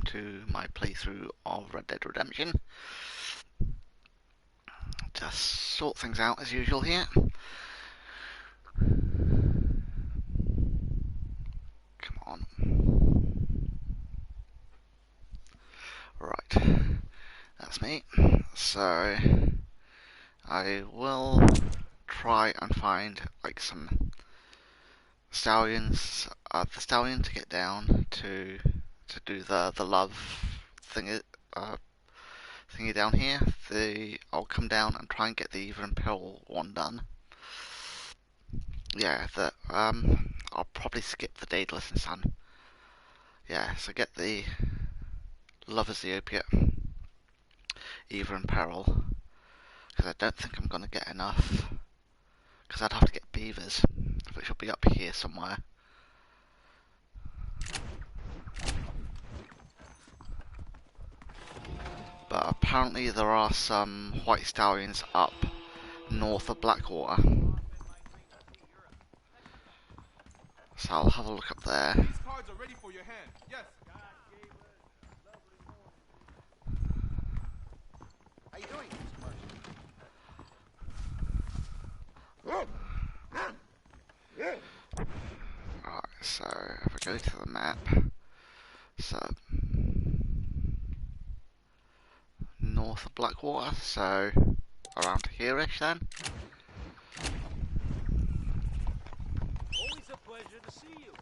to my playthrough of Red Dead Redemption. Just sort things out as usual here. Come on. Right, that's me. So I will try and find like some stallions, the stallion to get down to do the love thingy, thingy down here. I'll come down and try and get the Even Peril one done. Yeah, I'll probably skip the Daedalus and Sun. Yeah, so get the Love is the Opiate, Even Peril, because I don't think I'm going to get enough, because I'd have to get beavers, which will be up here somewhere. But apparently there are some white stallions up north of Blackwater, so I'll have a look up there. These cards are ready for your hand. Yes. How you doing, Mr. Marshall? Right, so if I go to the map, so north of Blackwater, so around here-ish then. Always a pleasure to see you.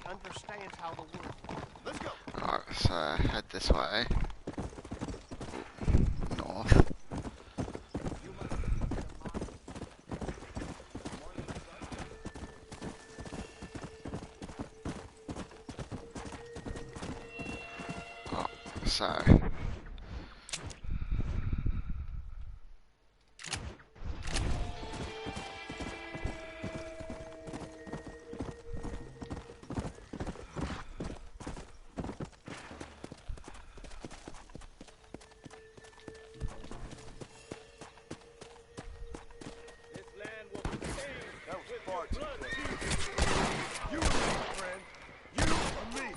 Understands how the world works. Let's go. Alright, so head this way. North. Oh, so You and me, friend. You and me.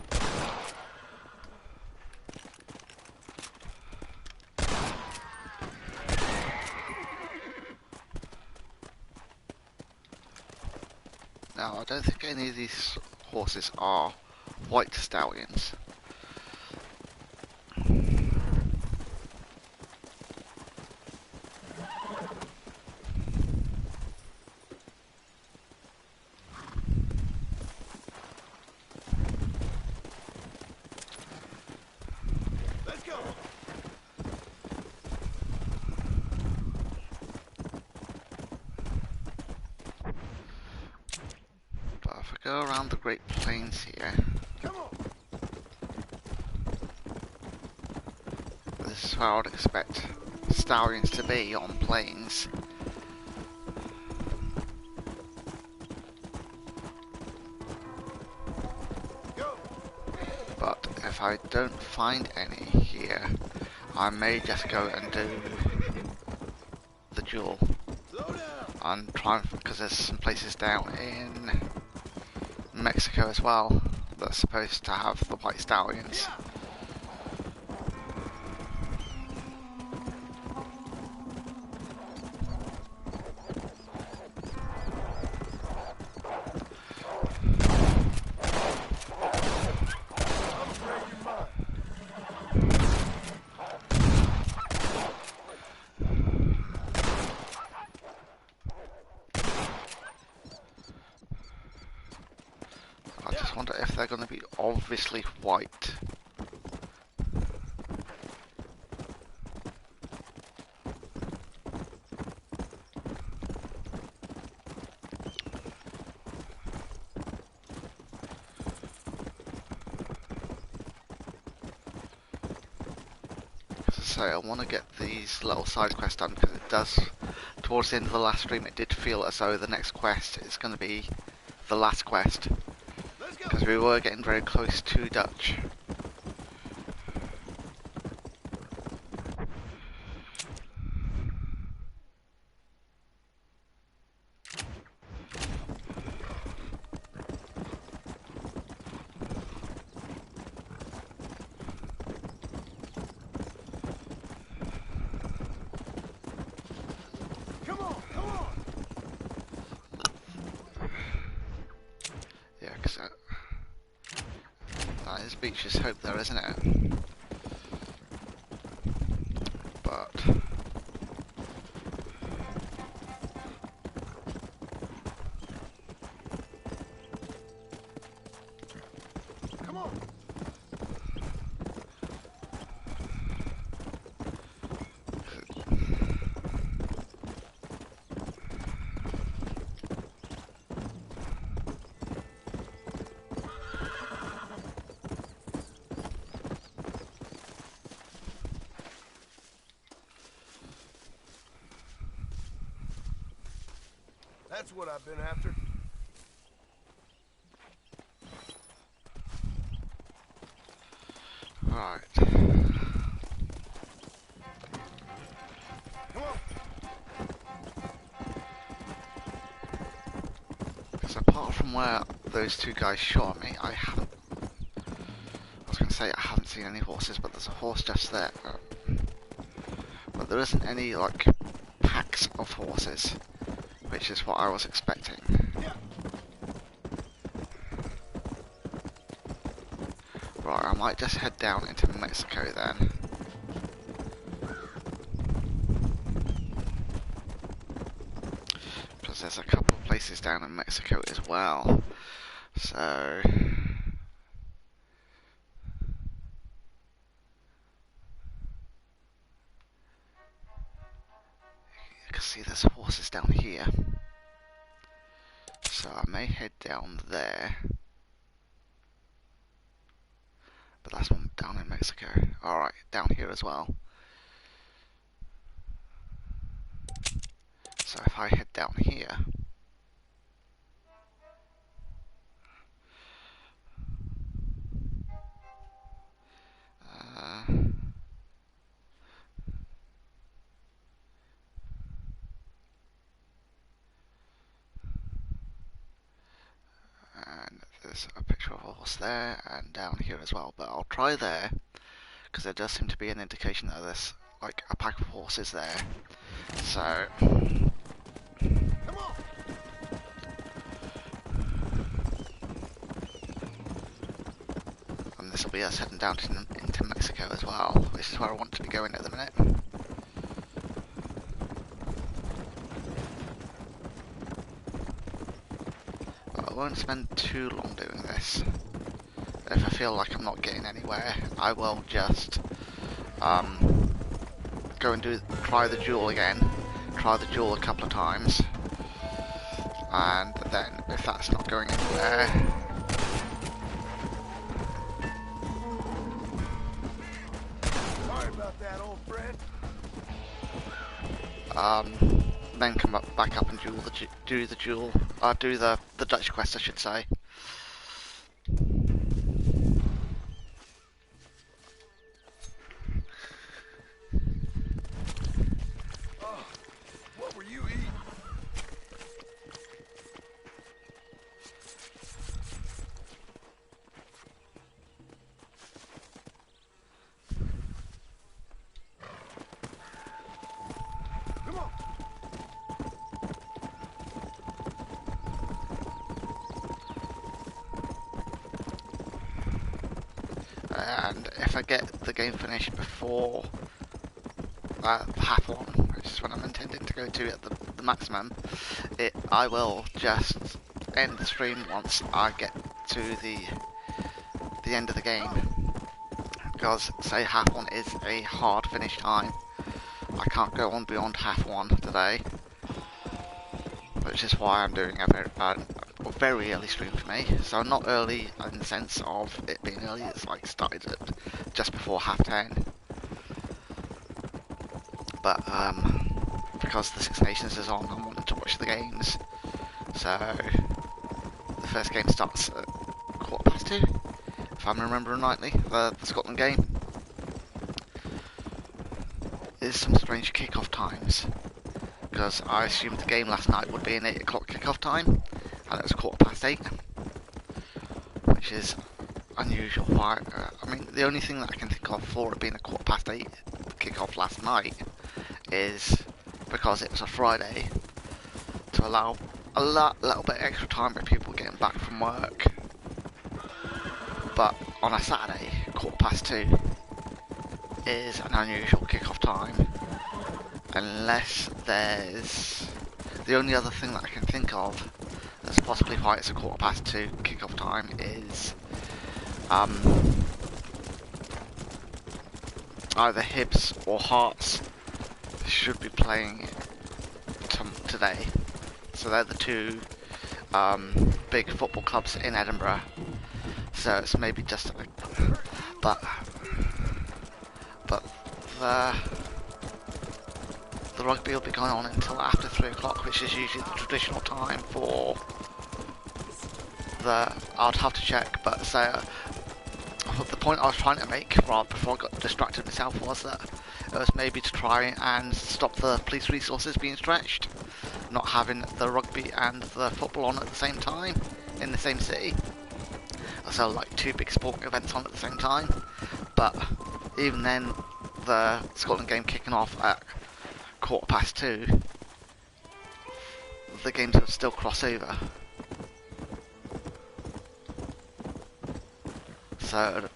now I don't think any of these horses are white stallions. Let's go. But if I go around the Great Plains here, Come on. this is where I would expect stallions to be, on plains. Go. But if I don't find any here, I may just go and do the duel Slow down. and try and, because there's some places down in Mexico as well that's supposed to have the white stallions. Yeah. I just wonder if they're going to be obviously white. As I say, I want to get these little side quests done because it does, towards the end of the last stream, it did feel as though the next quest is going to be the last quest, Let's go. because we were getting very close to Dutch. Come on, come on. Yeah, because that is Beach's hope there, isn't it? But Come on. That's what I've been after. right. Come on. Because apart from where those two guys shot me, I was going to say I haven't seen any horses, but there's a horse just there. But there isn't any, like, packs of horses, which is what I was expecting. Yeah. Right, I might just head down into Mexico then. Because there's a couple of places down in Mexico as well. So you can see there's horses down here. So I may head down there. But that's one down in Mexico. Alright, down here as well. So if I head down here, and there's a picture of a horse there, and down here as well. But I'll try there, because there does seem to be an indication that there's like a pack of horses there. So Come on. and this will be us heading down into Mexico as well, which is where I want to be going at the minute. But I won't spend too long doing this. If I feel like I'm not getting anywhere, I will just go and try the duel again, try the duel a couple of times, and then if that's not going anywhere, Sorry about that, old friend. then come back up and do the Dutch quest, I should say. Oh, what were you eating? Come on. And if I get the game finished before half one, which is when I'm intending to go to at the maximum, I will just end the stream once I get to the end of the game. Because say half one is a hard finish time, I can't go on beyond half one today, which is why I'm doing a very early stream for me. So not early in the sense of it being early, it's like started at just before 10:30. But because the Six Nations is on, I want to watch the games. So the first game starts at 2:15, if I'm remembering rightly. The Scotland game is some strange kick-off times, because I assumed the game last night would be an 8 o'clock kick-off time, and it was 8:15, which is unusual. I mean, the only thing that I can think of for it being a 8:15 kick-off last night is because it was a Friday, to allow a little bit extra time for people getting back from work. But on a Saturday, 2:15 is an unusual kick-off time, unless there's... The only other thing that I can think of that's possibly why it's a 2:15 kick-off time is either Hibs or Hearts should be playing today. So they're the two big football clubs in Edinburgh. So it's maybe just but the rugby will be going on until after 3 o'clock, which is usually the traditional time for the... I'd have to check, but so the point I was trying to make, right before I got distracted myself, was that it was maybe to try and stop the police resources being stretched, not having the rugby and the football on at the same time in the same city. So like two big sporting events on at the same time. But even then, the Scotland game kicking off at 2:15, the games would still cross over. So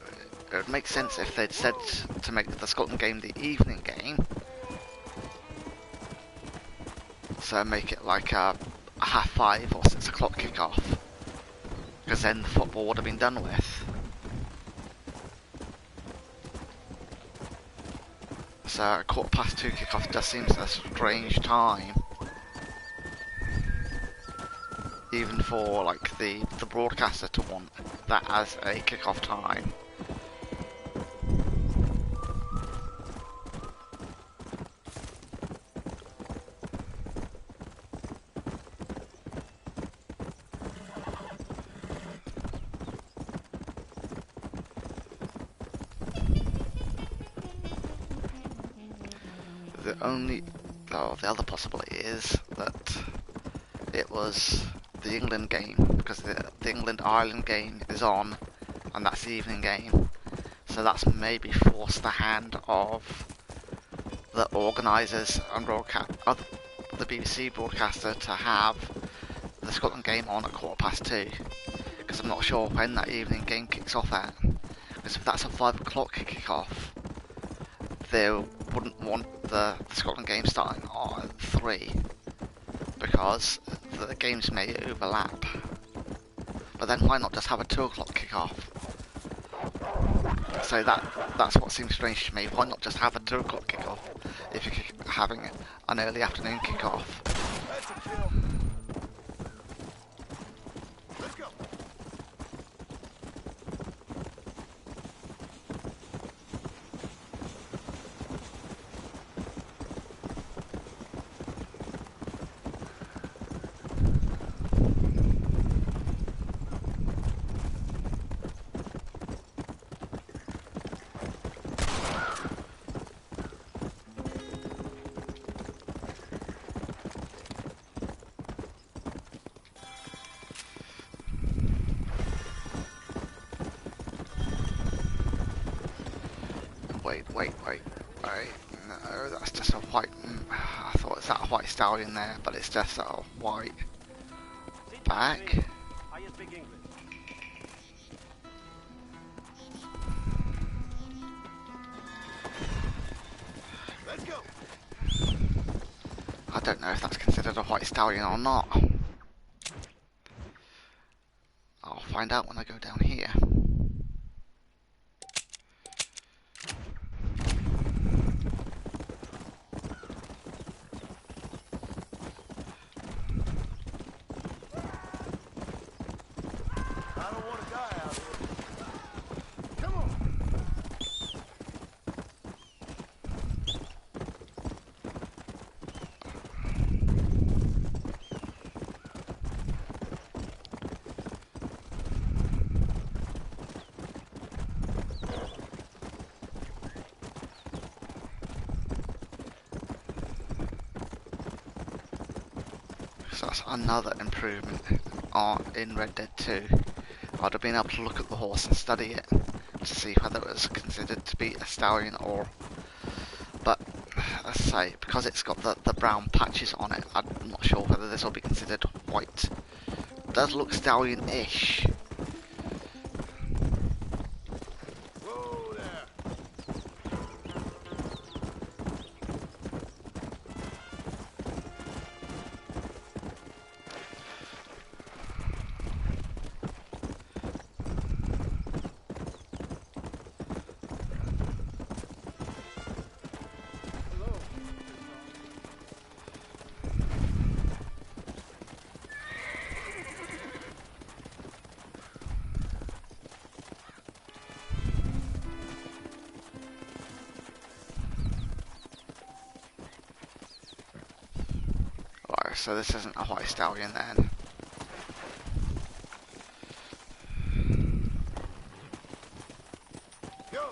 it would make sense if they'd said to make the Scotland game the evening game. So make it like a 5:30 or 6 o'clock kickoff, because then the football would have been done with. So a 2:15 kickoff just seems a strange time, even for like the broadcaster to want that as a kickoff time. The other possibility is that it was the England game, because the England-Ireland game is on, and that's the evening game. So that's maybe forced the hand of the organisers and the BBC broadcaster to have the Scotland game on at 2:15, because I'm not sure when that evening game kicks off at. Because if that's a 5 o'clock kick-off, they wouldn't want the Scotland game starting on 3, because the games may overlap. But then why not just have a 2 o'clock kick-off? So that's what seems strange to me. Why not just have a 2 o'clock kick-off if you're having an early afternoon kick-off? That's a kill. Let's go. Wait. No, that's just a white... I thought it was that a white stallion there, but it's just a white back. I speak English. Let's go. I don't know if that's considered a white stallion or not. I'll find out when I go down here. I don't want to die out here. Come on. So that's another improvement in Red Dead 2. I'd have been able to look at the horse and study it to see whether it was considered to be a stallion or... But, let's say, because it's got the brown patches on it, I'm not sure whether this will be considered white. It does look stallion-ish. Whoa there. Hello. Right, so this isn't a white stallion then. Go.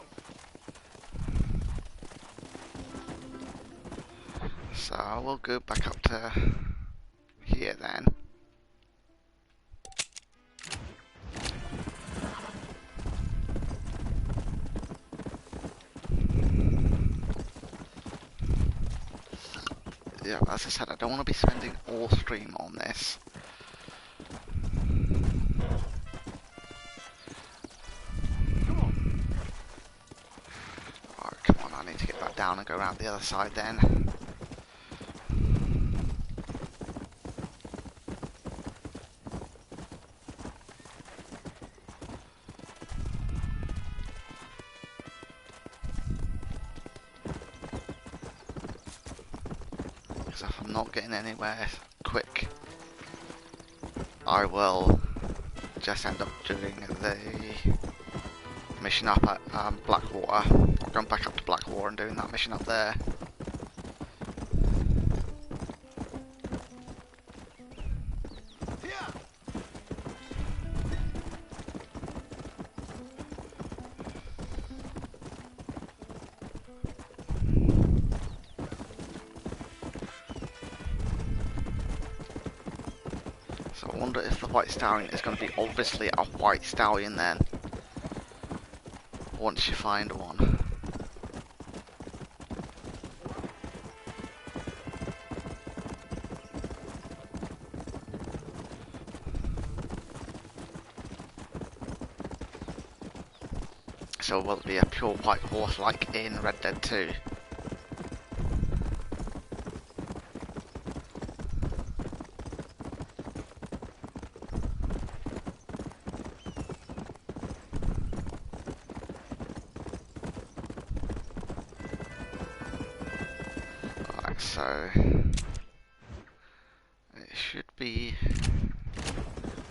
So I will go back up to here then. Yeah, as I said, I don't want to be spending all stream on this. Come on. Alright, come on, I need to get back down and go around the other side then. Because if I'm not getting anywhere quick, I will just end up doing the mission up at Blackwater, or going back up to Blackwater and doing that mission up there. Yeah. So I wonder if the white stallion is going to be obviously a white stallion then, once you find one. So will it be a pure white horse like in Red Dead 2? Alright, so it should be,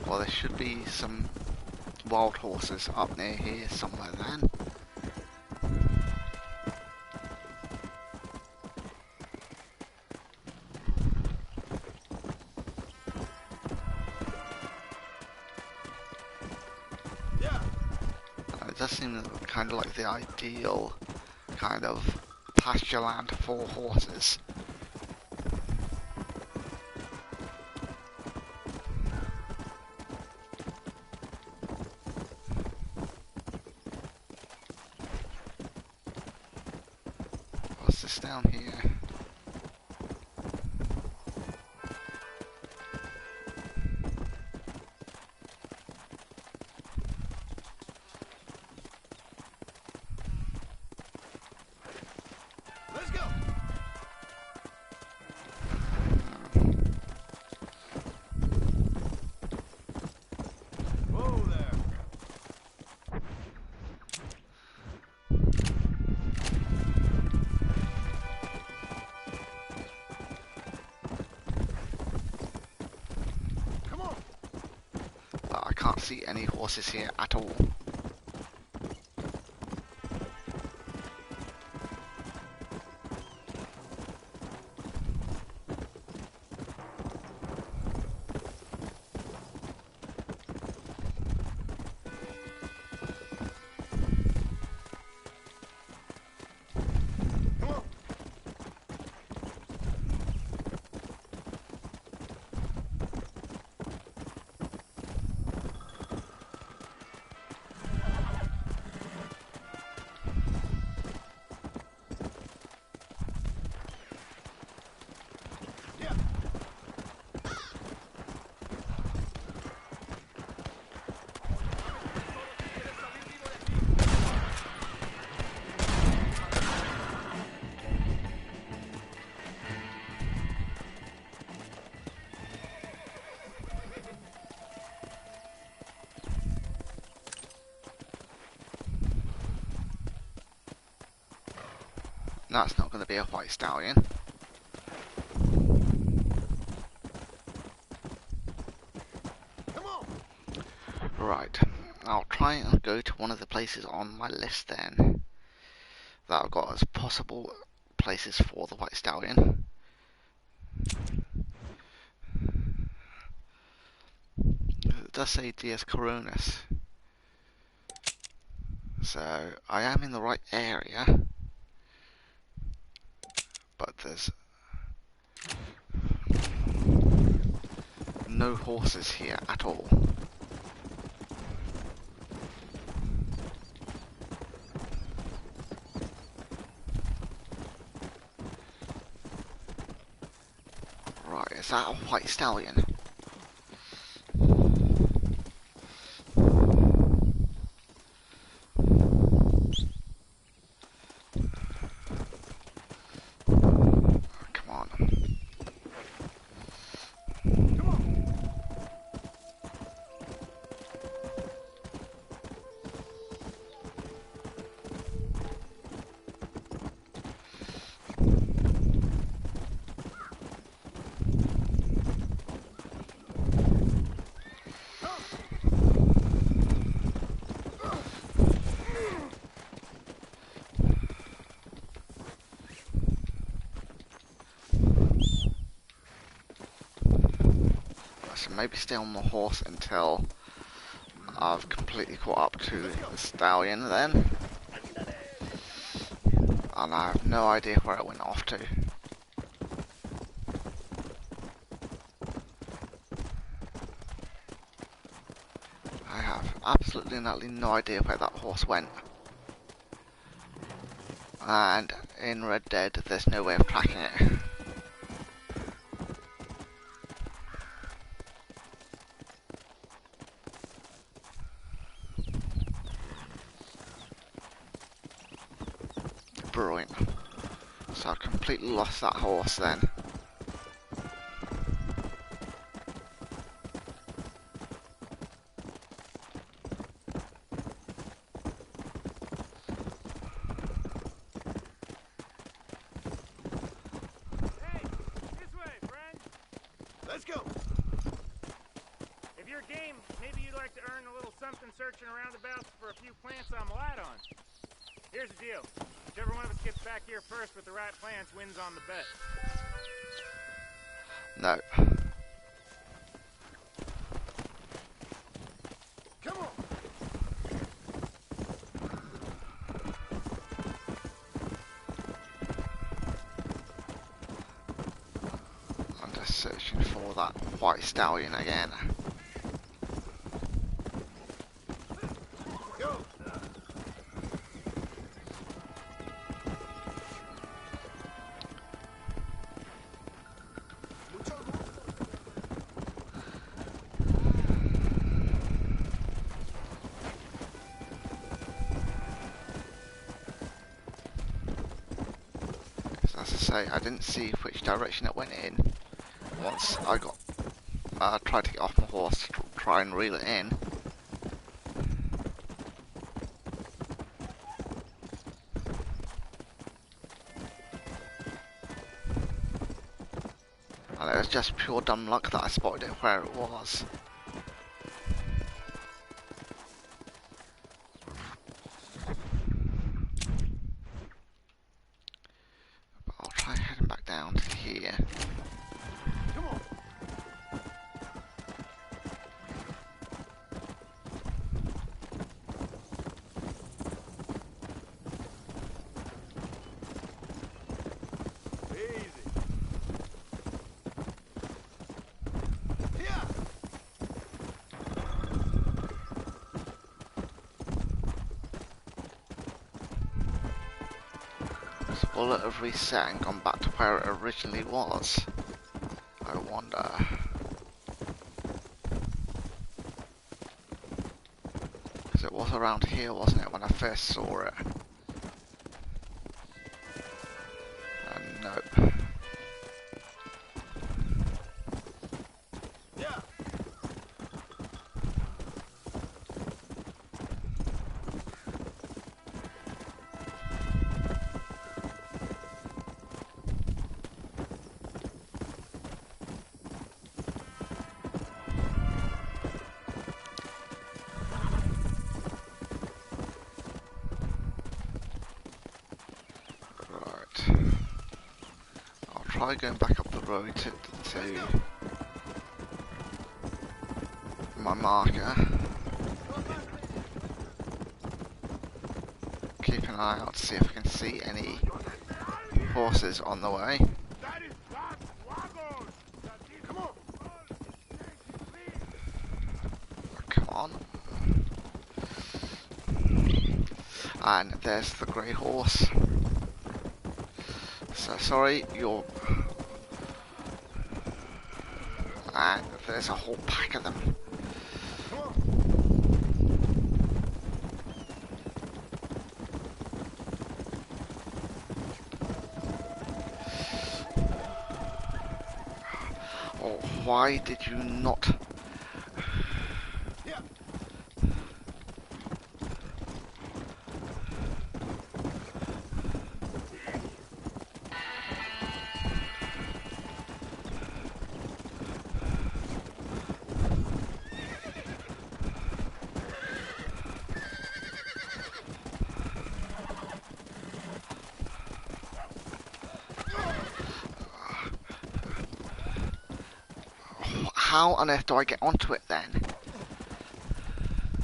well, there should be some wild horses up near here somewhere then. Yeah. And it does seem kind of like the ideal kind of pasture land for horses. What's this down here? Let's go. Whoa there. Come on. But I can't see any horses here at all. Come on. That's not going to be a white stallion. Come on. Right, I'll try and go to one of the places on my list then that I've got as possible places for the white stallion. It does say Diaz Coronas, so I am in the right area, but there's no horses here at all. Right, is that a white stallion? Come on. Come on. So maybe stay on the horse until I've completely caught up to the stallion then. And I have no idea where it went off to. I have absolutely no idea where that horse went. And in Red Dead, there's no way of tracking it. Brilliant. So I've completely lost that horse then. Hey, this way, friend. Let's go. If you're game, maybe you'd like to earn a little something searching around about for a few plants I'm light on. Here's the deal. Whichever one of us gets back here first with the right plants wins on the bet. No. Come on. I'm just searching for that white stallion again. Go. So as I say, I didn't see which direction it went in. Once I got tried to get off my horse to try and reel it in. And it was just pure dumb luck that I spotted it where it was. But I'll try heading back down to here. Come on. Easy. Yeah. So will it have reset and gone back to where it originally was? I wonder. Because it was around here, wasn't it, when I first saw it? Nope. Yeah. try going back up the road to my marker. Keep an eye out to see if I can see any horses on the way. Come on. And there's the grey horse. So sorry, you're... And there's a whole pack of them. Oh, why did you not... How on earth do I get onto it then?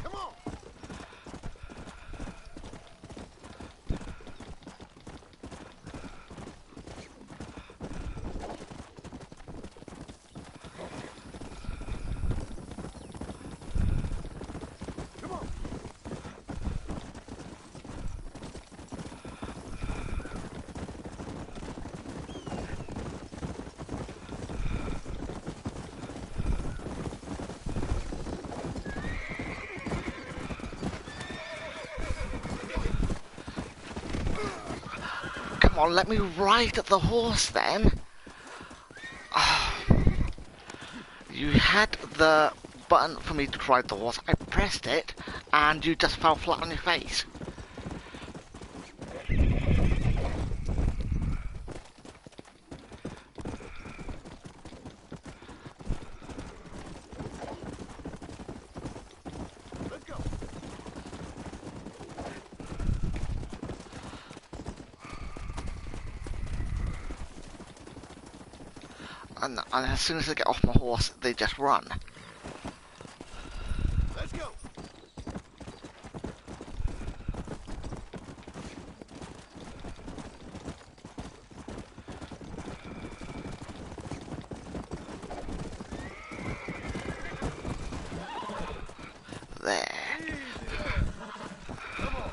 Come on. Come on. Come on, let me ride the horse then. You had the button for me to ride the horse. I pressed it, and you just fell flat on your face. Let's go. And as soon as I get off my horse, they just run. Let's go. There. Easy there. Come on.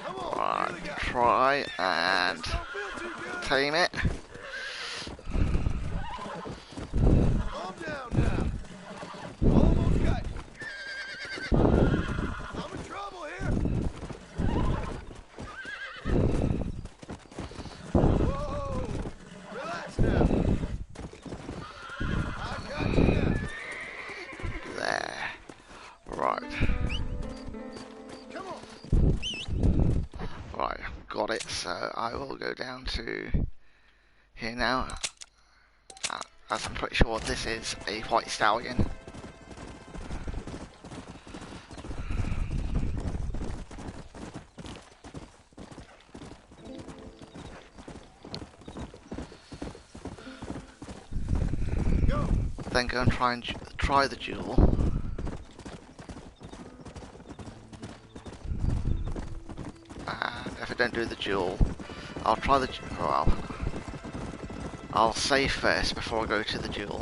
Come on. Right, Here we go. try and Don't feel too good. tame it. Calm down now. Almost got you. I'm in trouble here. Whoa. Relax now. I got you now. There. Right. Come on. Right, got it. So I will go down to here now. As I'm pretty sure this is a white stallion. Go. Then go and try the duel. And if I don't do the duel, I'll try the well. I'll save first before I go to the duel.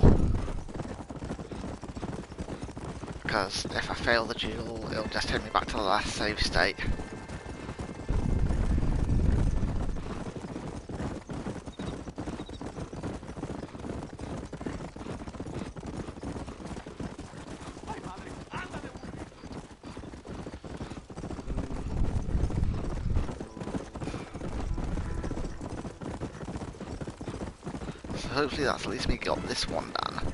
Because if I fail the duel, it'll just take me back to the last save state. So hopefully that's at least me got this one done.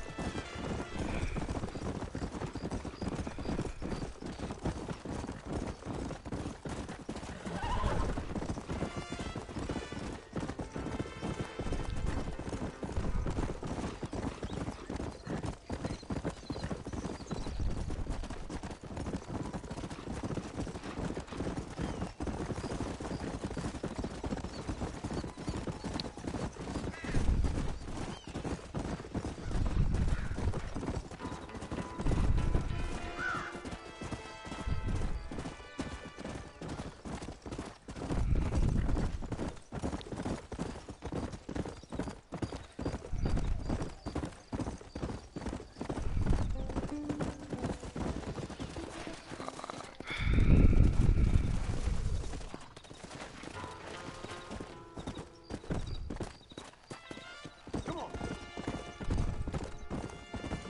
Come on.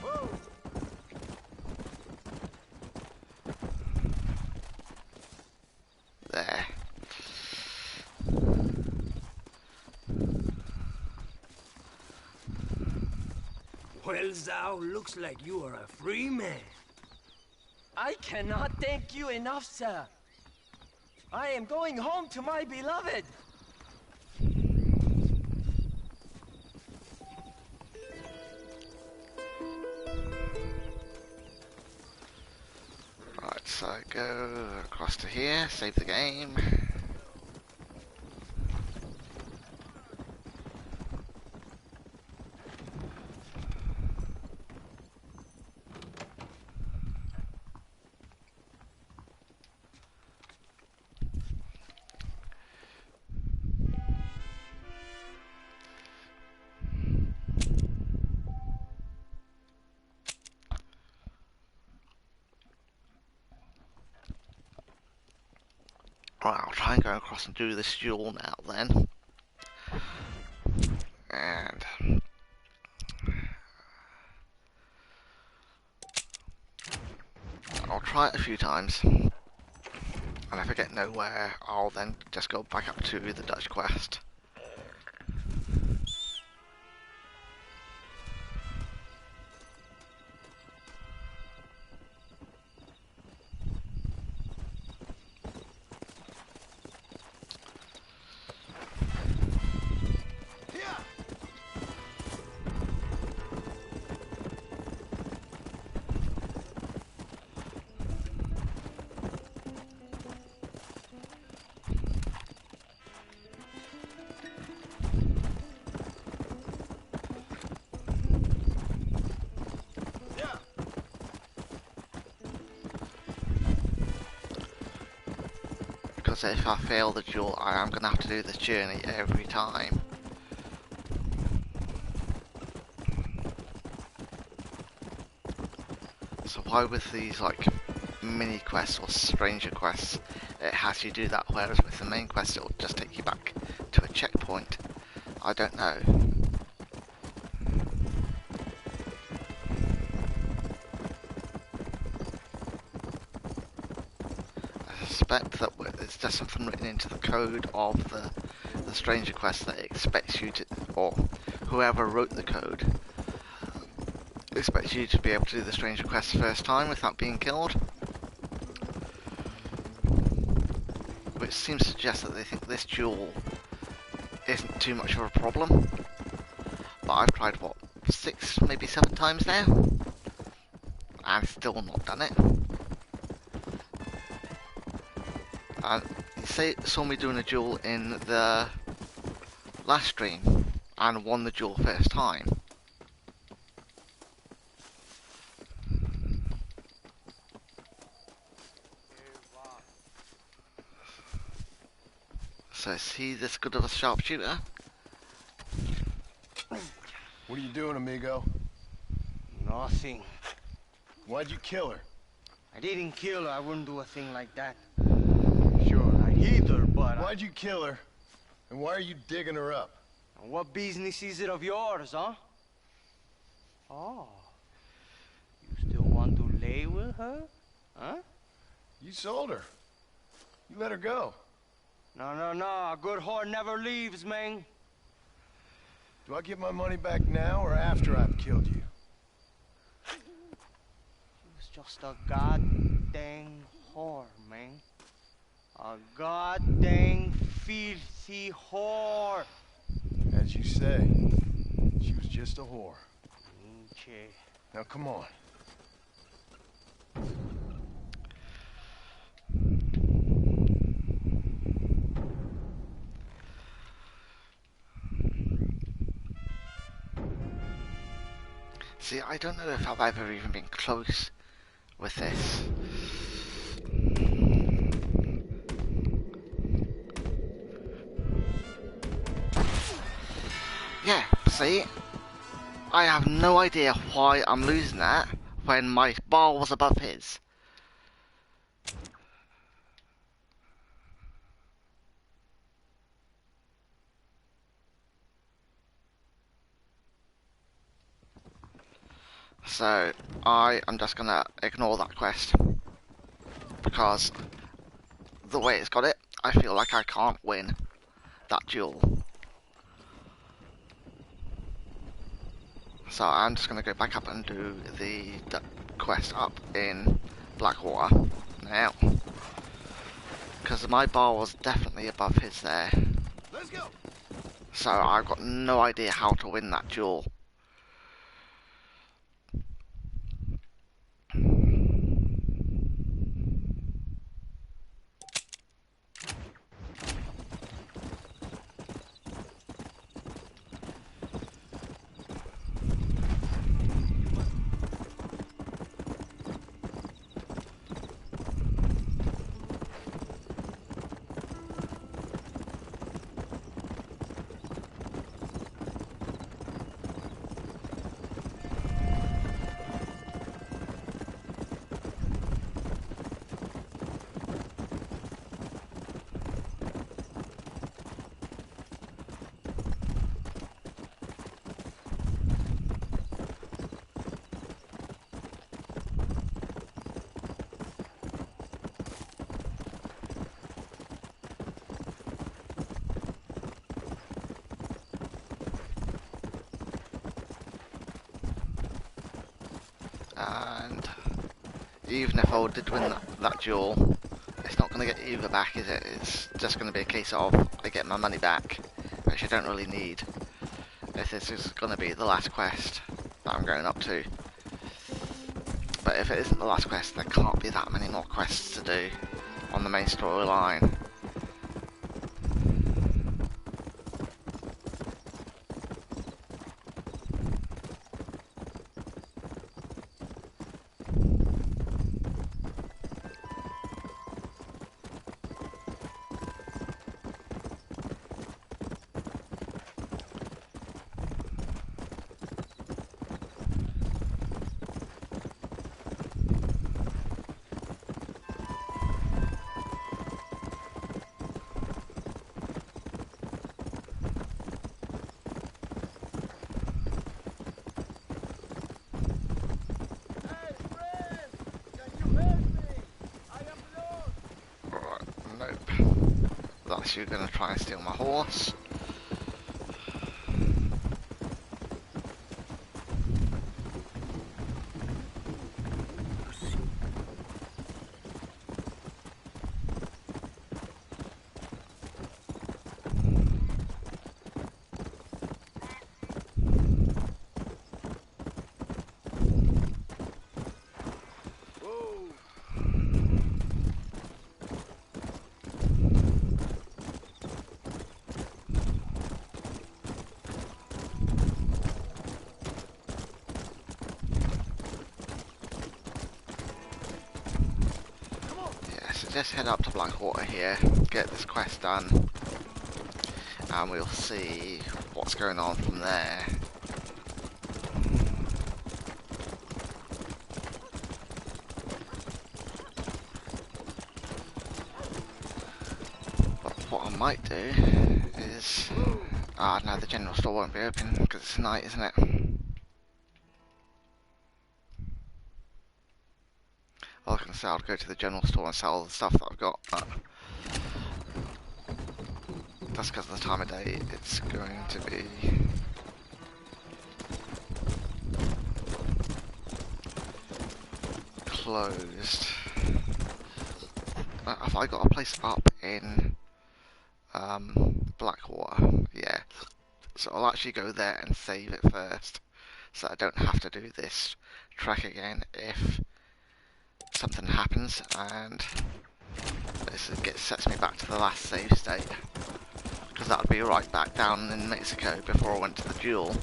Whoa. There. Well, thou looks like you are a free man. I cannot thank you enough, sir. I am going home to my beloved. Right, so go across to here, save the game. Right, I'll try and go across and do this duel now then. And I'll try it a few times. And if I get nowhere, I'll then just go back up to the Dutch quest. Yeah. Yeah. Because if I fail the duel, I am going to have to do this journey every time. So why with these like mini quests or stranger quests, it has you do that, whereas with the main quest it'll just take you back to a checkpoint. I don't know. I suspect that it's just something written into the code of the stranger quest that it expects you to, or whoever wrote the code expects you to be able to do the stranger quest first time without being killed. Which seems to suggest that they think this duel isn't too much of a problem. But I've tried, what, 6, maybe 7 times now? And still not done it. And you saw me doing a duel in the last stream and won the duel first time. So is he this good of a sharpshooter? What are you doing, amigo? Nothing. Why'd you kill her? I didn't kill her. I wouldn't do a thing like that. Sure. I hit her, but Why'd you kill her? And why are you digging her up? what business is it of yours, huh? Oh. You still want to lay with her? Huh? You sold her. You let her go. No, no, no. A good whore never leaves, man. Do I get my money back now or after I've killed you? She was just a goddamn whore, man. A goddamn filthy whore. As you say, she was just a whore. Che. Now come on. See, I don't know if I've ever even been close with this. Yeah, see? I have no idea why I'm losing that when my bar was above his. So I am just gonna ignore that quest because the way it's got it, I feel like I can't win that duel. So I'm just gonna go back up and do the quest up in Blackwater now, because my bar was definitely above his there. Let's go. So I've got no idea how to win that duel. And even if I did win that duel, it's not going to get either back, is it? It's just going to be a case of I get my money back, which I don't really need, if this is going to be the last quest that I'm going up to. But if it isn't the last quest, there can't be that many more quests to do on the main storyline. Hey, friend! Can you help me? I am lost. Right, nope. That's you going to try and steal my horse. Whoa! Yeah, so just head up to Blackwater here, get this quest done, and we'll see what's going on from there. But what I might do is... Ah, no, the general store won't be open because it's night, isn't it? I was going to say I'll go to the general store and sell all the stuff that I've got, but that's because of the time of day. It's going to be closed. Have I got a place up in Blackwater? Yeah. So I'll actually go there and save it first, so I don't have to do this trek again if something happens, and this sets me back to the last save state, because that would be right back down in Mexico before I went to the duel.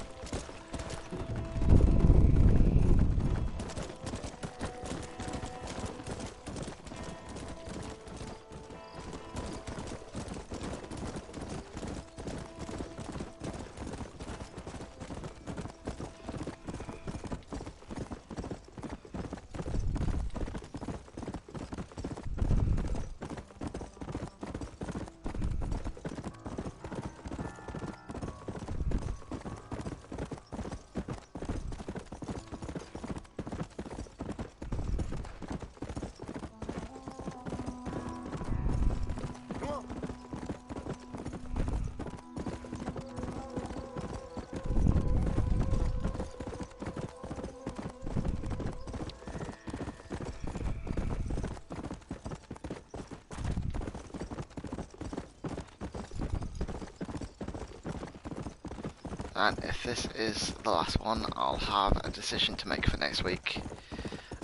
And if this is the last one, I'll have a decision to make for next week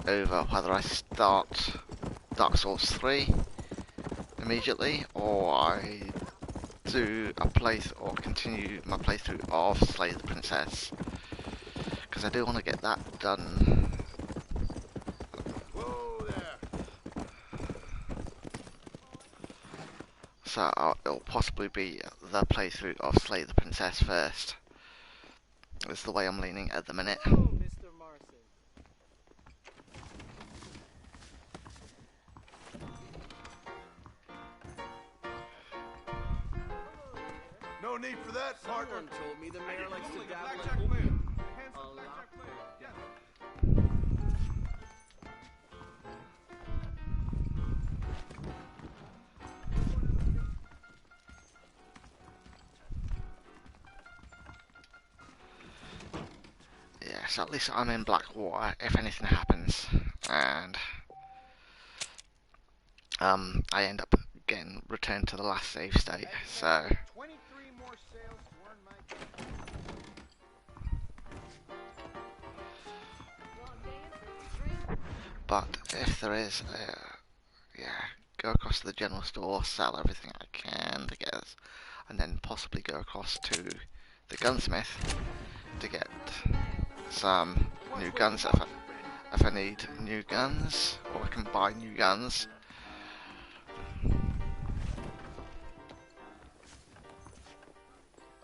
over whether I start Dark Souls 3 immediately, or I do a or continue my playthrough of Slay the Princess, because I do want to get that done. Whoa there. So it'll possibly be the playthrough of Slay the Princess first. That's the way I'm leaning at the minute. Oh, Mr. Marson. No need for that, partner. Someone told me the mayor likes to dabble in Blackjack opium. player. A lot. Blackjack player. Yes. Yeah, so at least I'm in Blackwater if anything happens, and I end up getting returned to the last save state. So, 23 more sales to earn my but if there is, yeah, go across to the general store, sell everything I can to get us, and then possibly go across to the gunsmith to get some new guns if I need new guns, or I can buy new guns.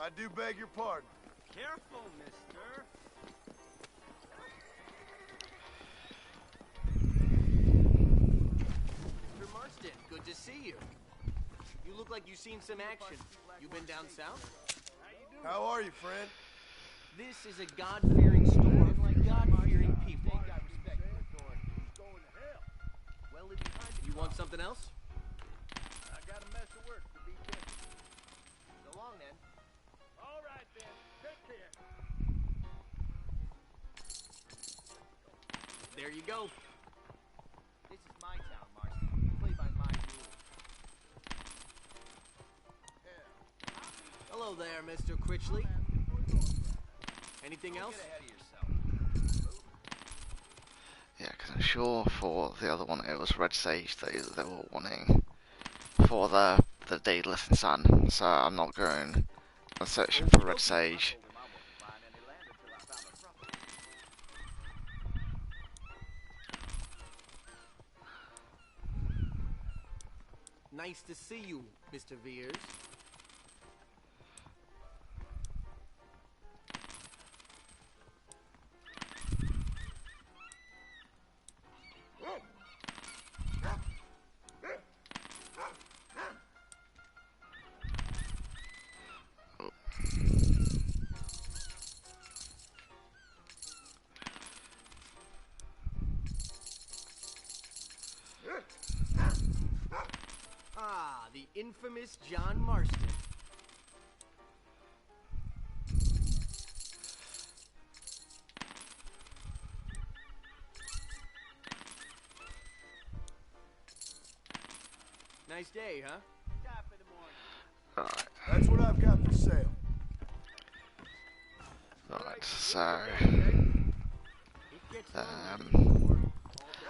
I do beg your pardon. Careful, mister. Mr. Marston, good to see you. You look like you've seen some action. You been down south? How are you, friend? This is a God-fearing store, unlike God-fearing people. Well, if you want something else? I got a mess of work to be done. So long, then. All right, then. Take care. There you go. This is my town, Marston. Play by my rules. Hello there, Mr. Critchley. Anything else? Get ahead of yourself. Yeah, because I'm sure for the other one it was Red Sage they were wanting for the Daedalus and Sun, so I'm not going and searching for Red Sage. Nice to see you, Mr. Veers. Ah, the infamous John Marston. Nice day, huh? Top of the morning. Right, That's what I've got for sale. right, so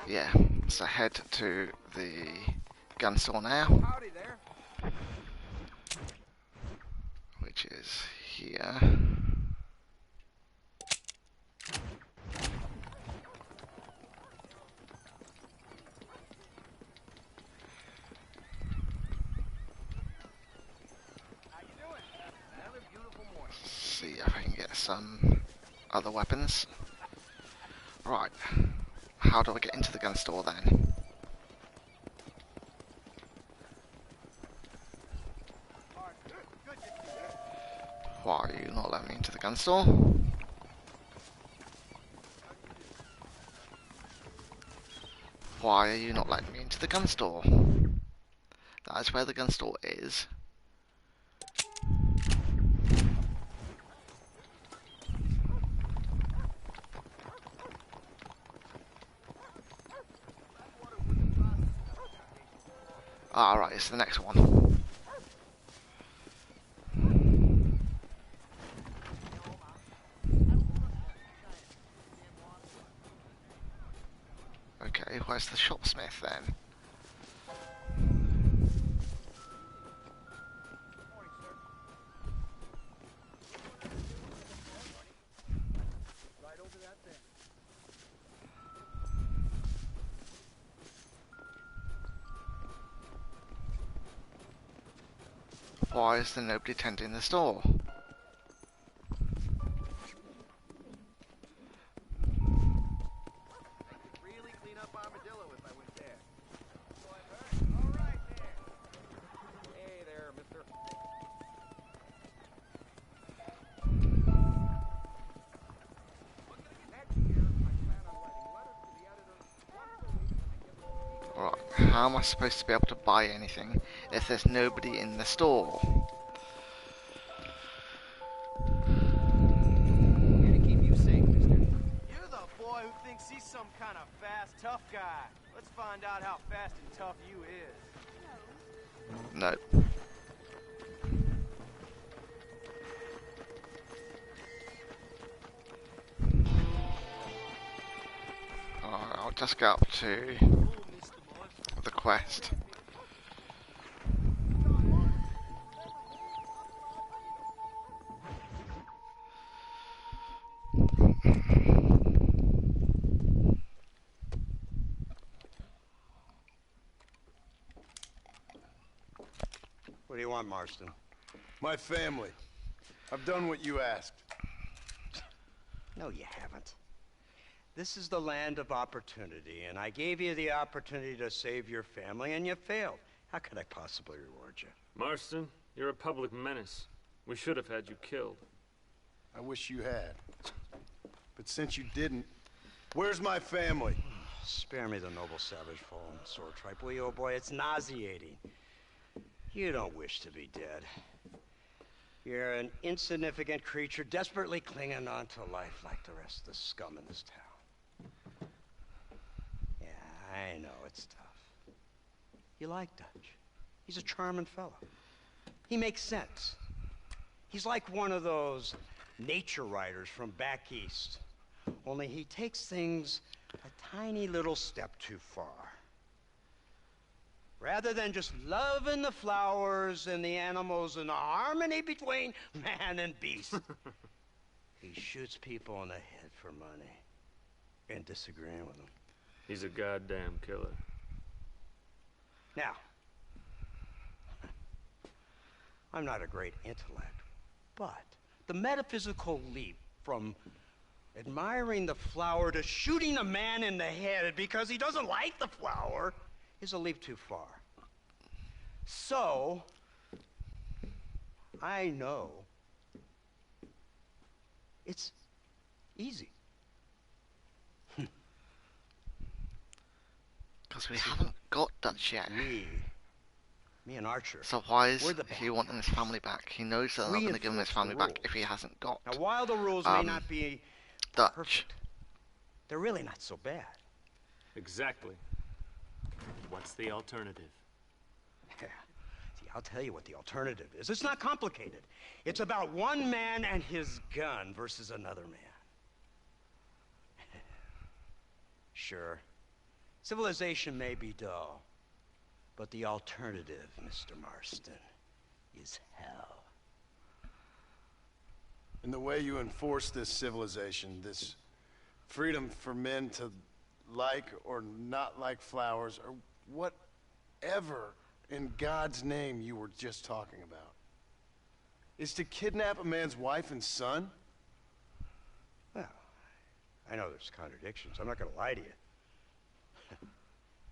yeah, so head to the gun store now, Howdy there. which is here. How you doing? Another beautiful morning. See if I can get some other weapons. Right, how do I get into the gun store then? Good to see you. Why are you not letting me into the gun store? Why are you not letting me into the gun store? That is where the gun store is. Ah, right, it's the next one. where's the shopsmith then? Morning, sir. Right over that then. Why is there nobody tending the store? I could really clean up Armadillo if I went there. So I've heard. All right, there. Hey there, mister. Next year, I plan on writing letters to the editor once a week and give them a speech. Right, how am I supposed to be able to buy anything if there's nobody in the store? Here to keep you safe, mister. You're the boy who thinks he's some kind of fast, tough guy. Let's find out how fast and tough you is. No. Alright, I'll just go up to the quest. What do you want, Marston? My family. I've done what you asked. No, you haven't. This is the land of opportunity, and I gave you the opportunity to save your family, and you failed. How could I possibly reward you? Marston, you're a public menace. We should have had you killed. I wish you had. But since you didn't, where's my family? Spare me the noble savage fall on the sword tripe, will you, old boy? It's nauseating. You don't wish to be dead. You're an insignificant creature desperately clinging on to life like the rest of the scum in this town. Yeah, I know it's tough. You like Dutch. He's a charming fellow. He makes sense. He's like one of those nature writers from back east. Only he takes things a tiny little step too far. Rather than just loving the flowers and the animals and the harmony between man and beast, he shoots people in the head for money and disagreeing with them. He's a goddamn killer. Now, I'm not a great intellect, but the metaphysical leap from admiring the flower to shooting a man in the head because he doesn't like the flower is a leap too far. So, I know it's easy. Because we haven't got Dutch yet. Me and Archer. So why is We're the he wanting his family back? He knows they're not We going to give him his enforce the family back rules. if he hasn't got Now, while the rules may not be Dutch. perfect, they're really not so bad. Exactly. What's the alternative? Yeah. See, I'll tell you what the alternative is. It's not complicated. It's about one man and his gun versus another man. Sure, civilization may be dull, but the alternative, Mr. Marston, is hell. And the way you enforce this civilization, this freedom for men to like or not like flowers, or whatever in God's name you were just talking about, is to kidnap a man's wife and son? Well, I know there's contradictions. I'm not going to lie to you.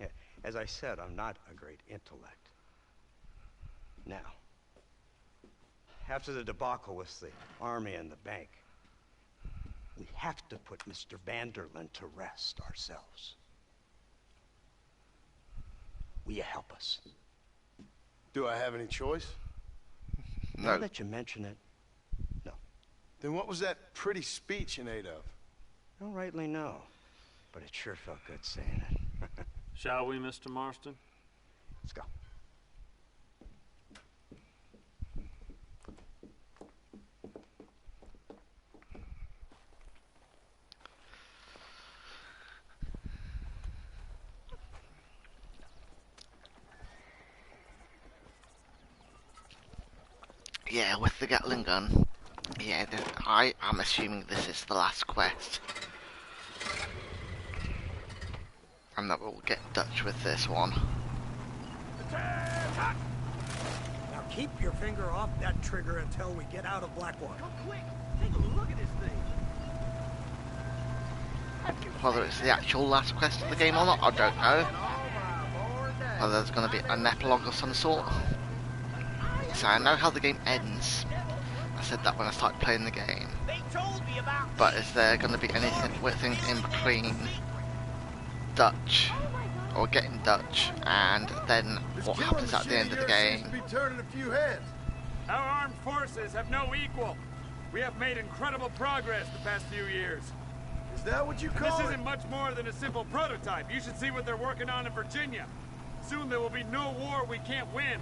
Yeah, as I said, I'm not a great intellect. Now, after the debacle with the army and the bank, we have to put Mr. Vanderlyn to rest ourselves. Will you help us? Do I have any choice? Now No. that you mention it, no. Then what was that pretty speech in aid of? I don't rightly know, but it sure felt good saying it. Shall we, Mr. Marston? Let's go. Yeah, with the Gatling gun. Yeah, I am assuming this is the last quest. And that we'll get Dutch with this one. Now keep your finger off that trigger until we get out of Blackwater. Come quick! Take a look at this thing! Whether it's the actual last quest of the game or not, I don't know. Whether there's going to be an epilogue of some sort. So I know how the game ends. I said that when I started playing the game. But is there going to be anything in between Dutch, or getting Dutch, and then what happens at the end of the game? Be turning a few heads. Our armed forces have no equal. We have made incredible progress the past few years. Is that what you call This it? isn't much more than a simple prototype. You should see what they're working on in Virginia. Soon there will be no war we can't win.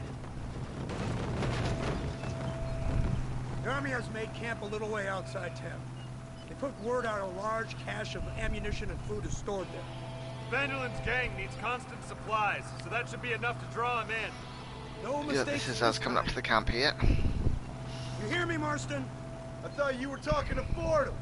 The army has made camp a little way outside town. They put word out a large cache of ammunition and food is stored there. Vanderland's gang needs constant supplies, so that should be enough to draw him in. No Yeah, mistakes. this is us coming up to the camp here. You hear me, Marston? I thought you were talking to Fordham.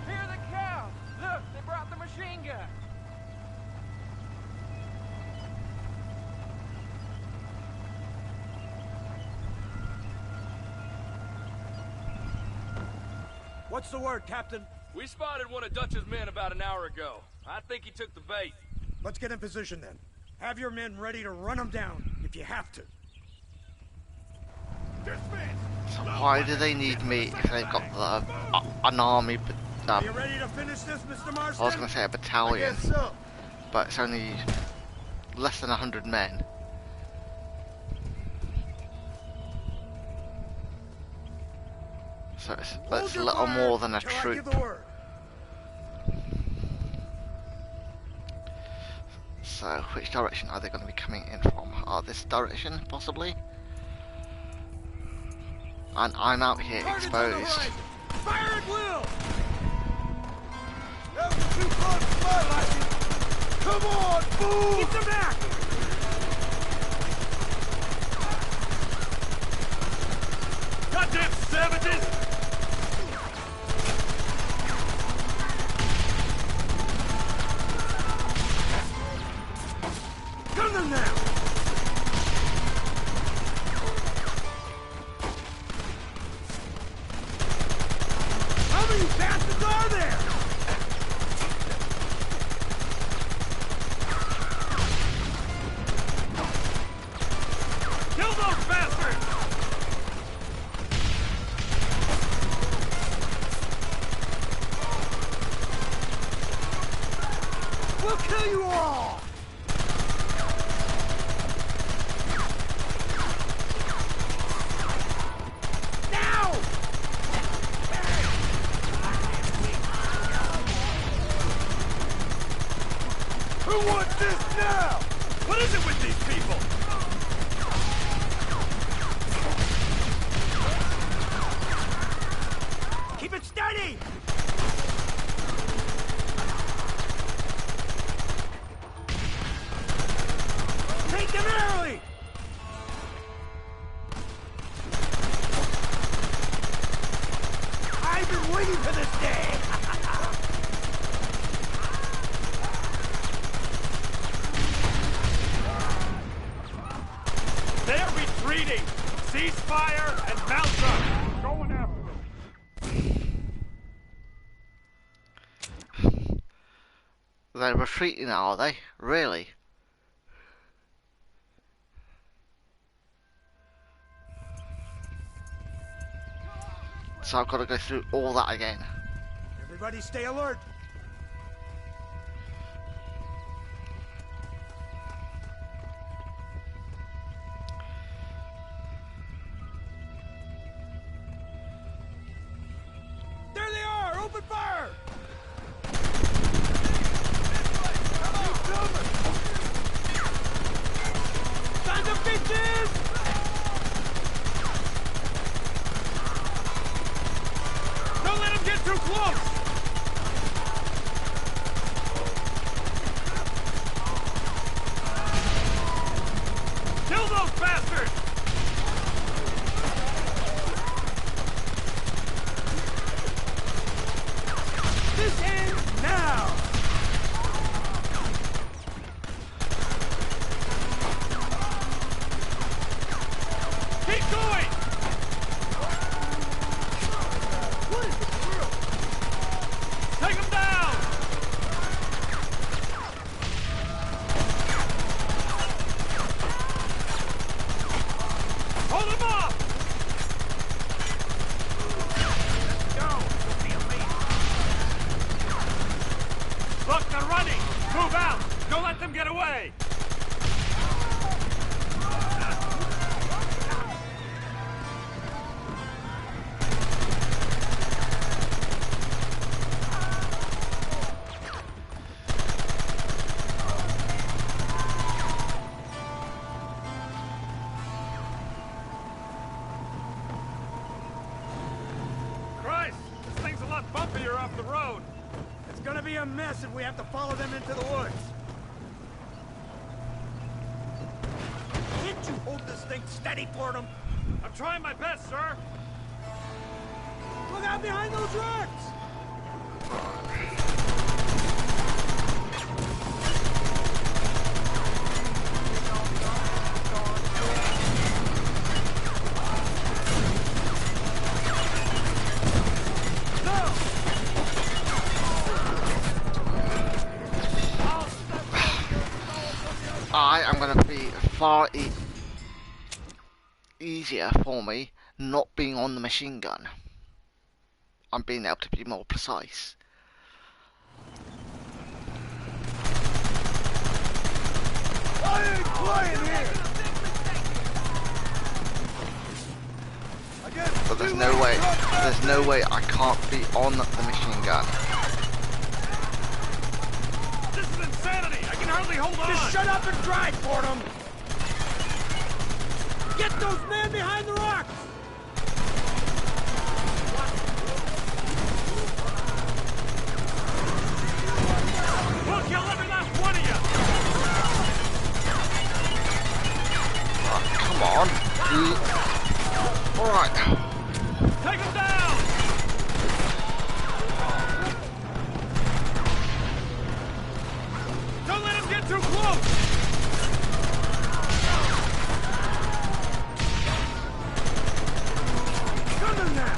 Hear the cow! Look, they brought the machine gun! What's the word, Captain? We spotted one of Dutch's men about an hour ago. I think he took the bait. Let's get in position then. Have your men ready to run them down if you have to. So why do they need me if they've got an army? Are you ready to finish this, Mr. Marston? I was going to say a battalion, Guess so. but it's only less than 100 men. So it's Hold a your little fire more than a till I troop. give the word. So which direction are they going to be coming in from? This direction, possibly? And I'm out here Target's on the exposed. right. Fire at will! That was too close to my liking. Come on, fool! Keep them back! Goddamn savages! Gun them now! How many bastards are there? Kill those bastards! We'll kill you all! Now! Who wants this now? What is it with these people? Keep it steady! Take them early! I've been waiting for this day! They're retreating! Cease fire and mount up! Going after them! They're retreating, are they? Really? So I've got to go through all that again. Everybody stay alert! There they are! Open fire! Sons of bitches! close! Kill those bastards! This ends now! Keep going! Take them down! Hold them up! Look, they're running! Move out! Don't let them get away! Christ! This thing's a lot bumpier off the road! It's gonna be a mess if we have to follow them into the woods. Can't you hold this thing steady for them? I'm trying my best, sir! Look out behind those rocks! I am going to be far easier for me not being on the machine gun. I'm being able to be more precise. I ain't playing here! But there's no way I can't be on the machine gun. This is insanity! I can hardly hold on! Just shut up and drive, Fordham! Get those men behind the rocks! We'll kill every last one of you! Come on. Alright. Take them down! Don't let them get too close! Coming now!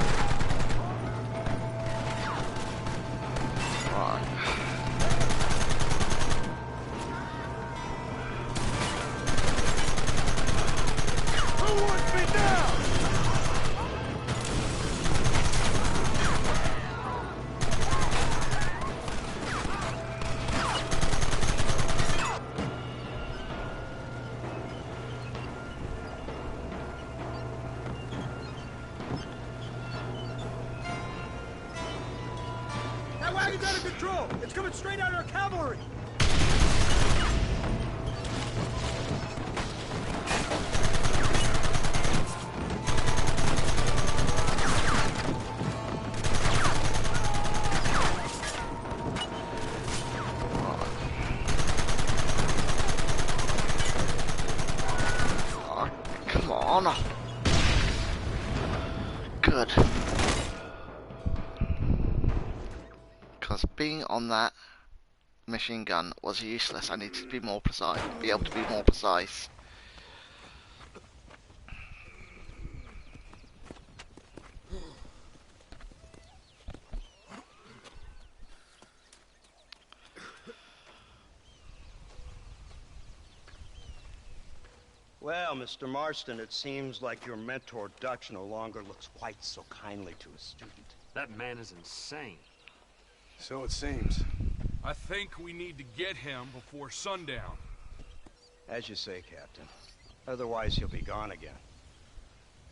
Alright. Who wants me now? That wagon's out of control! It's coming straight out of our cavalry! Oh, come on. Good. Because being on that machine gun was useless. I needed to be more precise. Be able to be more precise. Well, Mr. Marston, it seems like your mentor Dutch no longer looks quite so kindly to his student. That man is insane. So it seems. I think we need to get him before sundown. As you say, Captain. Otherwise, he'll be gone again.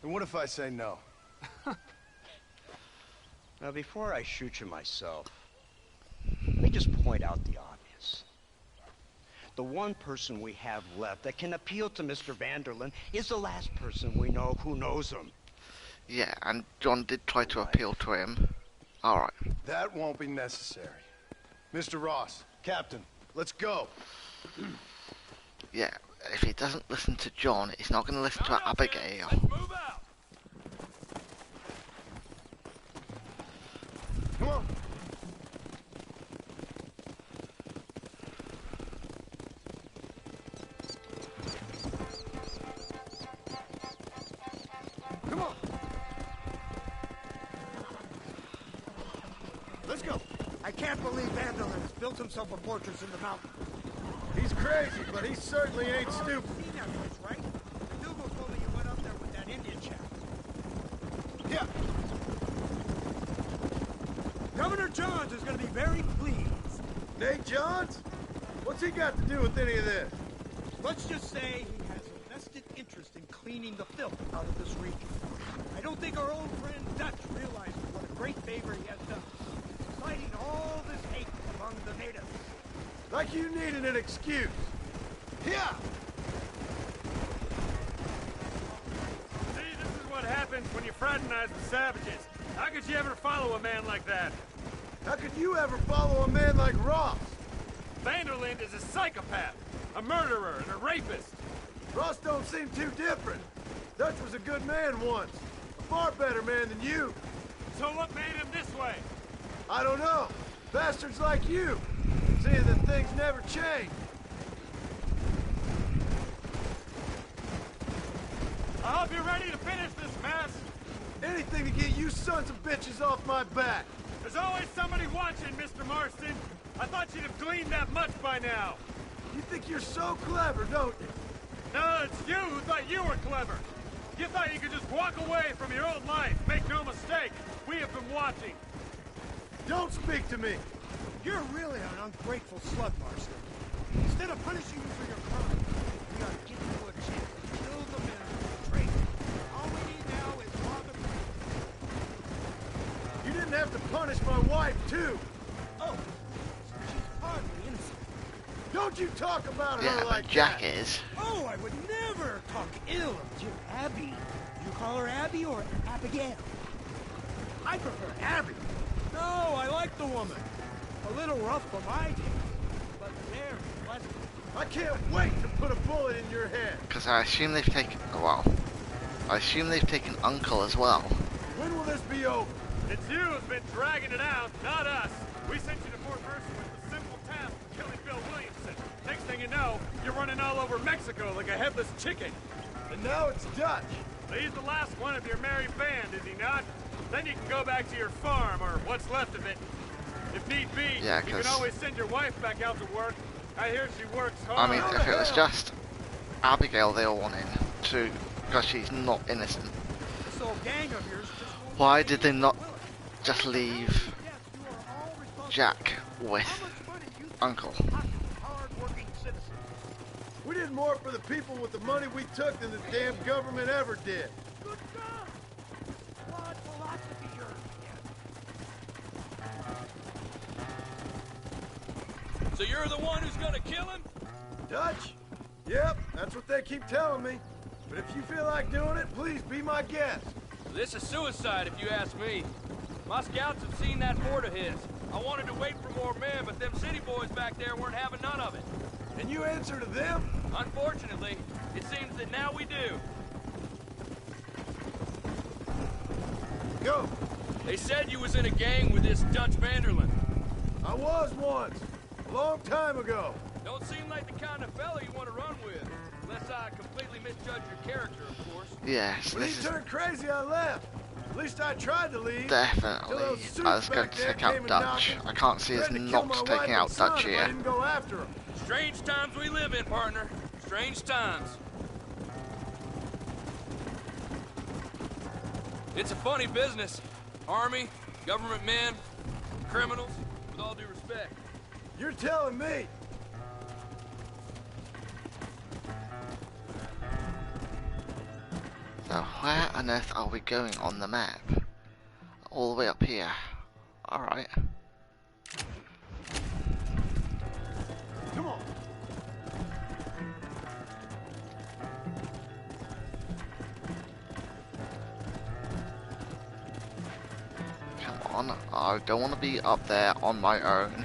And what if I say no? Now, before I shoot you myself, let me just point out the obvious. The one person we have left that can appeal to Mr. Vanderlyn is the last person we know who knows him. Yeah, and John did try to appeal to him. Alright. That won't be necessary. Mr. Ross, Captain, let's go. Yeah, if he doesn't listen to John, he's not going to listen to Abigail. Let's move out. Come on. Come on. Let's go. I can't believe Vanderlyn's built himself a fortress in the mountain. He's crazy, but he certainly ain't stupid. You've seen that place, right? Dougal told me you went up there with that Indian chap. Yeah. Governor Johns is going to be very pleased. Nate Johns? What's he got to do with any of this? Let's just say he has a vested interest in cleaning the filth out of this region. I don't think our old friend Dutch realizes what a great favor he has done, fighting all this hate among the natives. Like you needed an excuse. Yeah. See, this is what happens when you fraternize with savages. How could you ever follow a man like that? How could you ever follow a man like Ross? Vanderlyn is a psychopath, a murderer, and a rapist. Ross don't seem too different. Dutch was a good man once. A far better man than you. So what made him this way? I don't know. Bastards like you. Seeing that things never change. I hope you're ready to finish this mess. Anything to get you sons of bitches off my back. There's always somebody watching, Mr. Marston. I thought you'd have gleaned that much by now. You think you're so clever, don't you? No, it's you who thought you were clever. You thought you could just walk away from your old life. Make no mistake, we have been watching. Don't speak to me. You're really an ungrateful slut, Marston. Instead of punishing you for your crime, we are giving you a chance to kill the men who betrayed you. All we need now is Father. You didn't have to punish my wife, too. Oh, she's hardly innocent. Don't you talk about Yeah, her but like Jack that. is. Oh, I would never talk ill of dear Abby. You call her Abby or Abigail? I prefer Abby. No, I like the woman. A little rough for my taste, but very pleasant. I can't wait to put a bullet in your head. Because I assume they've taken... Well, I assume they've taken Uncle as well. When will this be over? It's you who's been dragging it out, not us. We sent you to Fort Mercer with the simple task of killing Bill Williamson. Next thing you know, you're running all over Mexico like a headless chicken. And now it's Dutch. He's the last one of your merry band, is he not? Then you can go back to your farm, or what's left of it. If need be, Yeah, you can always send your wife back out to work. I hear she works I hard. mean, if it was just Abigail they all wanted to... Because she's not innocent. This old gang of yours just won't Why pay did they you not well. just leave Yes, you are all responsible. Jack How with much money you think Uncle? hard-working citizens? We did more for the people with the money we took than the damn government ever did. Good God! What philosophy you're in. So you're the one who's gonna kill him? Dutch? Yep, that's what they keep telling me. But if you feel like doing it, please be my guest. This is suicide, if you ask me. My scouts have seen that fort of his. I wanted to wait for more men, but them city boys back there weren't having none of it. And you answer to them? Unfortunately, it seems that now we do. Go. They said you was in a gang with this Dutch Vanderlyn. I was once. A long time ago. Don't seem like the kind of fella you want to run with. Unless I completely misjudge your character, of course. Yes, When he this is turned crazy, I left. At least I tried to leave. definitely... I was going to take out Dutch. I can't see us not taking out Dutch I here. didn't go after him. Strange times we live in, partner. Strange times. It's a funny business. Army, government men, criminals, with all due respect. You're telling me. So where on earth are we going on the map? All the way up here. Alright. Come on. Come on. I don't want to be up there on my own.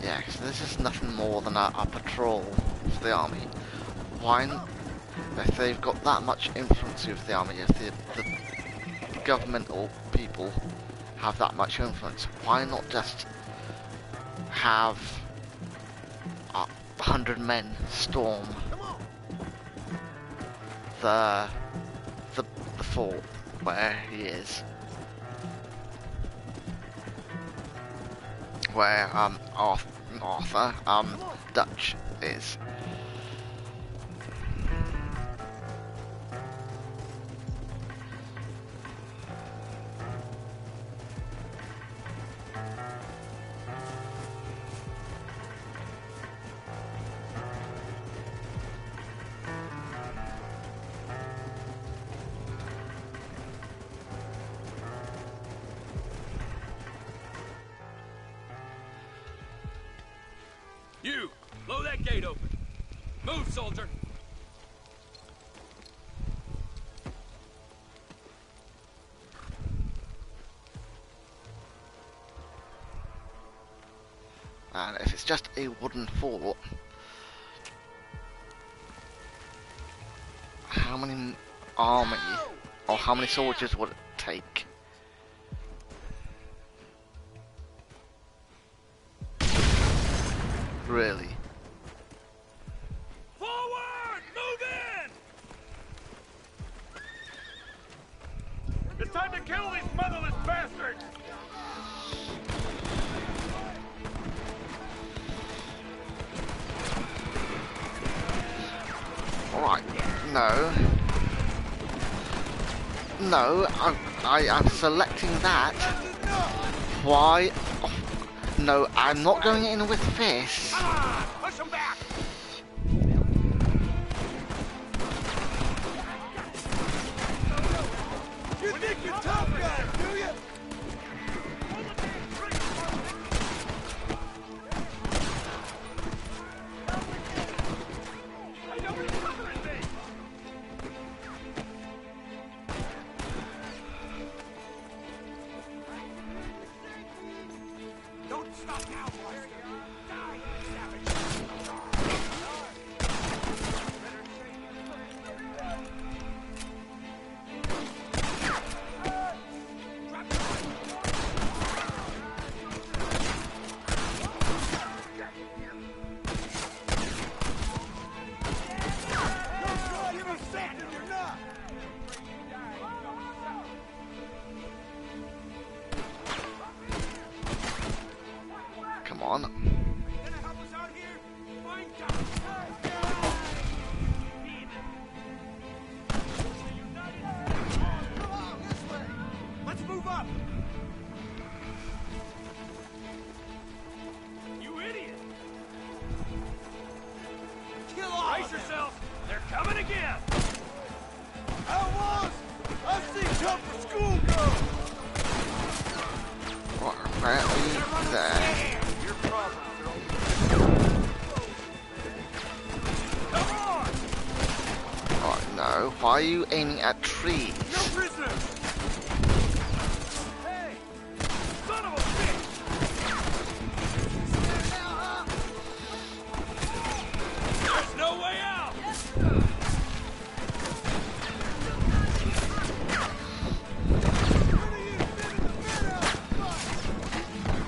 Yeah, 'cause this is nothing more than a patrol for the army. Why, if they've got that much influence over the army, if the governmental people have that much influence, why not just have 100 men storm the fort where he is, where Arthur Dutch is. You, blow that gate open. Move, soldier. And if it's just a wooden fort, how many army or how many soldiers would it take? Really? Forward! Move in! It's time to kill these motherless bastards! Alright, no. No, I am selecting that. Why? Oh, no, I'm not going in with fists. Push him back! You think you're tough guy, do you? Don't stop now, boys. Die, savage. Come on. Gonna help us out here? Find out. Come on, this way. Let's move up. You idiot! Kill all Brace of them. yourself! They're coming again! Outlaws! I've seen tougher school go. Where are we? There. Your problems Come on! Oh no, why are you aiming at trees? No prisoners! Hey! Son of a bitch! There's no way out!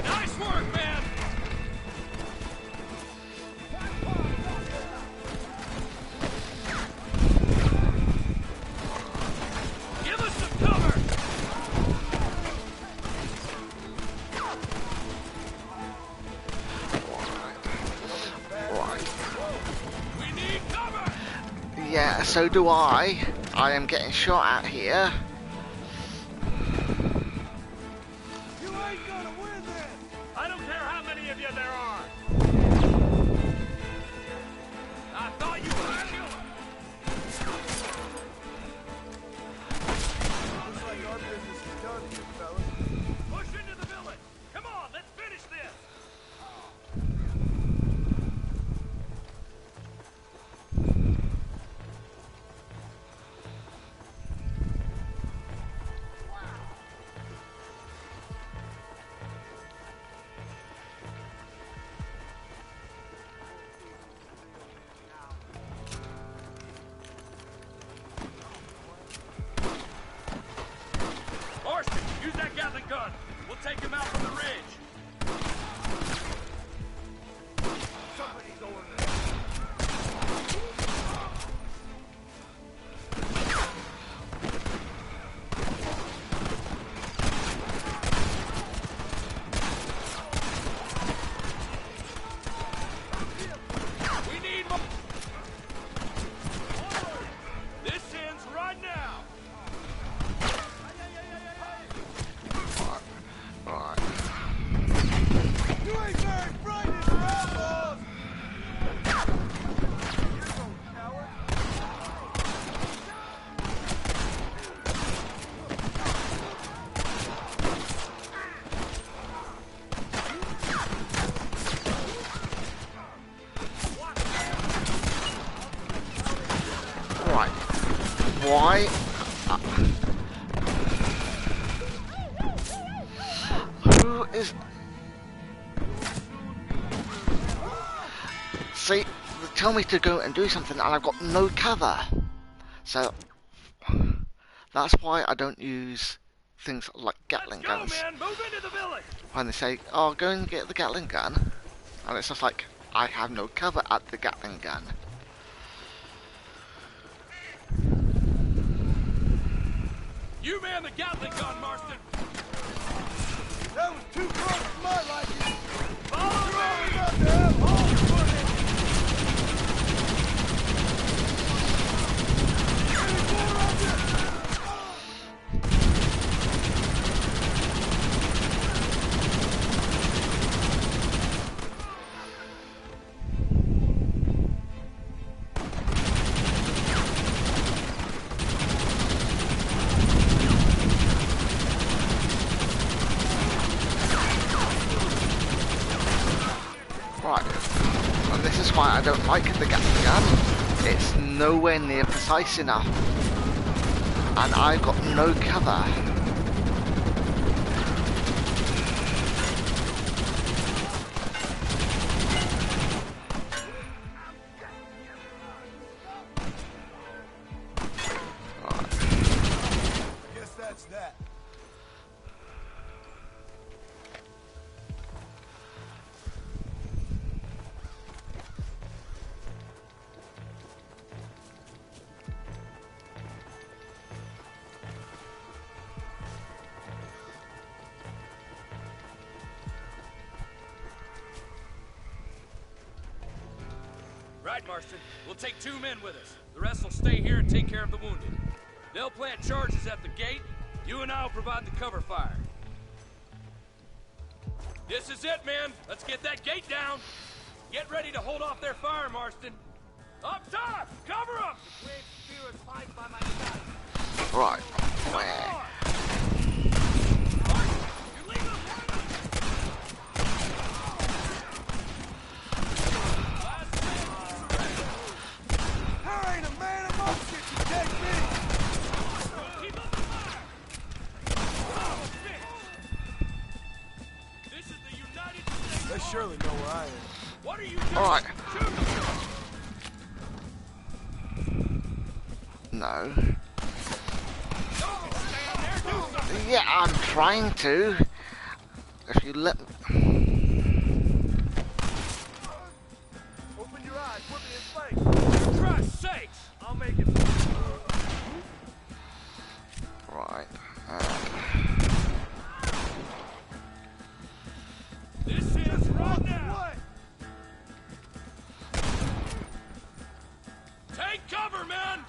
Nice work, man! Give us some cover! Right. We need cover! Yeah, so do I. I am getting shot at here. You ain't gonna win this! I don't care how many of you there are! I thought you were a killer! Looks like our business is done here, fellas. Push into the village! Come on, let's finish this! why... Who is... See, they tell me to go and do something and I've got no cover. So, that's why I don't use things like Gatling guns. Man, move into the village. When they say, oh, go and get the Gatling gun. And it's just like, I have no cover at the Gatling gun. You man the Gatling gun, Marston. That was too close to my liking. Follow me. About to have holes for it. Any more of you? Right, and this is why I don't like the Gatling gun. It's nowhere near precise enough. And I've got no cover. Guess that's that. Right, Marston. We'll take 2 men with us. The rest will stay here and take care of the wounded. They'll plant charges at the gate. You and I will provide the cover fire. This is it, man. Let's get that gate down. Get ready to hold off their fire, Marston. Up top! Cover them! Right, where? There ain't a man amongst you to take me. This is the United States. They surely know where I am. What are you doing? Alright. Shoot! No. Yeah, I'm trying to. If you let me... Open your eyes, put me in place. For Christ's sakes! I'll make it. Right. This is right now! What? Take cover, men!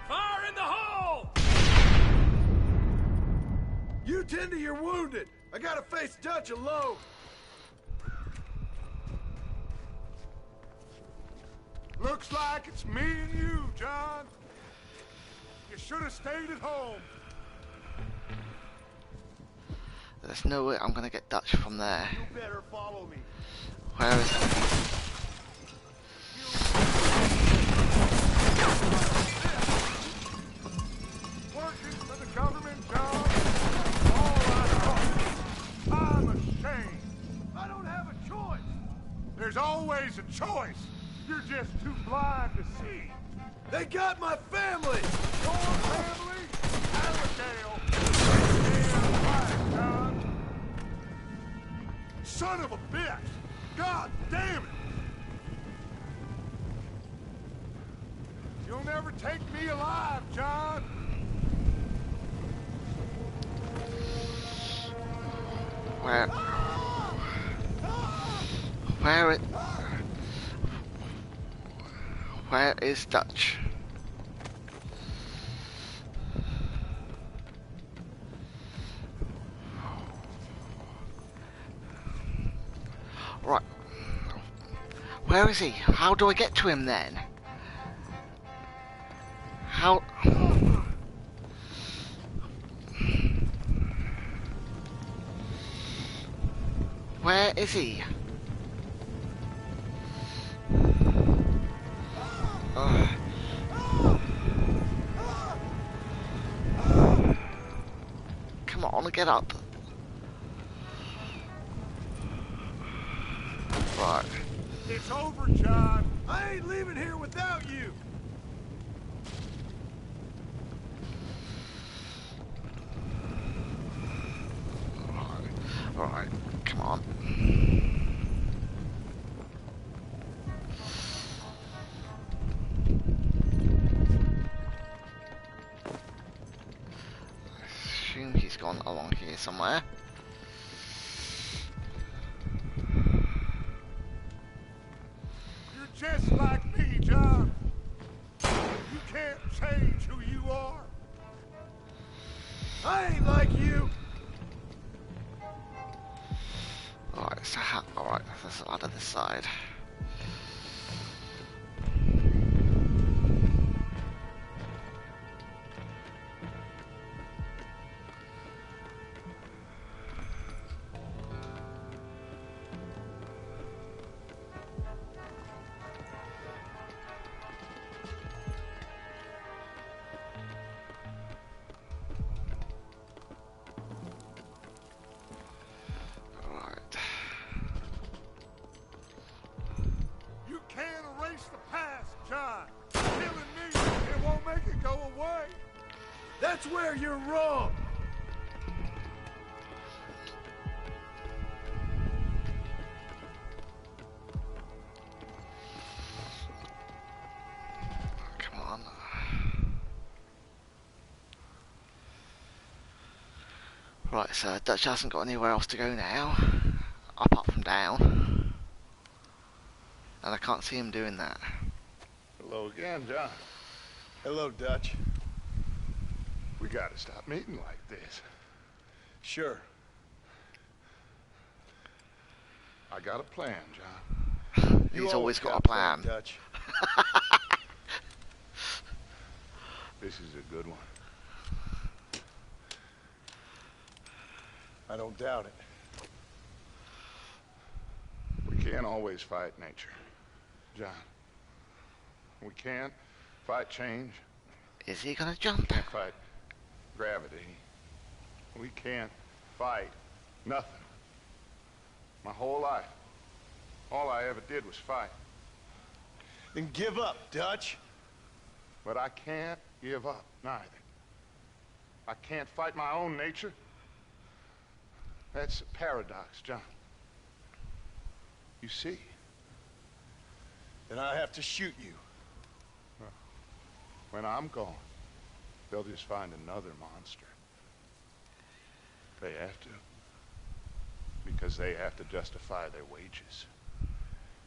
Fire in the hole! You tend to your wounded. I gotta face Dutch alone. Looks like it's me and you, John. You should have stayed at home. There's no way I'm gonna get Dutch from there. You better follow me. Where is it? Working for the government, John. All I know. I'm ashamed. I don't have a choice. There's always a choice. You're just too blind to see. They got my family. Your family? Allendale. Damn right, John. Son of a bitch. God damn it. You'll never take me alive, John. Where? Where it? Where is Dutch? Right. Where is he? How do I get to him then? How? Where is he? get up. Right. It's over, John. I ain't leaving here without you. Alright, come on. I assume he's gone along here somewhere. You're just like me, John. You can't change who you are. I ain't like you. Alright, so alright, there's a ladder this side. You can't erase the past, John. Killing me, it won't make it go away. That's where you're wrong. Come on. Right, so Dutch hasn't got anywhere else to go now, apart from down. And I can't see him doing that. Hello again, John. Hello, Dutch. We gotta stop meeting like this. Sure. I got a plan, John. He's always got a plan. Dutch. This is a good one. I don't doubt it. We can't always fight nature, John. We can't fight change. Is he gonna jump? Can't fight gravity. We can't fight nothing. My whole life, all I ever did was fight. Then give up, Dutch. But I can't give up, neither. I can't fight my own nature. That's a paradox, John. You see? Then I have to shoot you. When I'm gone, they'll just find another monster. They have to. Because they have to justify their wages.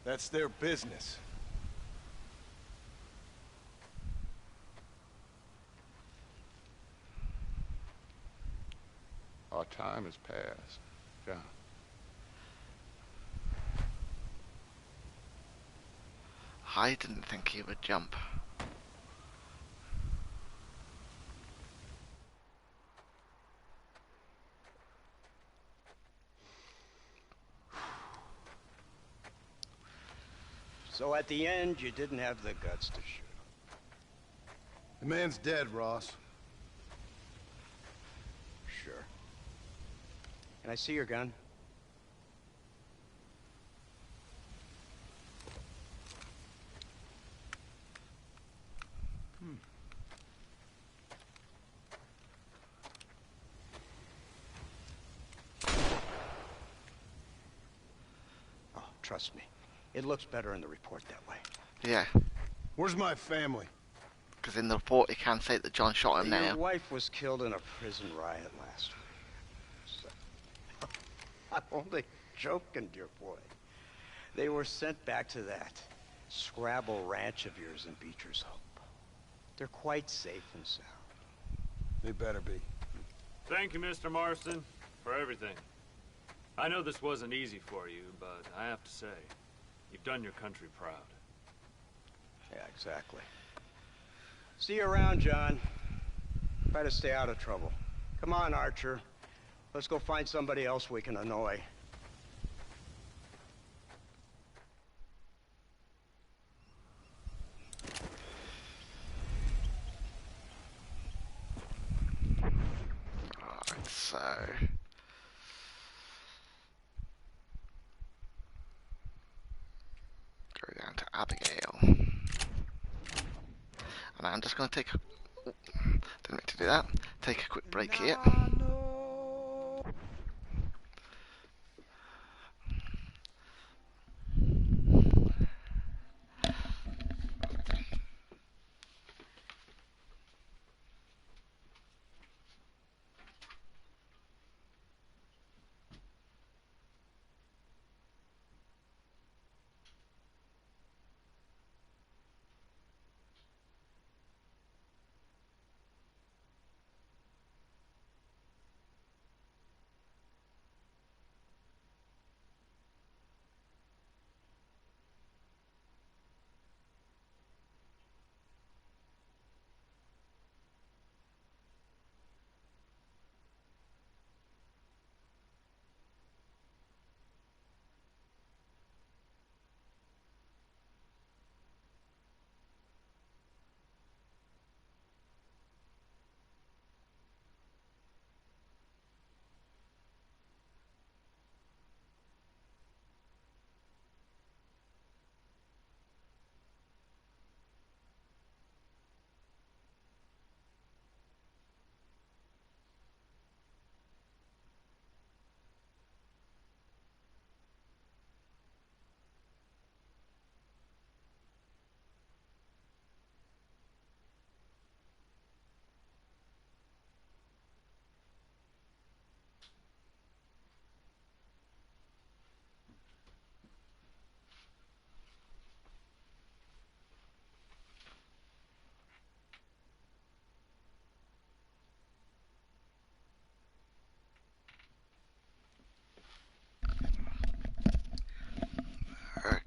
That's their business. Our time has passed, John. I didn't think he would jump. So at the end, you didn't have the guts to shoot him. The man's dead, Ross. Sure. Can I see your gun? Oh, trust me. It looks better in the report that way. Yeah, Where's my family? because in the report he can say that John shot him Your now. wife was killed in a prison riot last week. So, I'm only joking, dear boy. They were sent back to that Scrabble ranch of yours in Beecher's Hope. They're quite safe and sound. They better be. Thank you, Mr. Marston, for everything. I know this wasn't easy for you, but I have to say, you've done your country proud. Yeah, exactly. See you around, John. Try to stay out of trouble. Come on, Archer. Let's go find somebody else we can annoy. Alright, so So go down to Abigail. And I'm just going to take didn't mean to do that. Take a quick break here.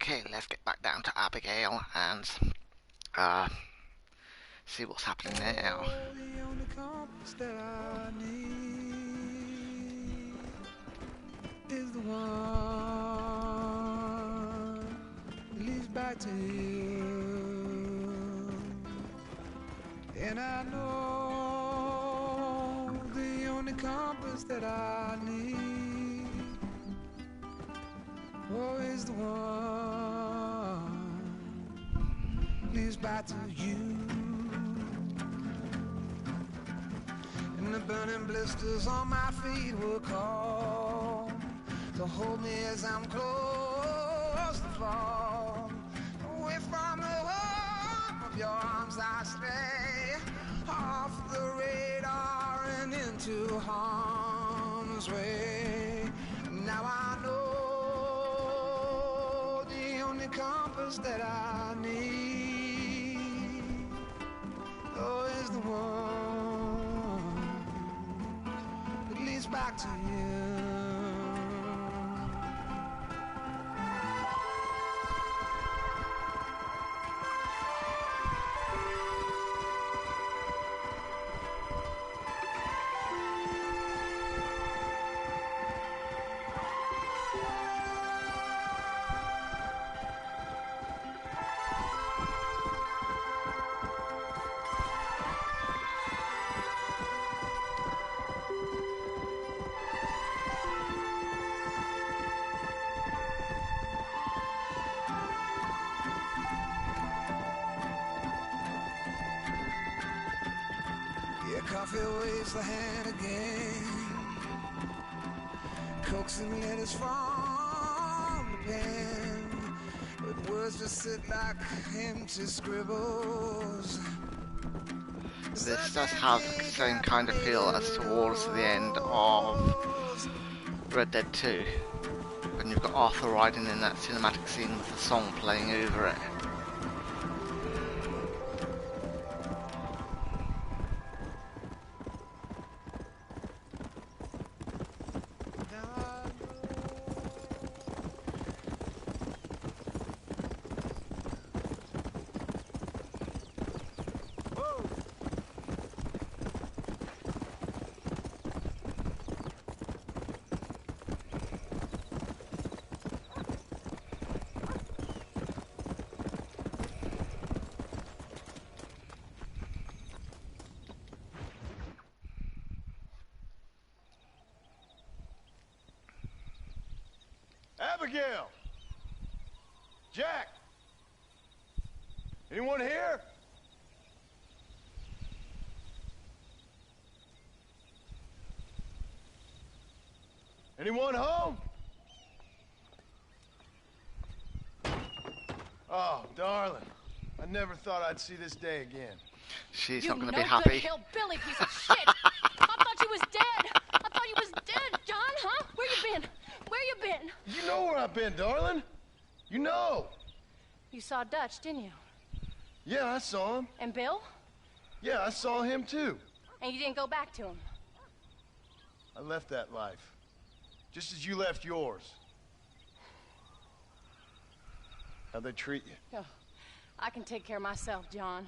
Okay, let's get back down to Abigail and see what's happening now. The only compass that I need is the one that leads back to you. And I know the only compass that I need, oh, is the one leads back to you. And the burning blisters on my feet will call to hold me as I'm close to fall. Away from the warmth of your arms I stray, off the radar and into harm's way. Now I know the only compass that I need, oh, is the one that leads back to you. Yeah, coffee waves the hand again, coaxing letters from the pen, but words just sit like empty scribbles. This does have the same kind of feel as towards the end of Red Dead 2, when you've got Arthur riding in that cinematic scene with the song playing over it. Abigail! Jack! Anyone here? Anyone home? Oh, darling. I never thought I'd see this day again. She's You not going to no be happy. good hillbilly piece of shit! I thought you was dead! I thought you was dead, John, huh? Where you been? Where you been? You know where I've been, darling. You know. You saw Dutch, didn't you? Yeah, I saw him. And Bill? Yeah, I saw him too. And you didn't go back to him? I left that life. Just as you left yours. How'd they treat you? Oh, I can take care of myself, John.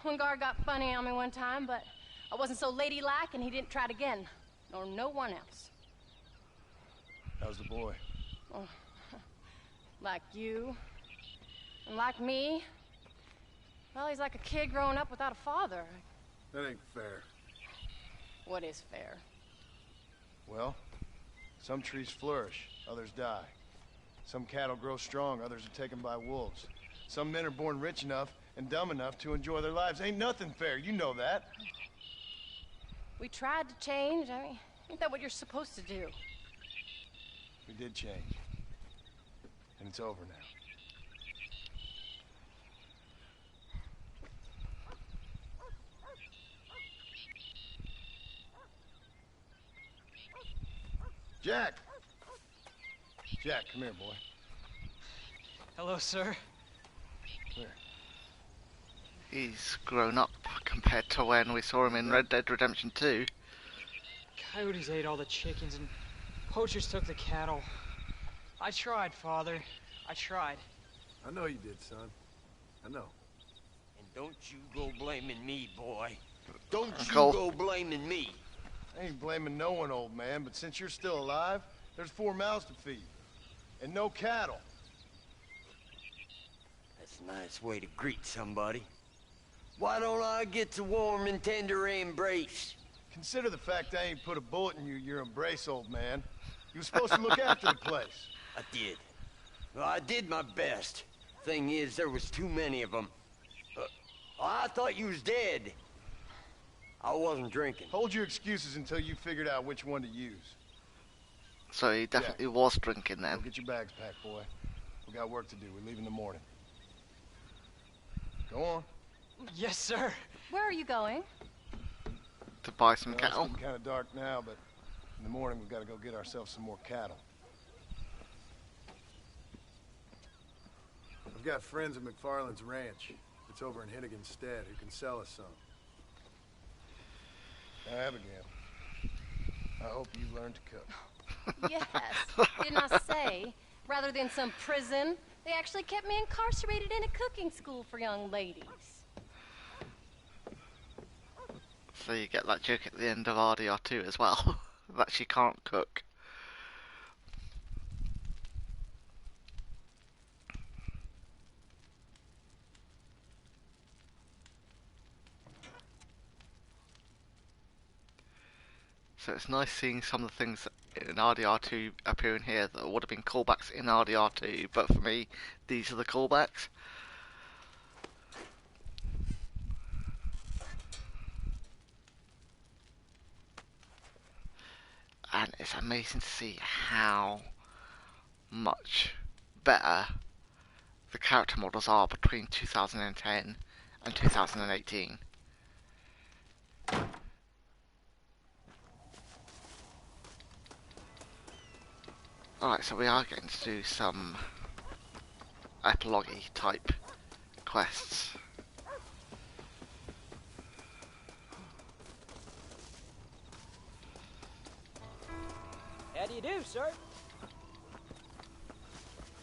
One guard got funny on me one time, but I wasn't so ladylike and he didn't try it again. Nor no one else. How's the boy? Oh, like you. And like me. Well, he's like a kid growing up without a father. That ain't fair. What is fair? Well, some trees flourish, others die. Some cattle grow strong, others are taken by wolves. Some men are born rich enough and dumb enough to enjoy their lives. Ain't nothing fair, you know that. We tried to change. I mean, ain't that what you're supposed to do? We did change. And it's over now. Jack! Jack, come here, boy. Hello, sir. Come here. He's grown up compared to when we saw him in Red Dead Redemption 2. Coyotes ate all the chickens and poachers took the cattle. I tried, Father. I tried. I know you did, son. I know. And don't you go blaming me, boy. Don't you Uncle. go blaming me. I ain't blaming no one, old man, but since you're still alive, there's 4 mouths to feed. And no cattle. That's a nice way to greet somebody. Why don't I get the warm and tender embrace? Consider the fact I ain't put a bullet in your embrace, old man. You were supposed to look after the place. I did. Well, I did my best. Thing is, there was too many of them. I thought you was dead. I wasn't drinking. Hold your excuses until you figured out which one to use. So he definitely was drinking Go then. get your bags packed, boy. We got work to do. We leave in the morning. Go on. Yes, sir. Where are you going? To buy some Well, cattle. it's getting kind of dark now, but in the morning we've got to go get ourselves some more cattle. I've got friends at McFarland's ranch. It's over in Hinnigan's Stead who can sell us some. Now, Abigail, I hope you learn to cook. Yes. Didn't I say, rather than some prison, they actually kept me incarcerated in a cooking school for young ladies. So you get that joke at the end of RDR2 as well, that she can't cook. So it's nice seeing some of the things in RDR2 appearing here that would have been callbacks in RDR2, but for me, these are the callbacks. And it's amazing to see how much better the character models are between 2010 and 2018. Alright, so we are getting to do some epilogue-y type quests. How do you do, sir?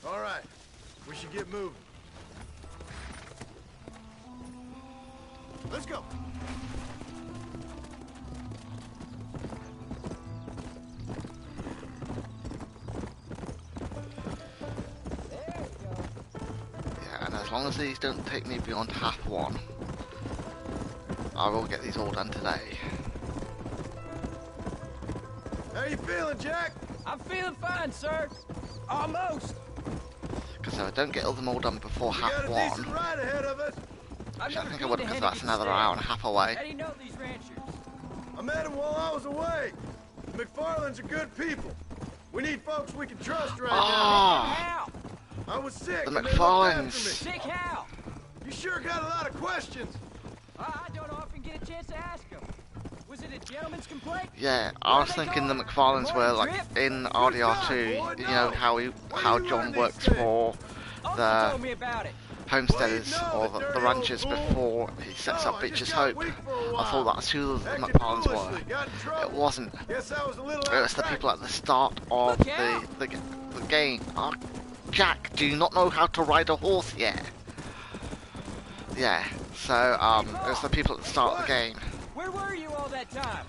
All right, we should get moving. Let's go. Yeah, and as long as these don't take me beyond half one, I will get these all done today. How you feeling, Jack? I'm feeling fine, sir. Almost. Because if I don't get them all done before We half got a one, decent ride ahead of us. which I think I would because that's another hour and a half away. How do you know these ranchers? I met them while I was away. The McFarlands are good people. We need folks we can trust right How? now. I was sick. The and they looked after McFarlanes. me. Sick how? You sure got a lot of questions. I don't often get a chance to ask them. Was it a gentleman's complaint? Yeah, I was thinking the McFarlanes were like in RDR2, you know how John works for Uncle the told me about it. homesteaders or the ranchers before he sets up Beach's Hope. I thought that's who the McFarlanes were. It wasn't. Guess I was a little It was the people at the start of the game. Oh, Jack, do you not know how to ride a horse yet? Yeah, so it was the people at the start of the game. Where were you all that time?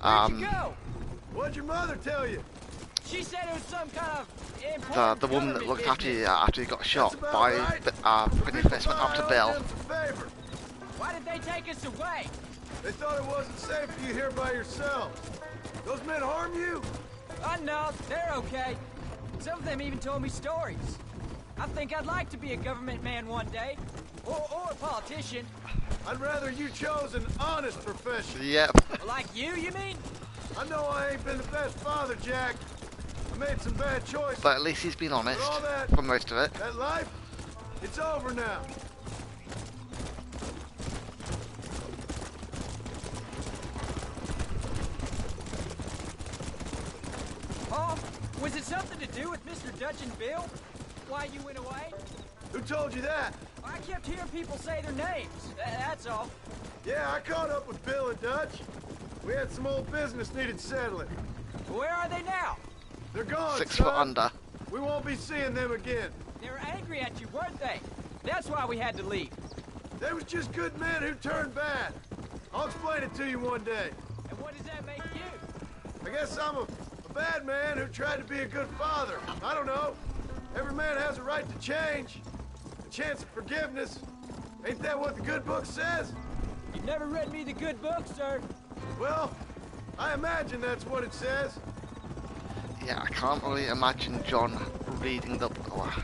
Where'd you go? What'd your mother tell you? She said it was some kind of important The woman that looked after you after you got shot That's by about when you first went up to Bill. Why did they take us away? They thought it wasn't safe for you here by yourselves. Those men harm you? No, they're okay. Some of them even told me stories. I think I'd like to be a government man one day. Or a politician. I'd rather you chose an honest profession. Yep. Like you mean? I know I ain't been the best father, Jack. I made some bad choices. But at least he's been honest But all that, for most of it. that life, it's over now. Paul, was it something to do with Mr. Dutch and Bill? Why you went away? Who told you that? I kept hearing people say their names. That's all. Yeah, I caught up with Bill and Dutch. We had some old business needed settling. Where are they now? They're gone, 6 son. foot under. We won't be seeing them again. They were angry at you, weren't they? That's why we had to leave. They was just good men who turned bad. I'll explain it to you one day. And what does that make you? I guess I'm a bad man who tried to be a good father. I don't know. Every man has a right to change. A chance of forgiveness. Ain't that what the good book says? You've never read me the good book, sir. Well, I imagine that's what it says. Yeah, I can't really imagine John reading the... Oh,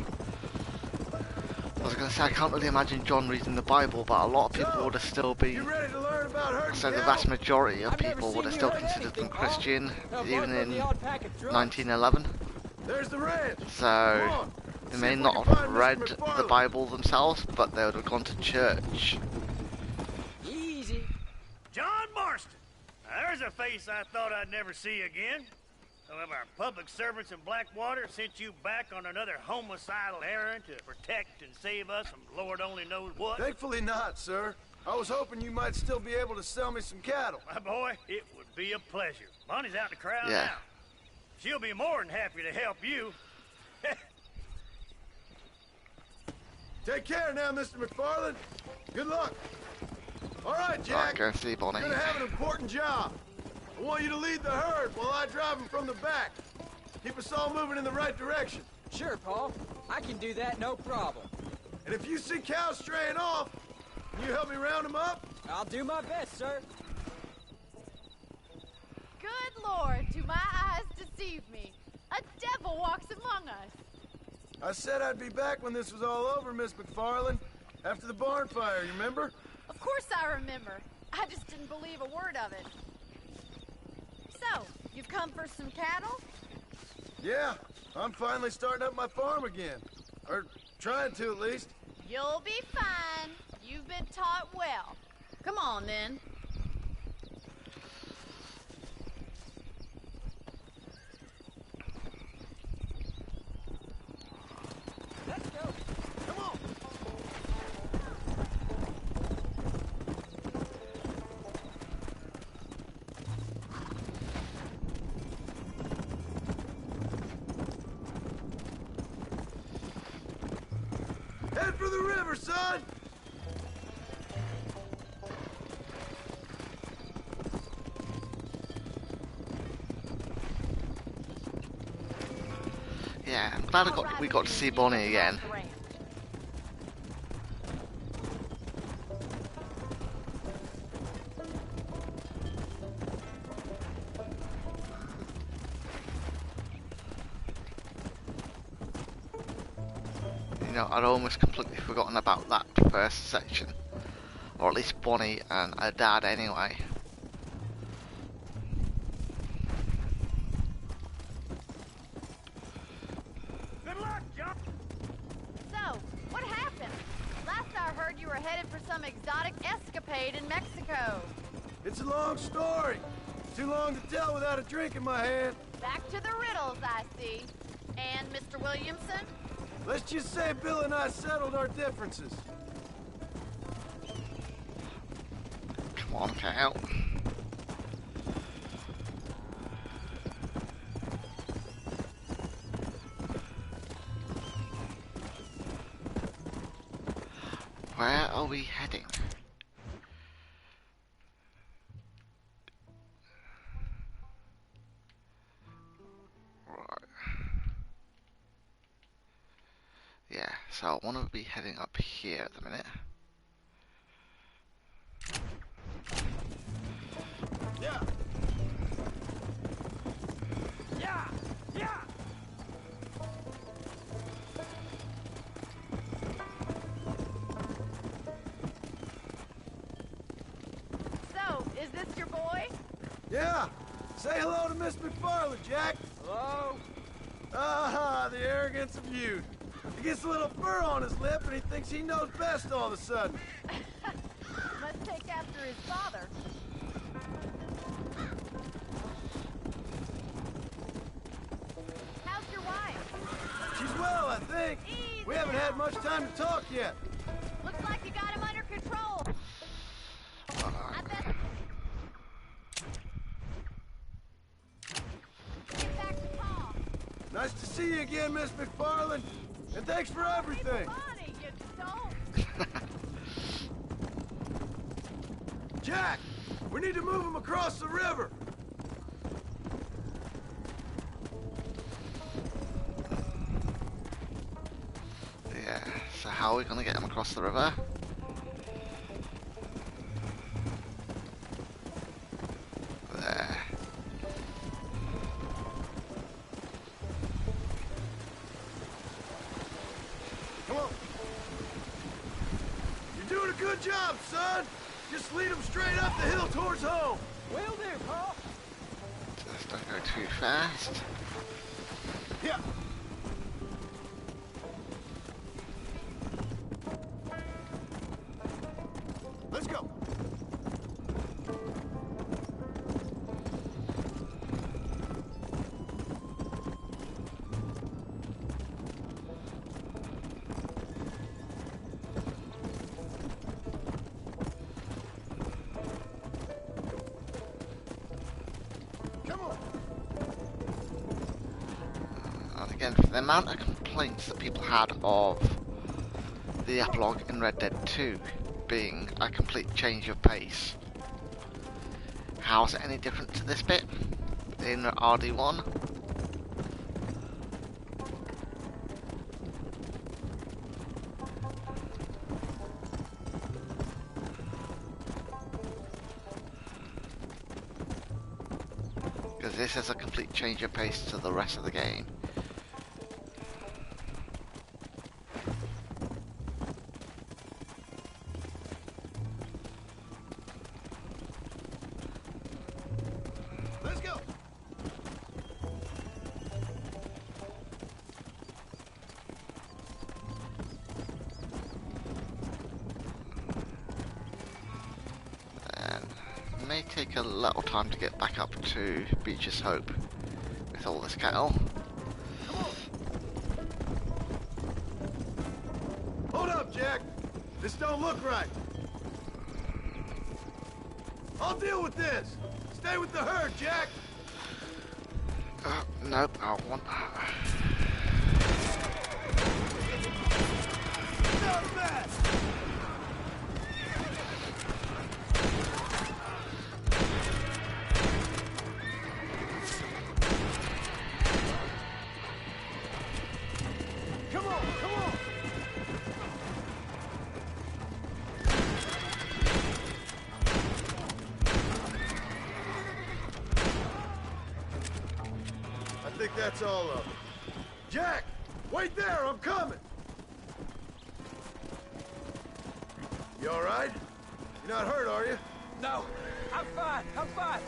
I was going to say, I can't really imagine John reading the Bible, but a lot of people would have still be... You ready to learn about herding So the cattle? vast majority of I've never people would have seen still you hurt considered them anything, Paul. Christian, Apart even from in the odd pack of drugs. 1911. There's the ranch. Come So on. they See may if we not can have find Mr. read the McFarland. Bible themselves, but they would have gone to church. Easy. John Marston. Now, there's a face I thought I'd never see again. Some of our public servants in Blackwater sent you back on another homicidal errand to protect and save us from Lord only knows what. Thankfully not, sir. I was hoping you might still be able to sell me some cattle. My boy, it would be a pleasure. Bonnie's out in the crowd Yeah. now. She'll be more than happy to help you. Take care now, Mr. McFarland. Good luck. All right, Right, Jack. go see Bonnie. You're gonna have an important job. I want you to lead the herd while I drive them from the back. Keep us all moving in the right direction. Sure, Paul. I can do that, no problem. And if you see cows straying off, can you help me round them up? I'll do my best, sir. Good Lord, do my eyes deceive me? A devil walks among us. I said I'd be back when this was all over, Miss McFarland. After the barn fire, you remember? Of course I remember. I just didn't believe a word of it. So, you've come for some cattle? Yeah, I'm finally starting up my farm again. Or trying to, at least. You'll be fine. You've been taught well. Come on, then. Let's go. Come on! Head for the river, son! Yeah, I'm glad we got to see Bonnie again. know, I'd almost completely forgotten about that first section. Or at least Bonnie and her dad anyway. Good luck, John. So, what happened? Last I heard you were headed for some exotic escapade in Mexico. It's a long story. Too long to tell without a drink in my hand. Back to the riddles, I see. And Mr. Williamson? Let's just say Bill and I settled our differences. Come on, get out. Where are we heading? Right. Yeah, so I want to be heading up here at the minute. Yeah. Yeah! Yeah! So, is this your boy? Yeah. Say hello to Miss McFarland, Jack. Hello? Ah, the arrogance of youth. He gets a little fur on his lip and he thinks he knows best all of a sudden. Must take after his father. How's your wife? She's well, I think. Easy We haven't had much time to talk yet. Looks like you got him under control. I bet. Get back to Pa. Nice to see you again, Miss McFarland. And thanks for everything. Funny, you don't. Jack, we need to move him across the river. Yeah, so how are we going to get him across the river? There. Come on. You're doing a good job, son. Just lead him straight up the hill towards home. Will do, Pa. Just don't go too fast. Yeah. Let's go. Come on. And again, for the amount of complaints that people had of the epilogue in Red Dead 2 being a complete change of pace, how is it any different to this bit in RD1? Because this is a complete change of pace to the rest of the game. Let's go. And it may take a little time to get back up to Beach's Hope with all this cattle. Hold up, Jack. This don't look right. I'll deal with this. Stay with the herd, Jack. Nope, I want... Not bad. Come on, come on. I think that's all of it. Jack, wait there, I'm coming. You alright? You're not hurt, are you? No, I'm fine. I'm fine.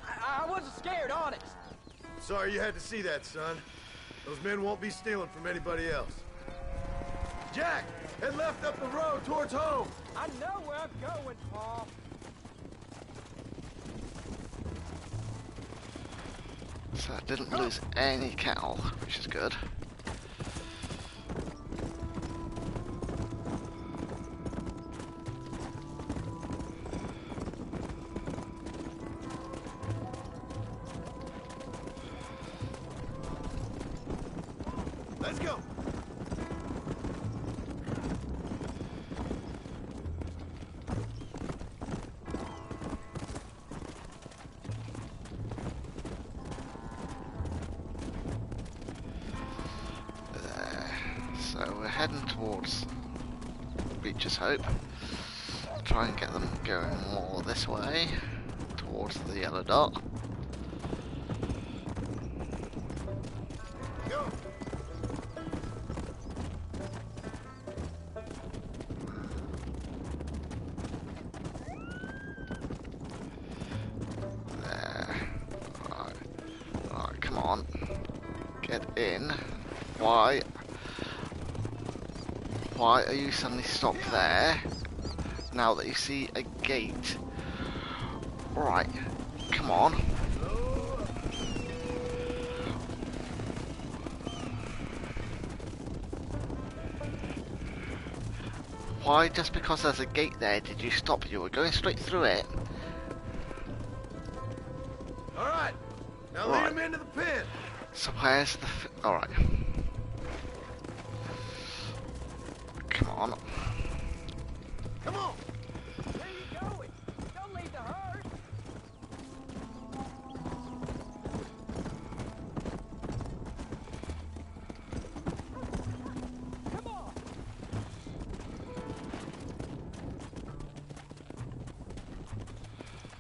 I wasn't scared, honest. Sorry you had to see that, son. Those men won't be stealing from anybody else. Jack, head left up the road towards home. I know where I'm going, Paul. So I didn't lose any cattle, which is good. Let's go. So we're heading towards Beach's Hope. Try and get them going more this way, towards the yellow dot. Go. There. Right. Right, come on. Get in. Why are you suddenly stopped there? Now that you see a gate. Right, come on. Why, just because there's a gate there, did you stop? You were going straight through it. Alright, now Right. lead him into the pen. So where's the... Alright. Come on. Come on. Where you going? Don't leave the herd. Come on.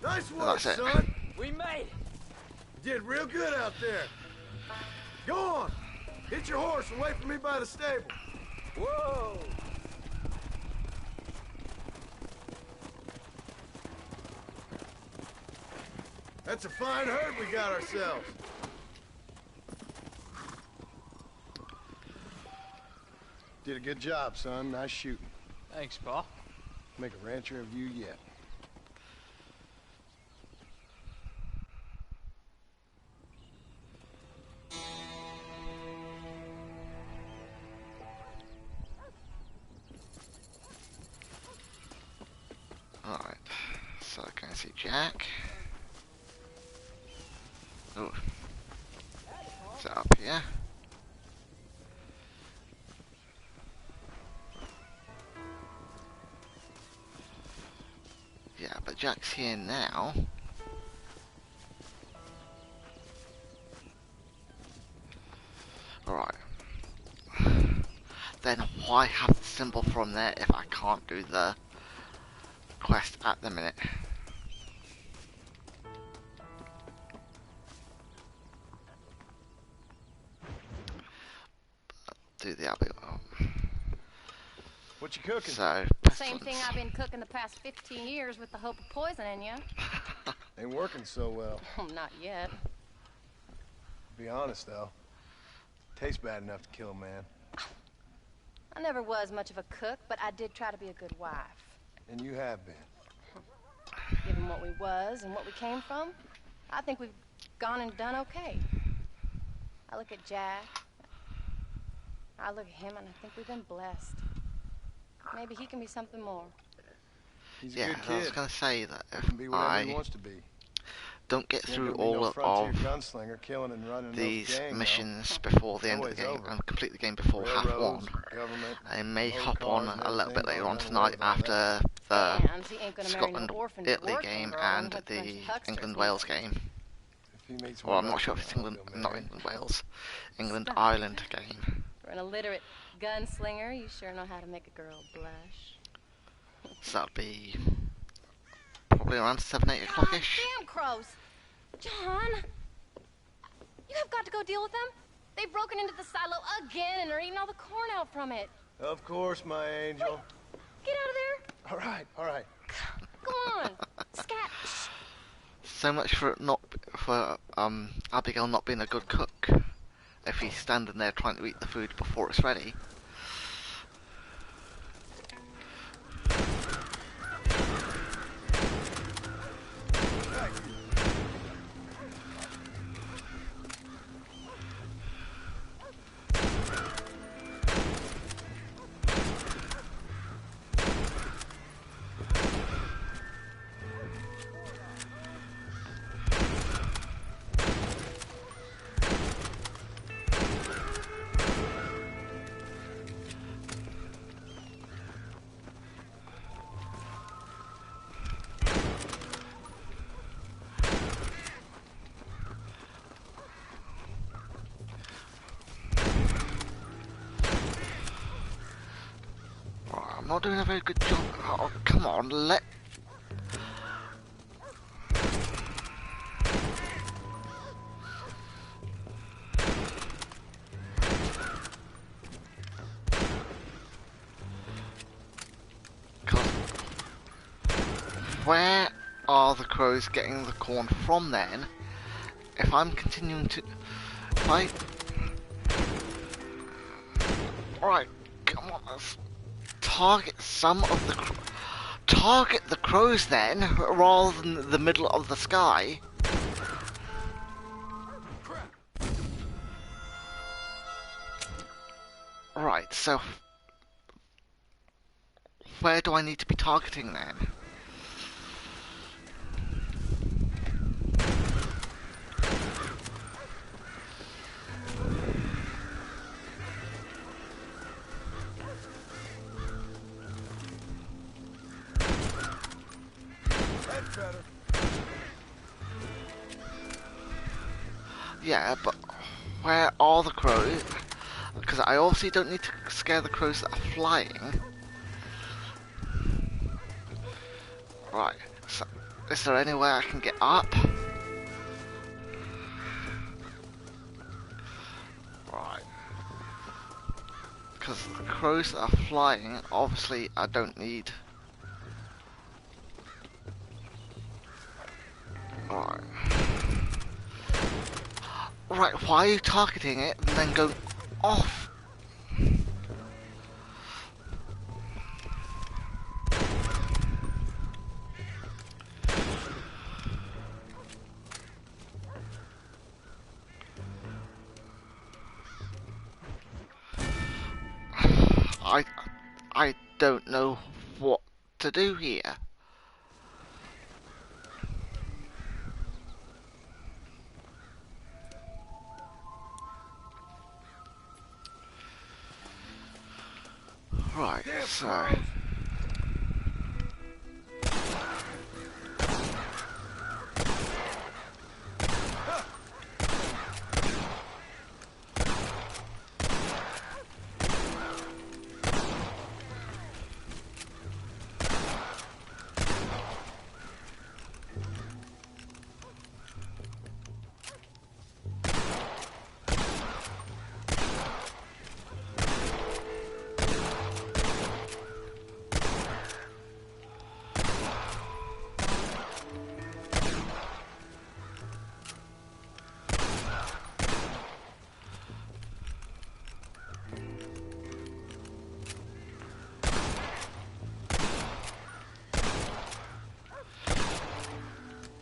Nice work, That's it. son. We made it. You did real good out there. Go on. Hit your horse and wait for me by the stable. Whoa. That's a fine herd we got ourselves. Did a good job, son. Nice shooting. Thanks, Pa. Make a rancher of you yet. Alright. So I can see Jack. Oh. Is it up here? Yeah, but Jack's here now. Alright. Then why have the symbol from there if I can't do the quest at the minute? Do the abbey. What you cooking? So, Same thing I've been cooking the past 15 years with the hope of poisoning you. Ain't working so well. Oh, not yet. Be honest, though. Tastes bad enough to kill a man. I never was much of a cook, but I did try to be a good wife. And you have been. Given what we was and what we came from, I think we've gone and done okay. I look at Jack. I look at him and I think we've been blessed. Maybe he can be something more. He's a yeah, good kid. I was going to say that He can be if whatever he I wants to be. don't get He ain't through gonna be all no of frontier gunslinger killing and running these no gang, missions before the end of the Always game over. and complete the game before half Railroads, one, government, I may old hop on cars and a little bit everything, later on don't tonight worry about after the And he ain't gonna marry no Scotland orphan Italy working game girl and with a bunch the of hucksters England neither. Wales game. If he meets Well, I'm one not up, sure if it's I'll England, go not marry. England Wales, England Stop. Ireland game. For an illiterate gunslinger, you sure know how to make a girl blush. So that'll be probably around 7, 8 o'clock-ish. Damn crows! John! You have got to go deal with them. They've broken into the silo again and are eating all the corn out from it. Of course, my angel. Get out of there! All right, all right. Come on, scat. So much for Abigail not being a good cook. If he's standing there trying to eat the food before it's ready. I'm not doing a very good job. Oh, come on, Where are the crows getting the corn from then? If I'm continuing to... Alright, come on, let's target some of the... Target the crows then, rather than the middle of the sky. Right, so... Where do I need to be targeting then? That's better. Yeah, but where are the crows? Because I obviously don't need to scare the crows that are flying. Right, so is there any way I can get up? Right. Because the crows that are flying, obviously I don't need. Right. Right, why are you targeting it and then going off? I don't know what to do here. Right, so...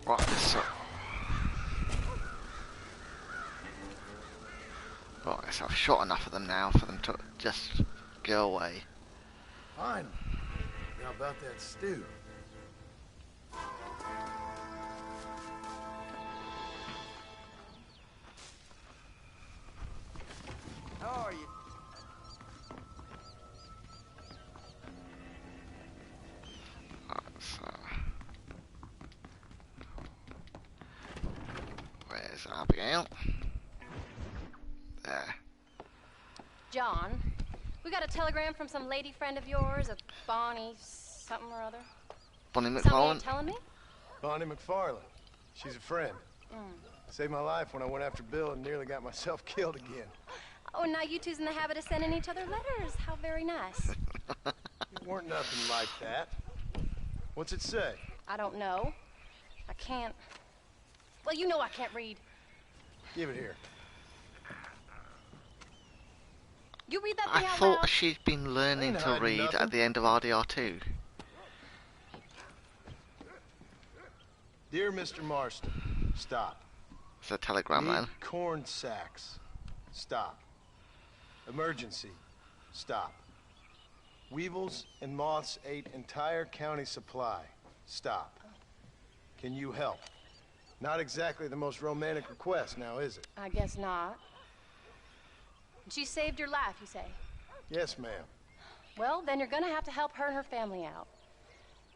Right, so... Right, so I've shot enough of them now for them to just go away. Fine. Now about that stew. How are you? So... Where's Abigail? There. John, we got a telegram from some lady friend of yours, a Bonnie something or other. Bonnie Something you McFarlane? ain't telling me? Bonnie McFarlane. She's a friend. Saved my life when I went after Bill and nearly got myself killed again. Oh, now you two's in the habit of sending each other letters. How very nice. It weren't nothing like that. What's it say? I don't know. I can't... Well, you know I can't read. Give it here. You read that I thing out thought loud? she'd been learning Ain't to hiding read nothing. at the end of RDR2. Dear Mr. Marston, stop. It's a telegram Need then. corn sacks. Stop. Emergency. Stop. Weevils and moths ate entire county supply. Stop. Can you help? Not exactly the most romantic request, now is it? I guess not. She saved your life, you say? Yes, ma'am. Well, then you're gonna have to help her and her family out.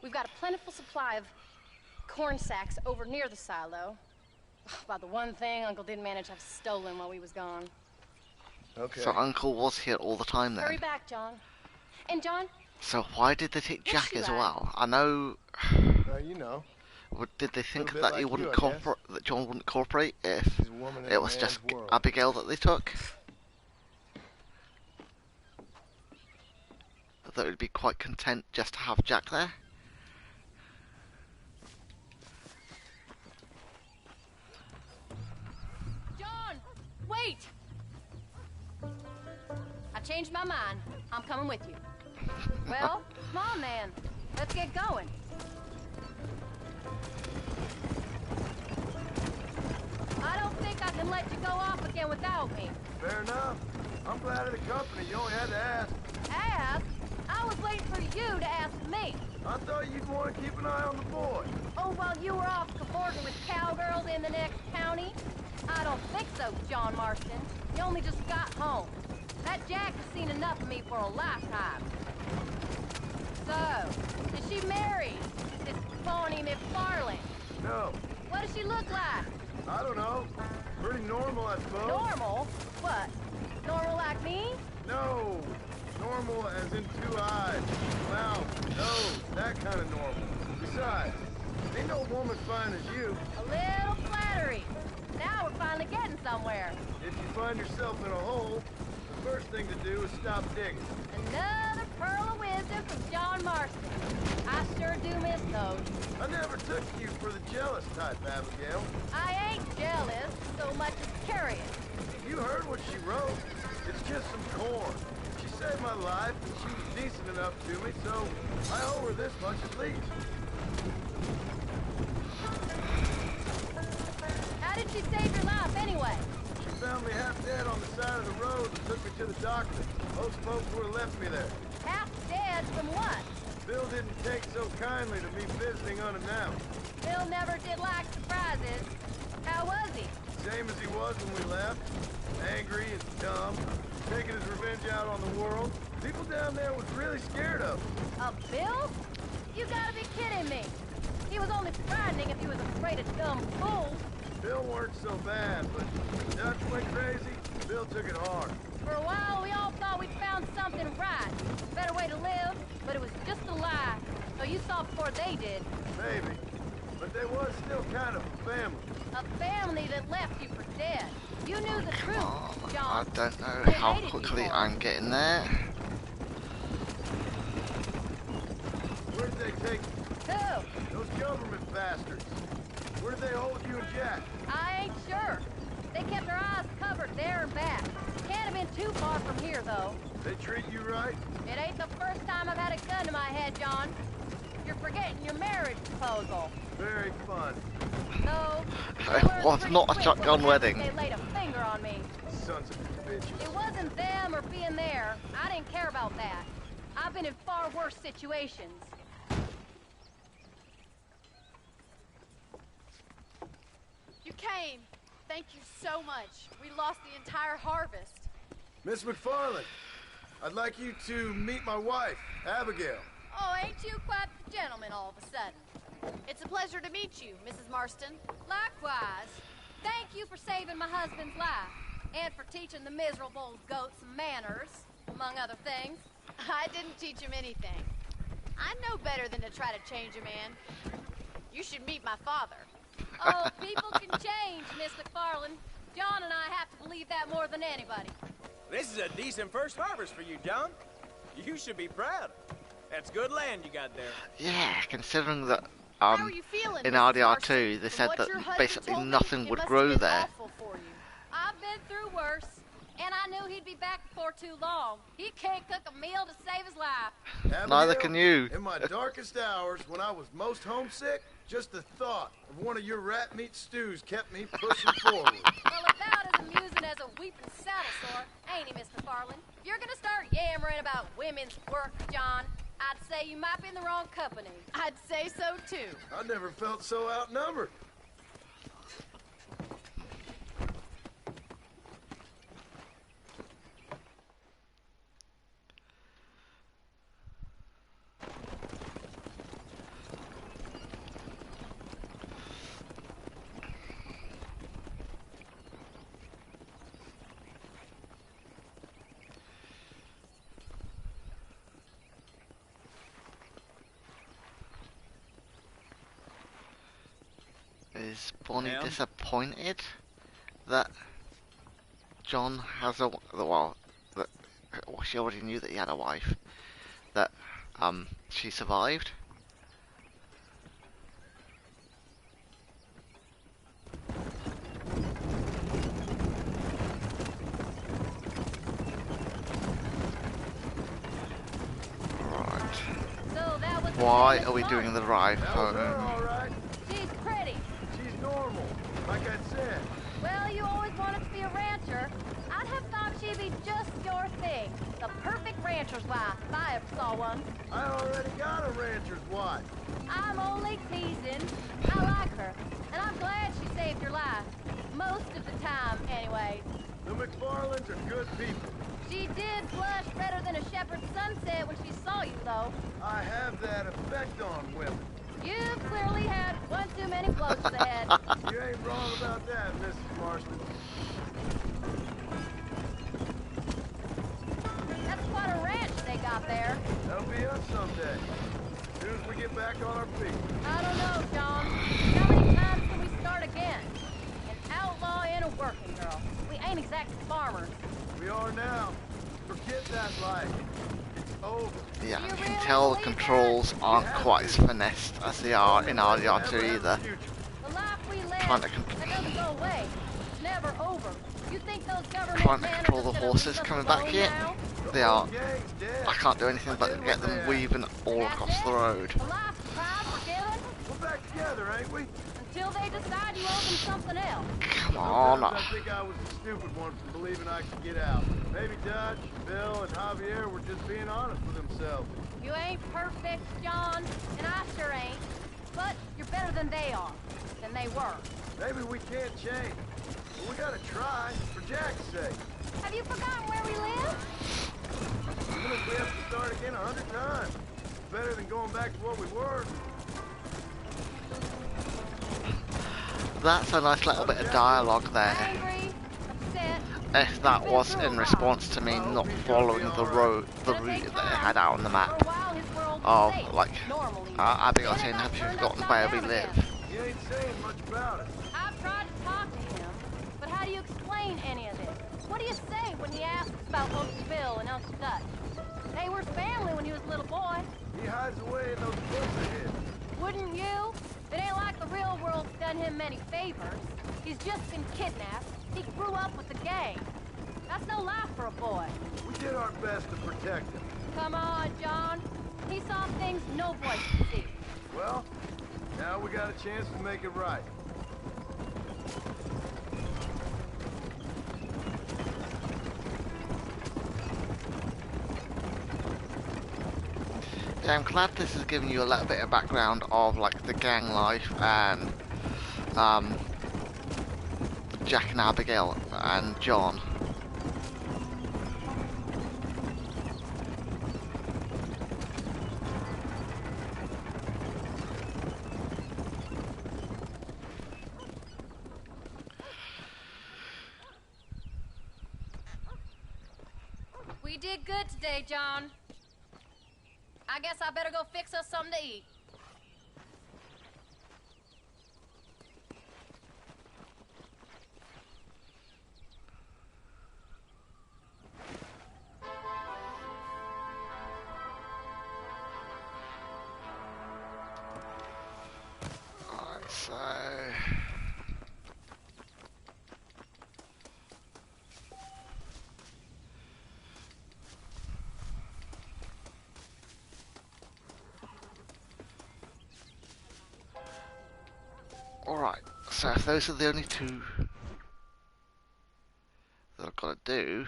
We've got a plentiful supply of corn sacks over near the silo. About the one thing Uncle didn't manage to have stolen while we was gone. Okay. So Uncle was here all the time then. Hurry back, John. And John? So why did they take What's Jack she as like? well? I know... You know. Did they think Little bit that he like wouldn't you, I guess. that John wouldn't cooperate if She's a woman in it a was just man's world. Abigail that they took? That they would be quite content just to have Jack there? John! Wait! I changed my mind. I'm coming with you. Well, come on then. Let's get going. I don't think I can let you go off again without me. Fair enough. I'm glad of the company. You only had to ask. Ask? I was waiting for you to ask me. I thought you'd want to keep an eye on the boy. Oh, while you were off cavorting with cowgirls in the next county? I don't think so, John Marston. You only just got home. That Jack has seen enough of me for a lifetime. So, is she married? This Bonnie McFarlane? No. What does she look like? I don't know. Pretty normal, I suppose. Normal? What? Normal like me? No. Normal as in 2 eyes, mouth, nose, that kind of normal. Besides, ain't no woman fine as you. A little flattery. Now we're finally getting somewhere. If you find yourself in a hole, the first thing to do is stop digging. Another pearl of wisdom from John Marston. I sure do miss those. I never took you for the jealous type, Abigail. I ain't jealous so much as curious. You heard what she wrote. It's just some corn. She saved my life, and she was decent enough to me, so I owe her this much at least. How did she save your life anyway? She found me half dead on the side of the road and took me to the doctor. Most folks would have left me there. Half dead from what? Bill didn't take so kindly to me visiting unannounced. Bill never did like surprises. How was he? Same as he was when we left. Angry and dumb, taking his revenge out on the world. People down there was really scared of him. A Bill? You gotta be kidding me. He was only frightening if he was afraid of dumb fools. Bill weren't so bad, but Dutch went crazy. Bill took it hard. For a while, we all thought we'd found something right. A better way to live, but it was just a lie. So you saw before they did. Maybe. But they was still kind of a family. A family that left you for dead. You knew the truth, I John. don't know They how hated you quickly for it. I'm getting there. Where did they take you? Who? Those government bastards. Where did they hold you and Jack? I ain't sure. They kept their eyes covered there and back. Can't have been too far from here, though. They treat you right? It ain't the first time I've had a gun to my head, John. You're forgetting your marriage proposal. Very fun. No, It was not a shotgun wedding. They laid a finger on me. Sons of bitches. It wasn't them or being there. I didn't care about that. I've been in far worse situations. You came. Thank you so much. We lost the entire harvest. Miss McFarland, I'd like you to meet my wife, Abigail. Oh, ain't you quite the gentleman all of a sudden? It's a pleasure to meet you, Mrs. Marston. Likewise. Thank you for saving my husband's life. And for teaching the miserable goat some manners, among other things. I didn't teach him anything. I know better than to try to change a man. You should meet my father. Oh, people can change, Miss McFarland. John and I have to believe that more than anybody. This is a decent first harvest for you, John. You should be proud. That's good land you got there. Yeah, considering that How are you feeling, in Mrs. RDR2 Marston? they From said what that your husband basically told me, nothing it would must grow have been there. awful for you. I've been through worse, and I knew he'd be back before too long. He can't cook a meal to save his life. Neither Abigail, can you. In my darkest hours, when I was most homesick, just the thought of one of your rat meat stews kept me pushing forward. Well, about as amusing as a weeping saddle sore, ain't he, Mr. Farland? If you're gonna start yammering about women's work, John, I'd say you might be in the wrong company. I'd say so, too. I never felt so outnumbered. Is Bonnie Ma'am? disappointed that John has a well? That she already knew that he had a wife. That she survived. Right. So that was the Why famous are we mom. doing the drive That was her, home? all right. She's pretty. She's normal, like I said. Well, you always wanted to be a rancher. I'd have thought she'd be just your thing. The perfect rancher's wife, if I ever saw one. I already got a rancher's wife. I'm only teasing. I like her, and I'm glad she saved your life. Most of the time, anyway. The McFarlands are good people. She did blush redder than a shepherd's sunset when she saw you, though. I have that effect on women. You've clearly had one too many blows to the head. You ain't wrong about that, Mrs. Marston. That's quite a ranch they got there. That'll be us someday. As soon as we get back on our feet. I don't know, John. How many times can we start again? An outlaw and a working girl. We ain't exactly farmers. We are now. Forget that life. It's over. Yeah, You you can really tell the believe controls aren't quite as finessed as they are in RDR2 either. The life we live, Trying to that doesn't go away. It's never over. You think those government Trying to men are control just the gonna horses leave us coming back alone here. now? They are. Gang's dead. I can't do anything but get them weaving all That's across it? the road. The life of crime forgiven? We're back together, ain't we? Until they decide you owe them something else. Come on. Sometimes I think I was the stupid one for believing I could get out. Maybe Dutch, Bill, and Javier were just being honest with themselves. You ain't perfect, John, and I sure ain't. But you're better than they are. Than they were. Maybe we can't change. But we gotta try, for Jack's sake. Have you forgotten where we live? Even if we have to start again 100 times. It's better than going back to what we were. That's a nice little bit of dialogue there. Angry, upset. If that was in response to me not following the route that it had out on the For map a while, his world was of safe, like normal even. Abigail Then it saying, got "Have you turned forgotten upside where we down live?" again. You ain't saying much about it. I've tried to talk to him, but how do you explain any of this? What do you say when he asks about Uncle Bill and Uncle Dutch? They were family when he was a little boy. He hides away in those books of his. Wouldn't you? It ain't like the real world's done him many favors. He's just been kidnapped. He grew up with the gang. That's no life for a boy. We did our best to protect him. Come on, John. He saw things no boy could see. Well, now we got a chance to make it right. Yeah, I'm glad this is giving you a little bit of background of like the gang life and Jack and Abigail and John. We did good today, John. I guess I better go fix us something to eat. So... Alright, so if those are the only two that I've got to do,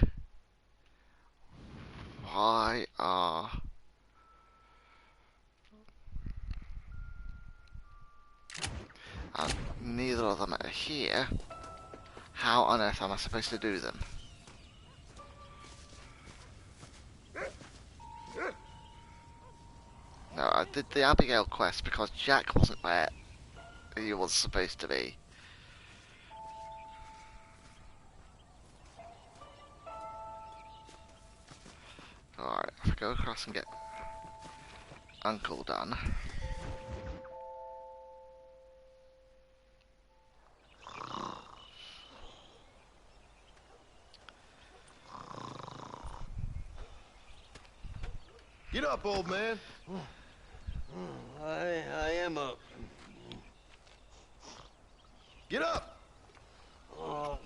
why are... neither of them are here? How on earth am I supposed to do them? No, I did the Abigail quest because Jack wasn't where he was supposed to be. Alright, if I go across and get Uncle done. Get up, old man. I am up. Get up! Oh.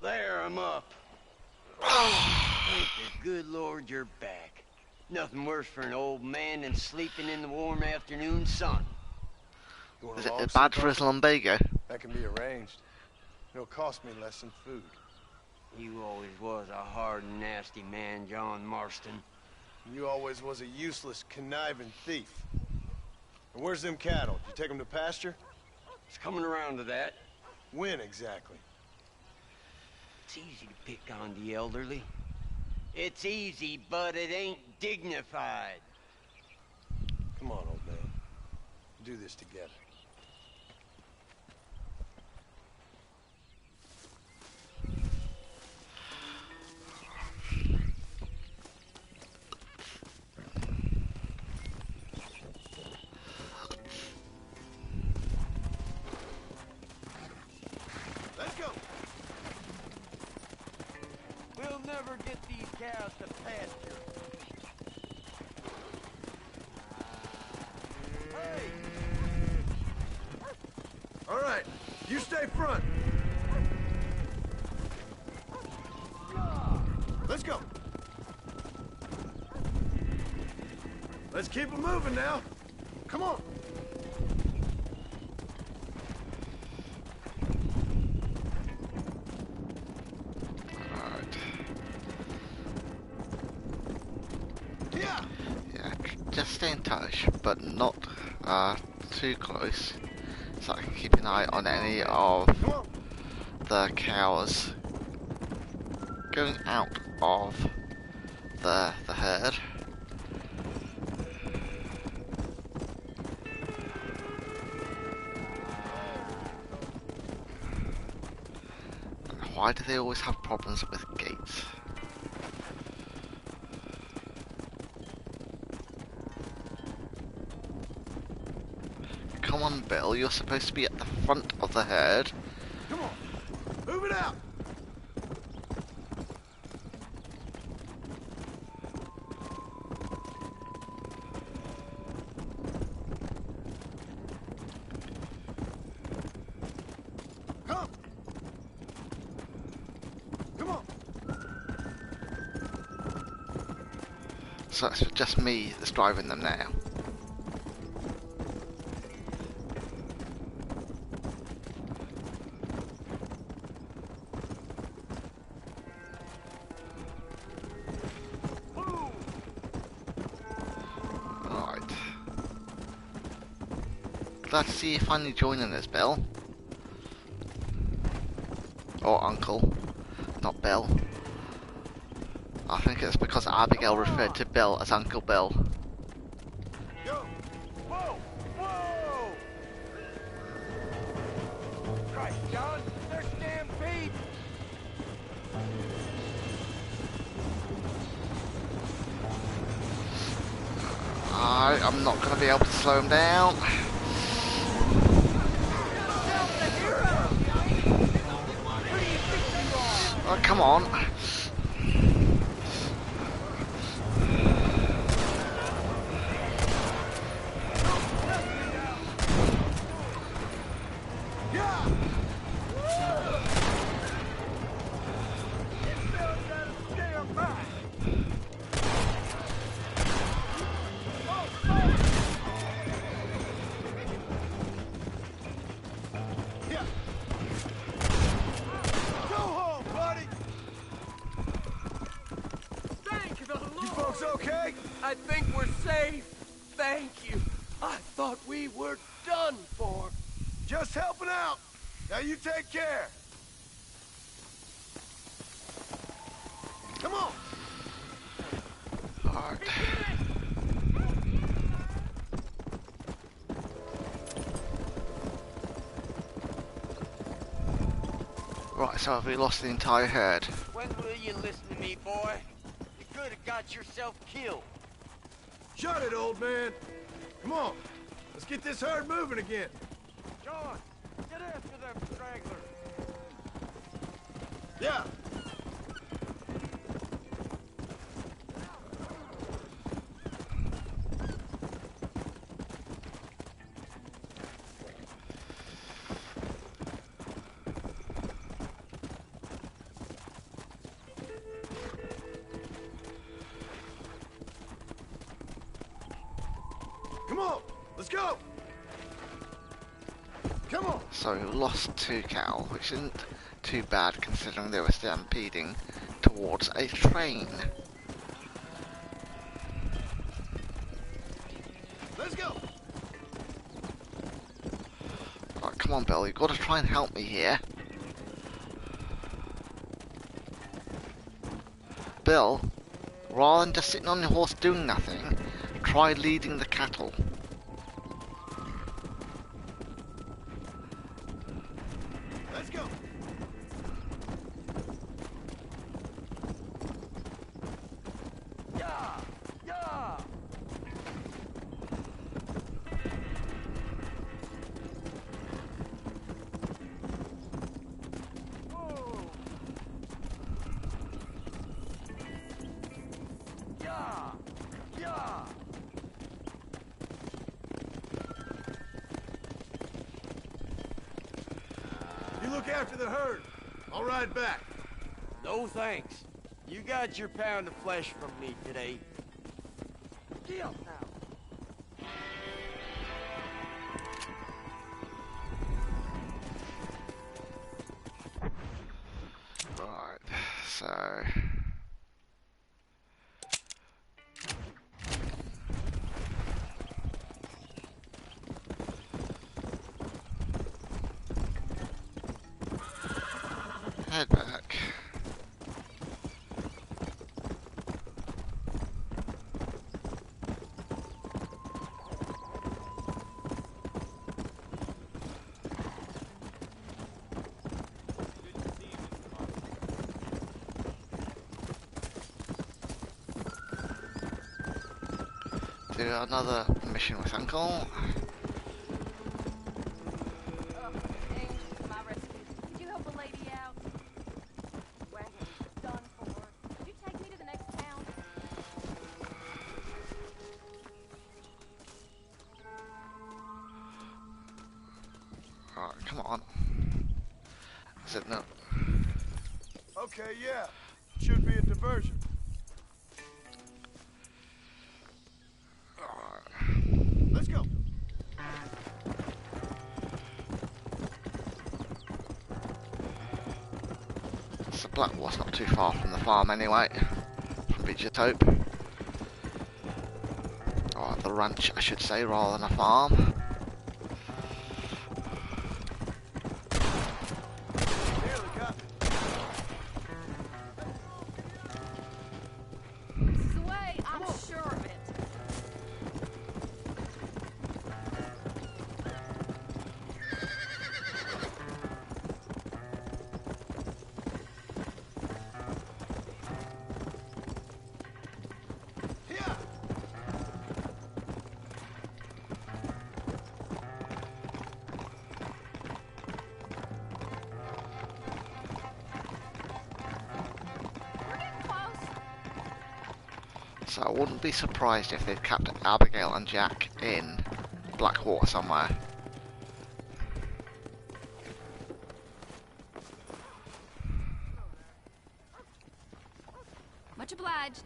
There, I'm up. Thank the good Lord you're back. Nothing worse for an old man than sleeping in the warm afternoon sun. You want Is a long it bad sleep, for his Uncle? lumbago? That can be arranged. It'll cost me less than food. You always was a hard and nasty man, John Marston. You always was a useless, conniving thief. And where's them cattle? Did you take them to pasture? It's coming around to that. When exactly? It's easy to pick on the elderly. It's easy, but it ain't dignified. Come on, old man. Do this together. Let's go. We'll never get these cows to pasture. Hey! All right, you stay front. Let's go. Let's keep them moving now. Come on. Yeah. Yeah, just stay in touch, but not too close, so I can keep an eye on any of the cows going out of the herd. Why do they always have problems with gates? Come on, Bill, you're supposed to be at the front of the herd. Come on. Move it out. Come. Come on. So it's just me that's driving them now. Glad to see you finally joining us, Bill. Or Uncle, not Bill. I think it's because Abigail referred to Bill as Uncle Bill. Yo. Whoa. Whoa. Christ, John, they're stampede. I'm not going to be able to slow him down. Oh, come on. folks okay? I think we're safe. Thank you. I thought we were done for. Just helping out. Now you take care. Come on. Alright. Right, so have we lost the entire herd? When will you listen to me, boy? You could have got yourself killed. Shut it, old man. Come on. Let's get this herd moving again. John, get after them stragglers. Yeah. Come on, let's go. Come on. So we lost 2 cattle, which isn't too bad considering they were stampeding towards a train. Let's go. Right, come on, Bill, you've got to try and help me here. Bill, rather than just sitting on your horse doing nothing, try leading the cattle. Let's go. Yeah, yeah. Whoa. Yeah, yeah. You look after the herd. I'll ride back. No thanks. You got your pound of flesh from me today. Get up now. Right, so... head back. Do another mission with Uncle. Thanks for my rescue. Did you help a lady out? Wagon was done for. Could you take me to the next town? Alright, come on. Is it no? Okay, yeah. Should be a diversion. Let's go. So Blackwater's not too far from the farm anyway. From Hope. Or the ranch, I should say, rather than a farm. Nearly got me. This is the way, I'm sure of it. Yeah. We're getting close. So I wouldn't be surprised if they'd kept Abigail and Jack in Blackwater somewhere. Much obliged.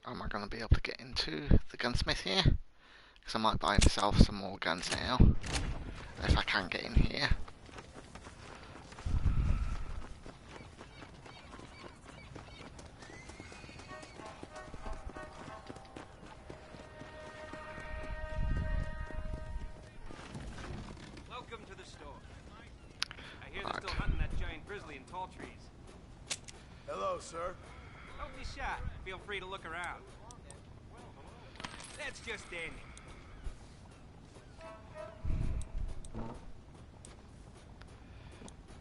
Am I going to be able to get into the gunsmith here? Because I might buy myself some more guns now, if I can get in here. Welcome to the store. I hear they're still hunting that giant grizzly in tall trees. Hello, sir. Don't be shy. Feel free to look around. That's just Daniel.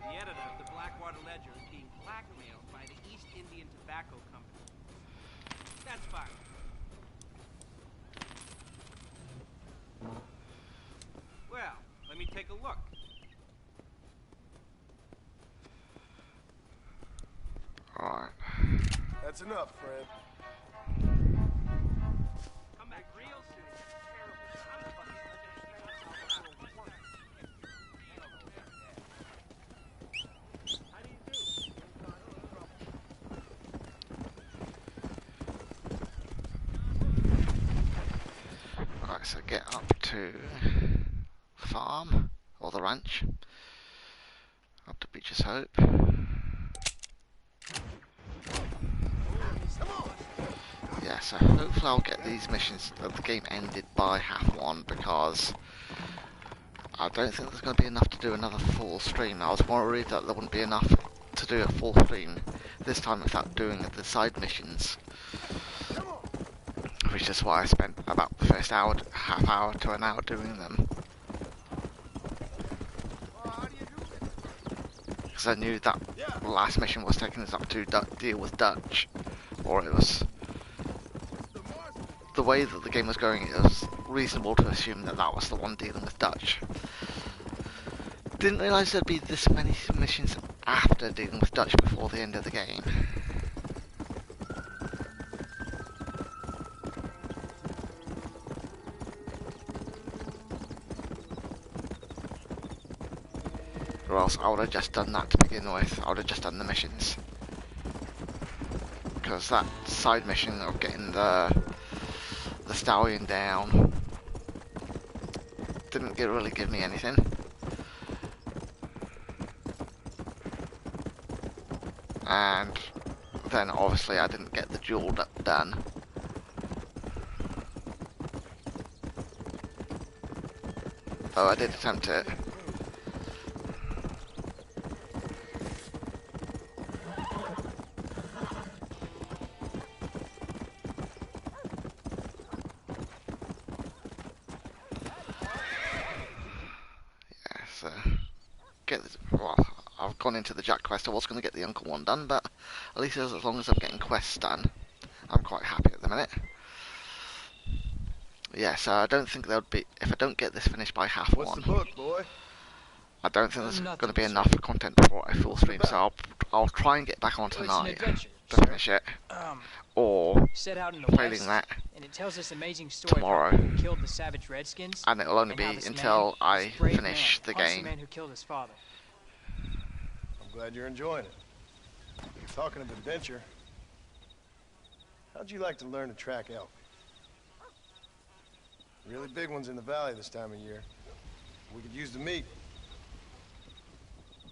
The editor of the Blackwater Ledger is being blackmailed by the East Indian Tobacco Company. That's fine. Well, let me take a look. Alright. That's enough, Fred. Come back real soon. Alright, so get up to the farm, or the ranch. Up to Beach's Hope. Yeah, so hopefully I'll get these missions of the game ended by half one, because I don't think there's going to be enough to do another full stream. I was worried that there wouldn't be enough to do a full stream this time without doing the side missions, which is why I spent about the first hour, half hour to an hour doing them. Because I knew that the last mission was taking us up to deal with Dutch, or it was the way that the game was going. It was reasonable to assume that that was the one dealing with Dutch. Didn't realise there'd be this many missions after dealing with Dutch before the end of the game. Or else I would have just done that to begin with. I would have just done the missions. Because that side mission of getting the Stallion down didn't really give me anything. And then obviously I didn't get the duel done. Though I did attempt it. Well, I've gone into the Jack quest. I was going to get the Uncle one done, but at least as long as I'm getting quests done, I'm quite happy at the minute. Yeah, so I don't think there'll be, if I don't get this finished by half one. What's the book, boy? I don't think there's going to be enough content for a full stream, so I'll try and get back on tonight to finish it, or set out in the failing west, that, and it tells this amazing story tomorrow. Of how people killed the savage redskins, And it'll only and be how this until man, I this brave finish man, the punched game. The man who killed his father. I'm glad you're enjoying it. Talking of adventure, how'd you like to learn to track elk? Really big ones in the valley this time of year. We could use the meat.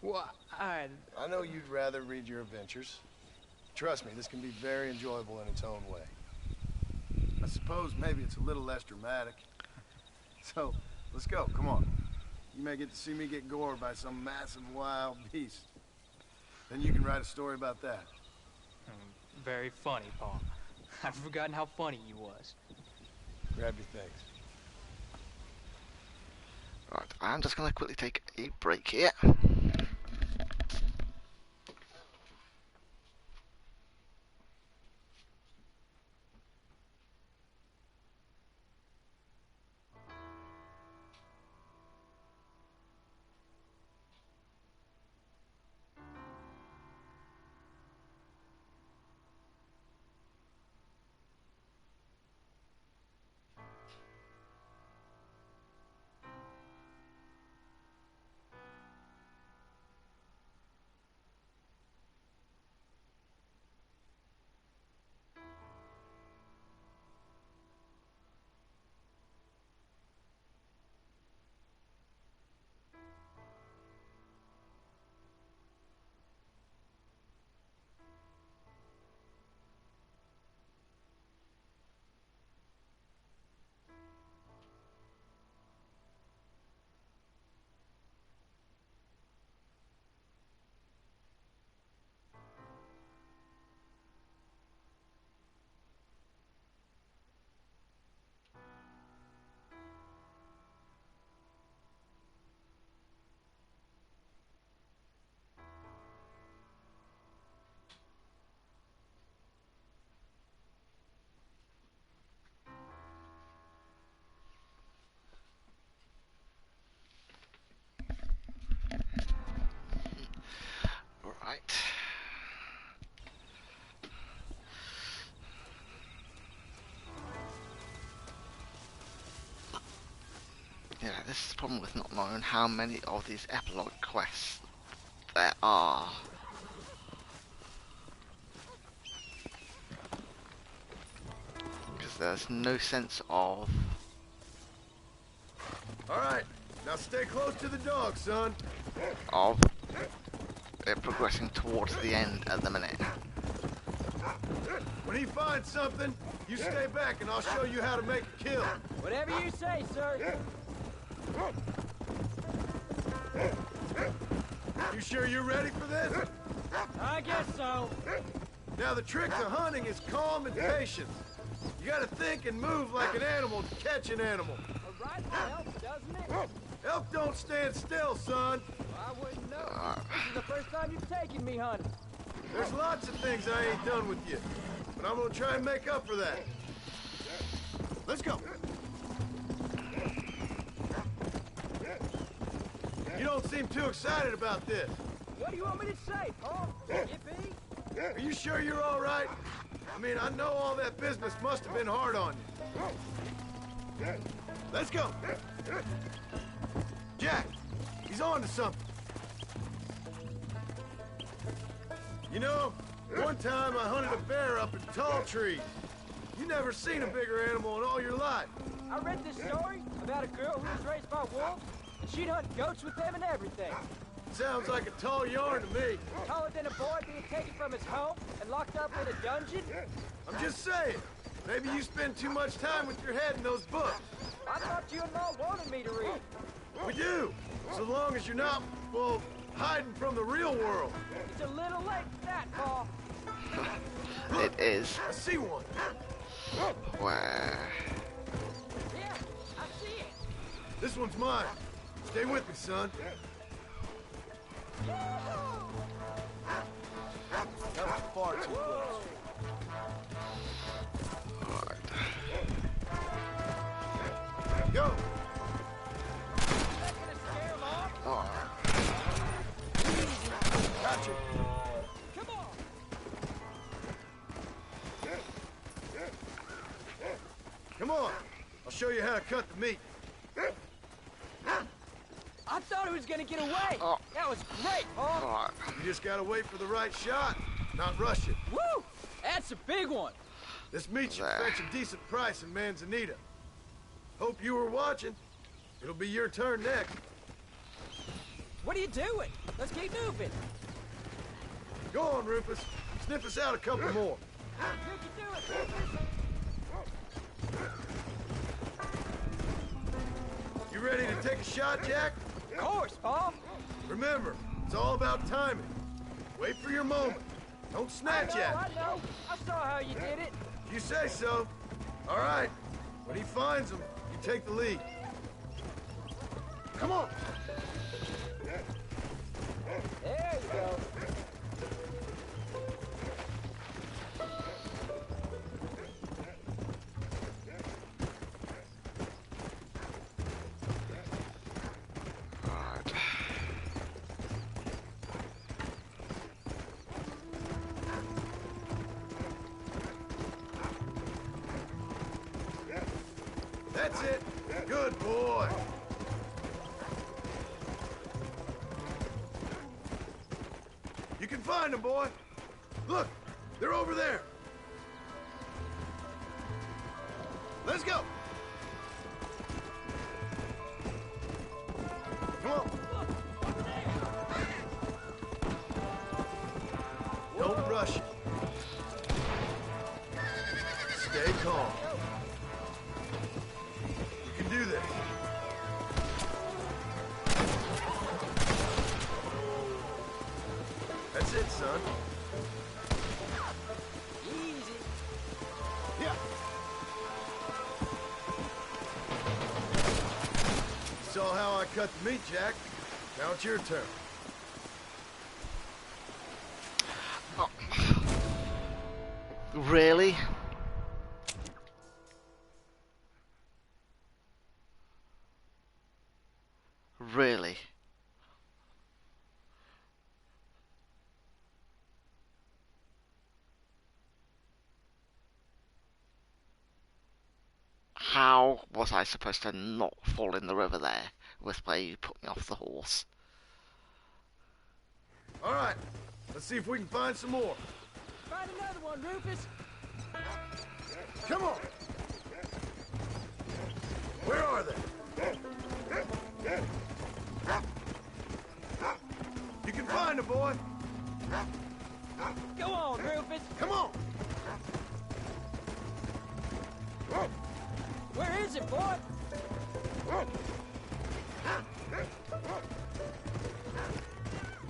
Well, I know you'd rather read your adventures. Trust me, this can be very enjoyable in its own way. I suppose maybe it's a little less dramatic. So, let's go, come on. You may get to see me get gored by some massive wild beast. Then you can write a story about that. Very funny, Paul. I've forgotten how funny you was. Grab your things. Right, I'm just going to quickly take a break here. Yeah, this is the problem with not knowing how many of these epilogue quests there are. Because there's no sense of... Alright, now stay close to the dog, son. Of it progressing towards the end at the minute. When he finds something, you stay back and I'll show you how to make a kill. Whatever you say, sir. You sure you're ready for this? I guess so. Now the trick to hunting is calm and patience. You gotta think and move like an animal to catch an animal. A rifle helps, doesn't it? Elk don't stand still, son. I wouldn't know. This is the first time you've taken me hunting. There's lots of things I ain't done with you, but I'm gonna try and make up for that. Let's go. You don't seem too excited about this. What do you want me to say, Paul? Yippee? Are you sure you're all right? I mean, I know all that business must have been hard on you. Let's go. Jack, he's on to something. You know, one time I hunted a bear up in tall trees. You never seen a bigger animal in all your life. I read this story about a girl who was raised by wolves, and she'd hunt goats with them and everything. Sounds like a tall yarn to me. Taller than a boy being taken from his home and locked up in a dungeon? I'm just saying. Maybe you spend too much time with your head in those books. I thought you and Ma wanted me to read. We do. So long as you're not, well, hiding from the real world. It's a little late for that, Paul. It is. I see one. Where? Yeah, I see it. This one's mine. Stay with me, son. That was far too close. Go. Gotcha. Come on. Come on. I'll show you how to cut the meat. I thought he was gonna get away. Oh. That was great, Paul. You just gotta wait for the right shot, not rush it. Woo! That's a big one. This meat should fetch a decent price in Manzanita. Hope you were watching. It'll be your turn next. What are you doing? Let's keep moving. Go on, Rufus. Sniff us out a couple more. You can do it, Rufus. You ready to take a shot, Jack? Of course, Paul. Remember, it's all about timing. Wait for your moment. Don't snatch at I know. I saw how you did it. it. You say so. All right. When he finds them, you take the lead. Come on. There you go. That's it. Good boy. You can find them, boy. Look, they're over there. Let's go. Come on. Don't rush it. Stay calm. You can do this. That's it, son. Easy. Yeah. You saw how I cut the meat, Jack. Now it's your turn. Oh. Really? Really? How was I supposed to not fall in the river there with where you put me off the horse? All right, let's see if we can find some more. Find another one, Rufus. Come on. Where are they? You can find them, boy. Go on, Rufus. Come on. Where is it, boy?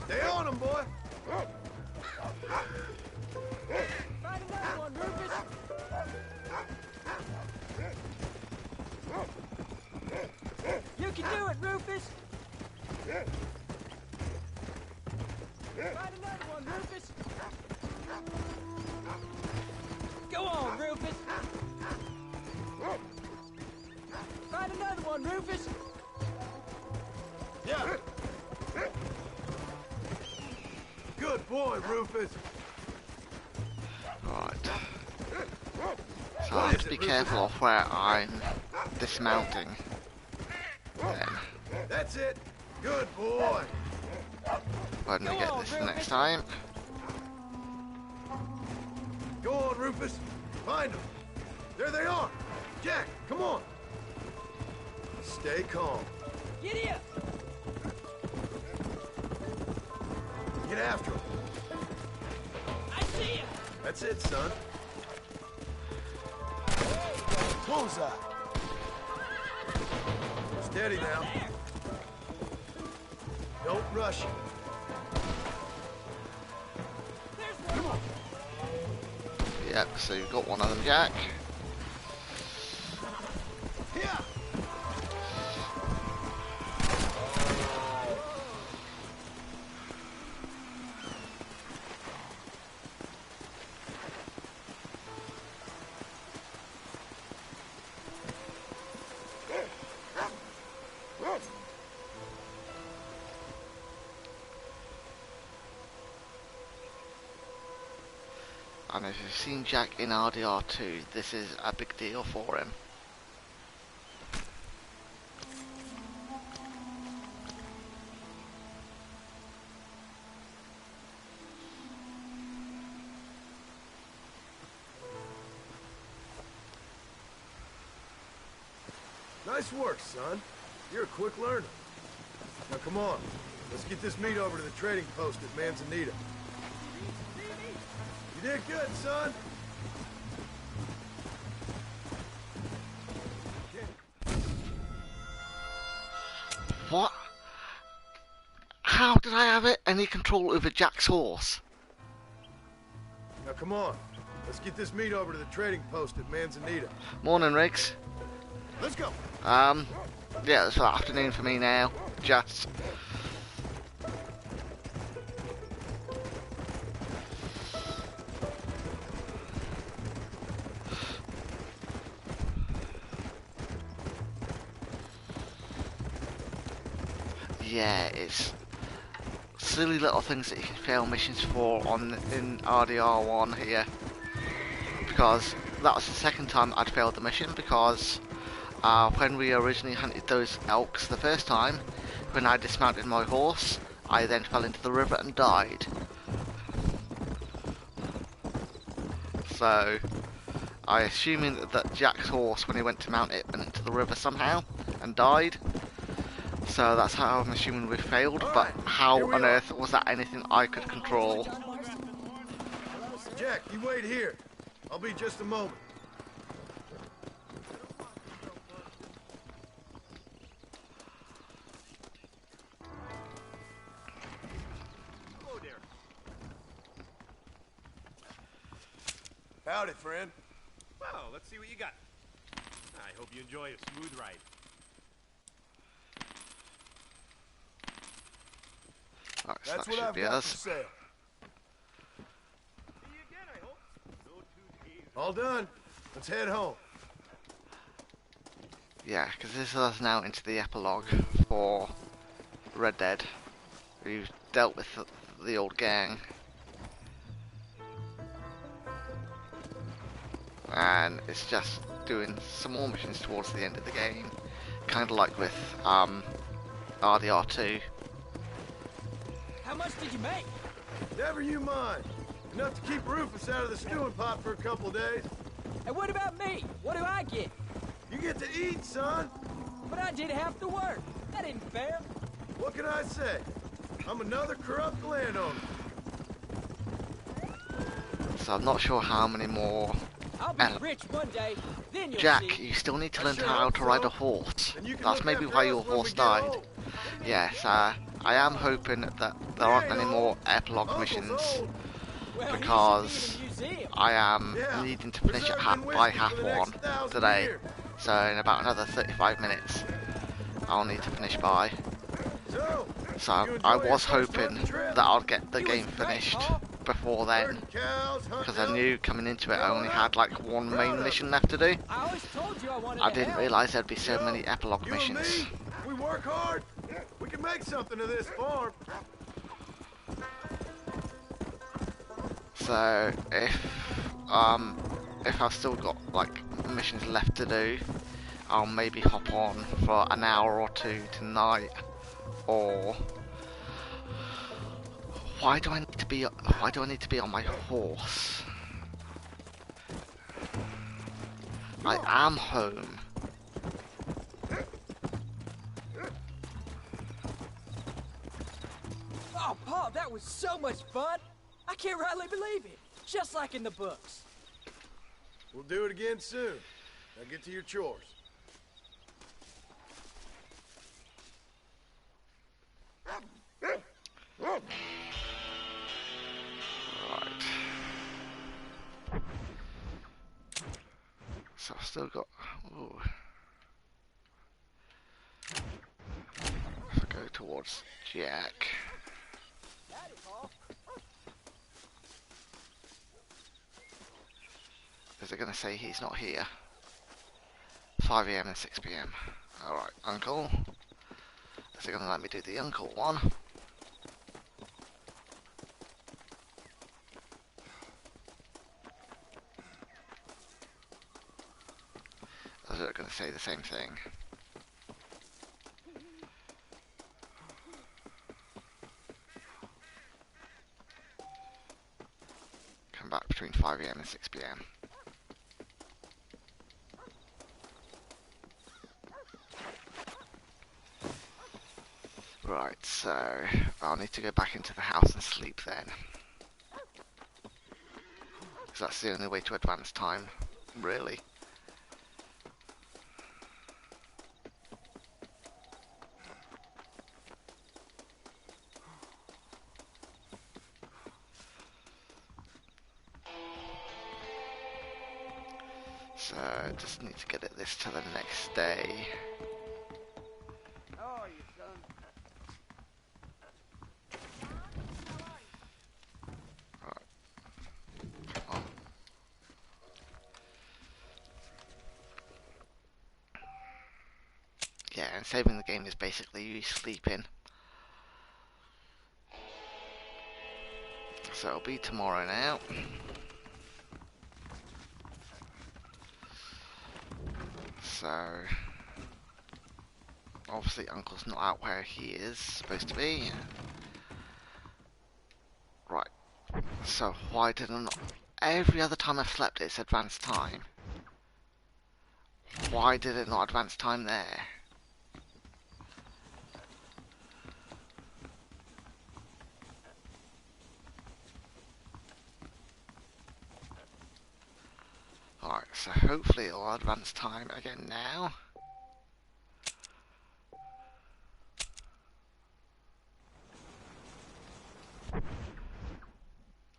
Stay on them, boy. Find another one, Rufus. You can do it, Rufus. Find another one, Rufus. Go on, Rufus. Find another one, Rufus. Yeah. Good boy, Rufus. Right. So I have to be careful of where I'm dismounting. Then, That's it. Good boy. when we get this the next time. Go on, Rufus. Find them. There they are. Jack, come on. Stay calm. Giddy up. Get after them. I see you. That's it, son. Bullseye. Steady now. Don't rush it. Come on. Yep, so you've got one of them, Jack. Here. And if you've seen Jack in RDR2, this is a big deal for him. Nice work, son. You're a quick learner. Now come on. Let's get this meat over to the trading post at Manzanita. You did good, son. What? How did I have any control over Jack's horse? Now come on. Let's get this meat over to the trading post at Manzanita. Morning, Riggs. Let's go. Yeah, it's afternoon for me now. Just. Yeah, it's silly little things that you can fail missions for in RDR1 here, because that was the second time I'd failed the mission, because when we originally hunted those elks the first time, when I dismounted my horse, I then fell into the river and died. So, I'm assuming that Jack's horse, when he went to mount it, went into the river somehow and died. So that's how I'm assuming we failed, but how on earth was that anything I could control? Jack, you wait here. I'll be just a moment. Hello there. Howdy, friend. Well, let's see what you got. I hope you enjoy a smooth ride. Oh, so That's that what should I've be got us. for sale. See you again, I hope. No 2 days. All done. Let's head home. Yeah, because this is us now into the epilogue for Red Dead. We've dealt with the old gang. and it's just doing some more missions towards the end of the game, kind of like with RDR2. How much did you make? Never you mind. Enough to keep Rufus out of the stewing pot for a couple days. And what about me? What do I get? You get to eat, son. But I did half the work. That ain't fair. What can I say? I'm another corrupt landowner. So I'm not sure how many more. I'll be rich one day. Then you'll Jack, see. you still need to learn how to ride a horse. That's maybe why your horse died. Yes, I am hoping that there aren't any more epilogue missions, because I am needing to finish it by half one today. So in about another 35 minutes, I'll need to finish by. So I was hoping that I'll get the game finished before then, because I knew coming into it I only had like one main mission left to do. I didn't realise there'd be so many epilogue missions. We work hard. We can make something of this farm. So if I've still got like missions left to do, I'll maybe hop on for an hour or two tonight. Or why do I need to be on my horse? I am home. Oh, Paul, that was so much fun. I can't rightly believe it. Just like in the books. We'll do it again soon. Now get to your chores. Right. So I've still got. Ooh. If I go towards Jack. Is it going to say he's not here? 5 AM and 6 PM. Alright, Uncle. Is it going to let me do the Uncle one? Or is it going to say the same thing? Come back between 5 AM and 6 PM. Right, so I'll need to go back into the house and sleep then. Because that's the only way to advance time, really. So, just need to get it this to the next day. How are you, son? Yeah, and saving the game is basically you sleeping. So it'll be tomorrow now. So obviously Uncle's not out where he is supposed to be. Right. So why did I not? Every other time I've slept it's advanced time. Why did it not advance time there? Alright, so hopefully it'll advance time again now.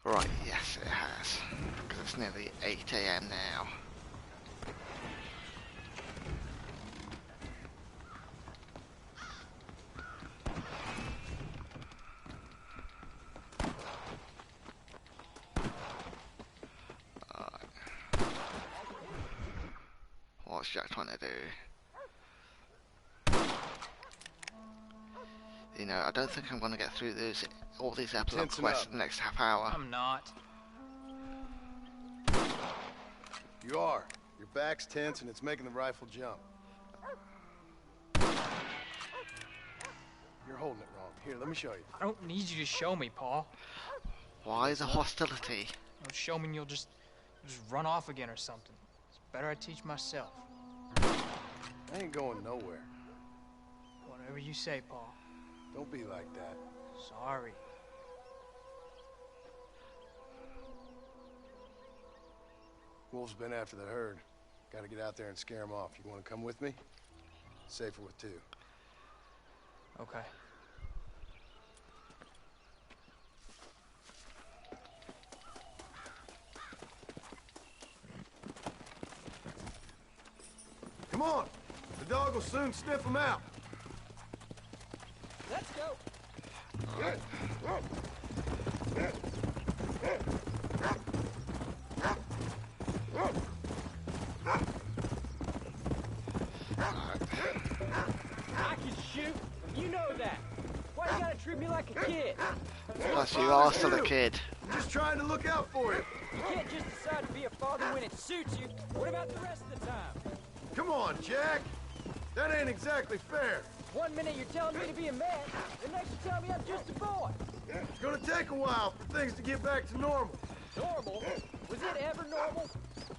Right, yes it has. Because it's nearly 8 AM now. What's Jack trying to do? You know, I don't think I'm going to get through all these epilogue quests in the next half hour. I'm not. You are. Your back's tense and it's making the rifle jump. You're holding it wrong. Here, let me show you. I don't need you to show me, Paul. Why the hostility? Don't show me and you'll just run off again or something. It's better I teach myself. I ain't going nowhere. Whatever you say, Paul. Don't be like that. Sorry. Wolf's been after the herd. Gotta get out there and scare him off. You wanna come with me? Safer with two. Okay. Come on! The dog will soon sniff him out. Let's go. I can shoot. You know that. Why you gotta treat me like a kid? Plus, you are still a kid. I'm just trying to look out for you. You can't just decide to be a father when it suits you. What about the rest of the time? Come on, Jack. That ain't exactly fair. 1 minute you're telling me to be a man, the next you're telling me I'm just a boy. It's gonna take a while for things to get back to normal. Normal? Was it ever normal?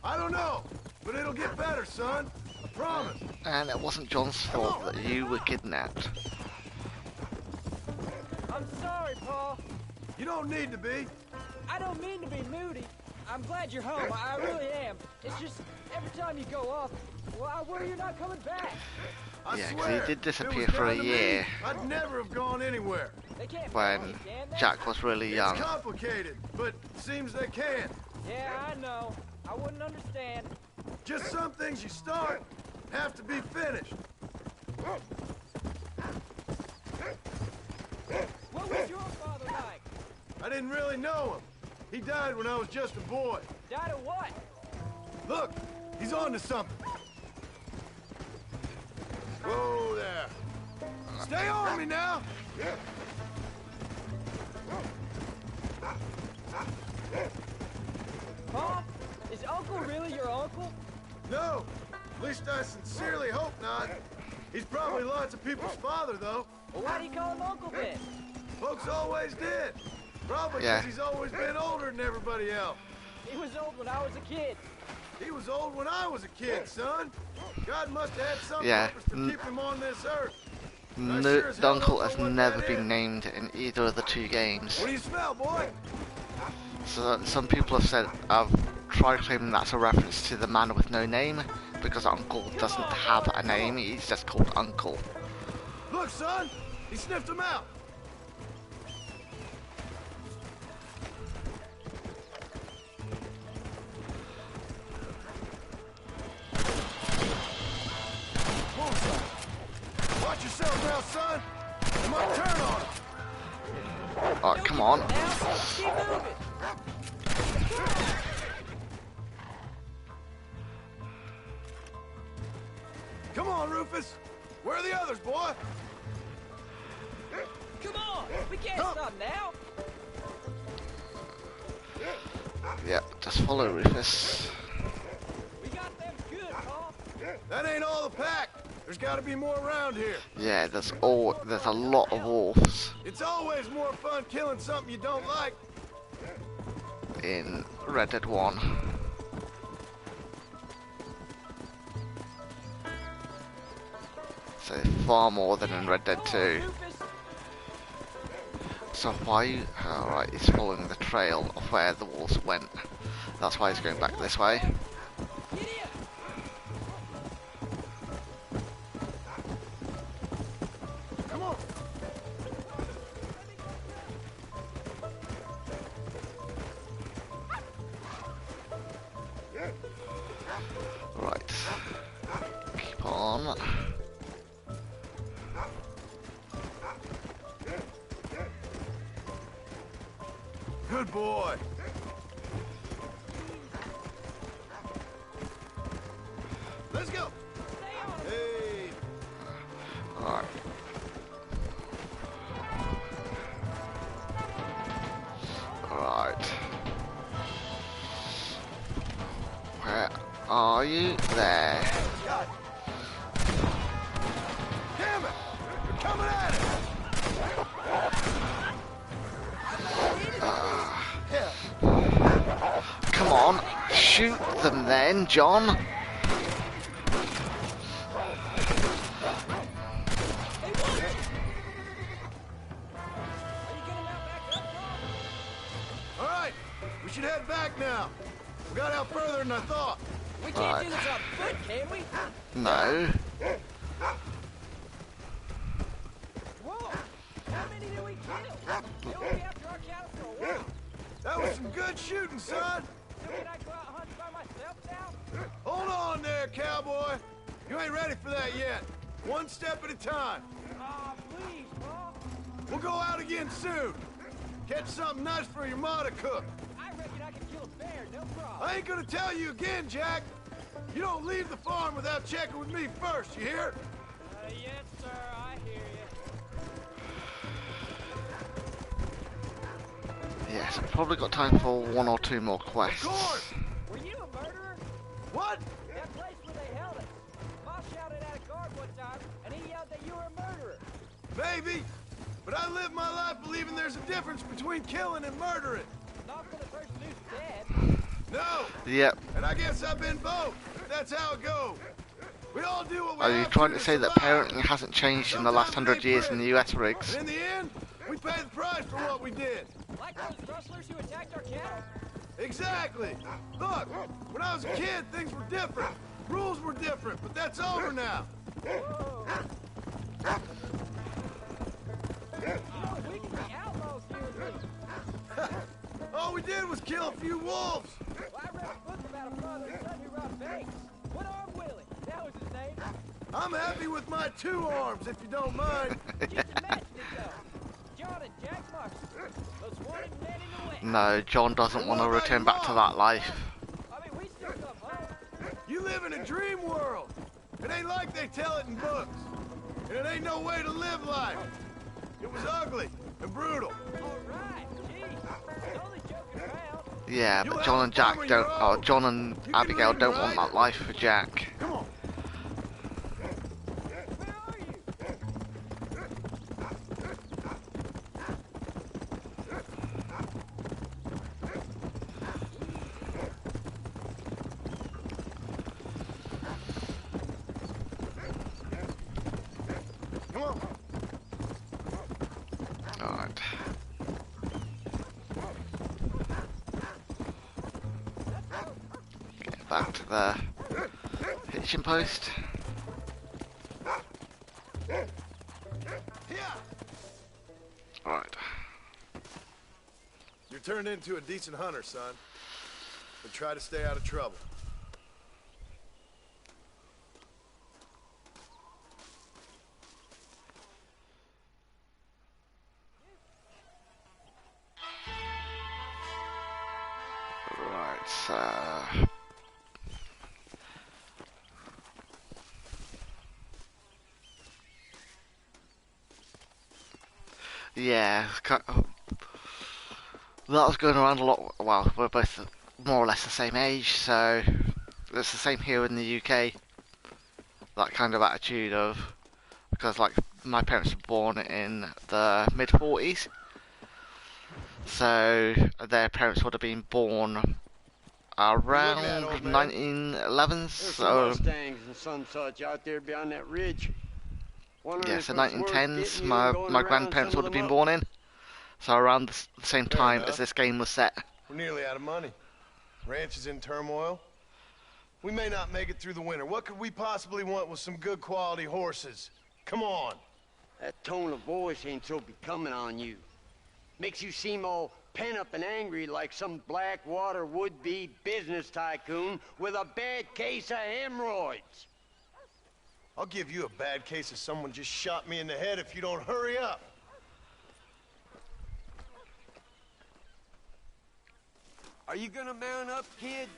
I don't know, but it'll get better, son. I promise. And it wasn't John's fault that you were kidnapped. I'm sorry, Paul. You don't need to be. I don't mean to be moody. I'm glad you're home. I really am. It's just every time you go off, well, I worry you're not coming back. I Yeah, swear, because he did if it disappear was for a down to me, year I'd never have gone anywhere. They can't when follow you, can they? Jack was really young. It's complicated, but seems they can. Yeah, I know. I wouldn't understand. Just some things you start have to be finished. What was your father like? I didn't really know him. He died when I was just a boy. Died of what? Look, he's on to something. Whoa there. Stay on me now. Paul, is Uncle really your uncle? No, at least I sincerely hope not. He's probably lots of people's father, though. Well, why do you call him Uncle then? Folks always did. Probably because Yeah. he's always been older than everybody else. He was old when I was a kid. He was old when I was a kid, son. God must have had some Yeah. purpose to keep him on this earth. No, sure as hell Dunkel don't has know what never that been is. named in either of the two games. What do you smell, boy? So some people have said, I've tried claiming that's a reference to the man with no name, because Uncle doesn't have a name, he's just called Uncle. Look, son, he sniffed him out. Watch yourself now, son. It might turn on him. Oh, come on. Now, keep moving. Come on, Rufus. Where are the others, boy? Come on, we can't stop now. Yeah, just follow Rufus. We got them good, Paul. That ain't all the pack. There's got to be more around here. Yeah, there's a lot of wolves It's always more fun killing something you don't like. in Red Dead 1. So far more than in Red Dead 2. So why... Alright, he's following the trail of where the wolves went. That's why he's going back this way. Come on. Right. Keep on. Good boy. Let's go. Hey. Alright. Right. Where Are you there? Damn it! They're coming at us! Come on, shoot them then, John. Alright, we should head back now. We got out further than I thought. We can't do this on foot, can we? No. Whoa! How many did we kill? They will be after our cattle for a while. That was some good shooting, son. So can I go out hunting by myself now? Hold on there, cowboy. You ain't ready for that yet. One step at a time. Aw, please, Pa. We'll go out again soon. Catch something nice for your ma to cook. I reckon I can kill a bear, no problem. I ain't gonna tell you again, Jack. You don't leave the farm without checking with me first, you hear? Yes, sir, I hear you. Yes, I've probably got time for one or two more quests. Of course! Were you a murderer? What? That place where they held us. Ma shouted at a guard one time, and he yelled that you were a murderer. Maybe. But I live my life believing there's a difference between killing and murdering. Not for the person who's dead. No. Yep. And I guess I've been both. That's how it goes. We all do what we Are you have trying to say that survive. parenting hasn't changed in the last 100 years in the US, Riggs? But in the end, we pay the price for what we did. Like those rustlers who attacked our cattle? Exactly. Look, when I was a kid, things were different. Rules were different, but that's over now. Whoa. You know, we can be outlaws here with me. All we did was kill a few wolves. Well, I read a book about a father and son who robbed banks. One arm Willie, that was his name. I'm happy with my 2 arms, if you don't mind. Just imagine it, though. John and Jack Marston, most wanted men in the West. No, John doesn't want to return back to that life. I mean, we still come home. You live in a dream world. It ain't like they tell it in books. And it ain't no way to live life. It was ugly and brutal. All right, geez. Only joking around. Yeah, but John and Jack don't. Oh, John and Abigail don't want that life for Jack. Come on. Where are you? Come on. Alright. Get back to the hitching post. Alright. You're turned into a decent hunter, son. But try to stay out of trouble. Right, so... Yeah, that was going around a lot. Well, we're both more or less the same age, so it's the same here in the UK. That kind of attitude of, because like my parents were born in the mid 40s, so their parents would have been born around 1911s. There's some So Mustangs and some such out there beyond that ridge. yeah, so 1910s. My grandparents would have been born in. So around the same time as this game was set. We're nearly out of money. Ranch is in turmoil. We may not make it through the winter. What could we possibly want with some good quality horses? Come on. That tone of voice ain't so becoming on you. Makes you seem all pent up and angry like some Blackwater would-be business tycoon with a bad case of hemorrhoids. I'll give you a bad case of someone just shot me in the head if you don't hurry up. Are you gonna mount up, kid?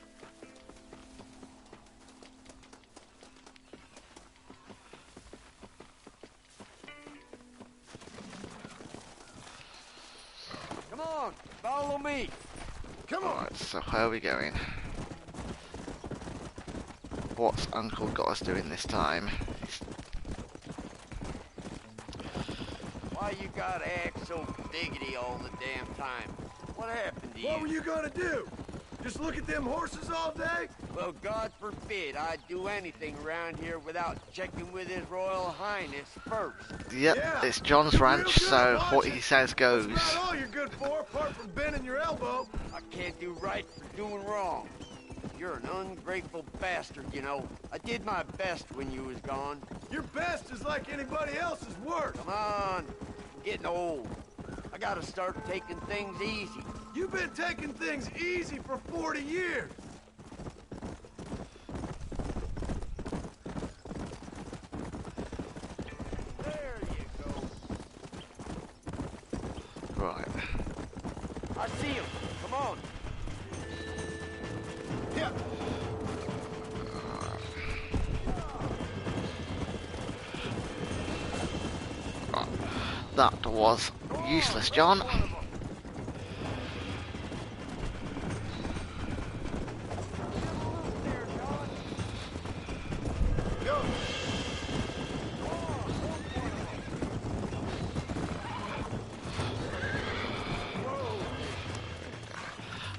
Come on, follow me. Come on. Alright, so where are we going? what's Uncle got us doing this time? Why you gotta act so diggity all the damn time? What happened to you? What were you gonna do? Just look at them horses all day? Well, God forbid I'd do anything around here without checking with His Royal Highness first. Yep, Yeah, it's John's ranch, so what he says goes. That's about all you're good for, apart from bending your elbow. I can't do right for doing wrong. You're an ungrateful bastard, you know. I did my best when you was gone. Your best is like anybody else's worst. Come on, I'm getting old. I gotta start taking things easy. You've been taking things easy for 40 years. There you go. Right. I see him. Come on. Yeah. That was useless, John.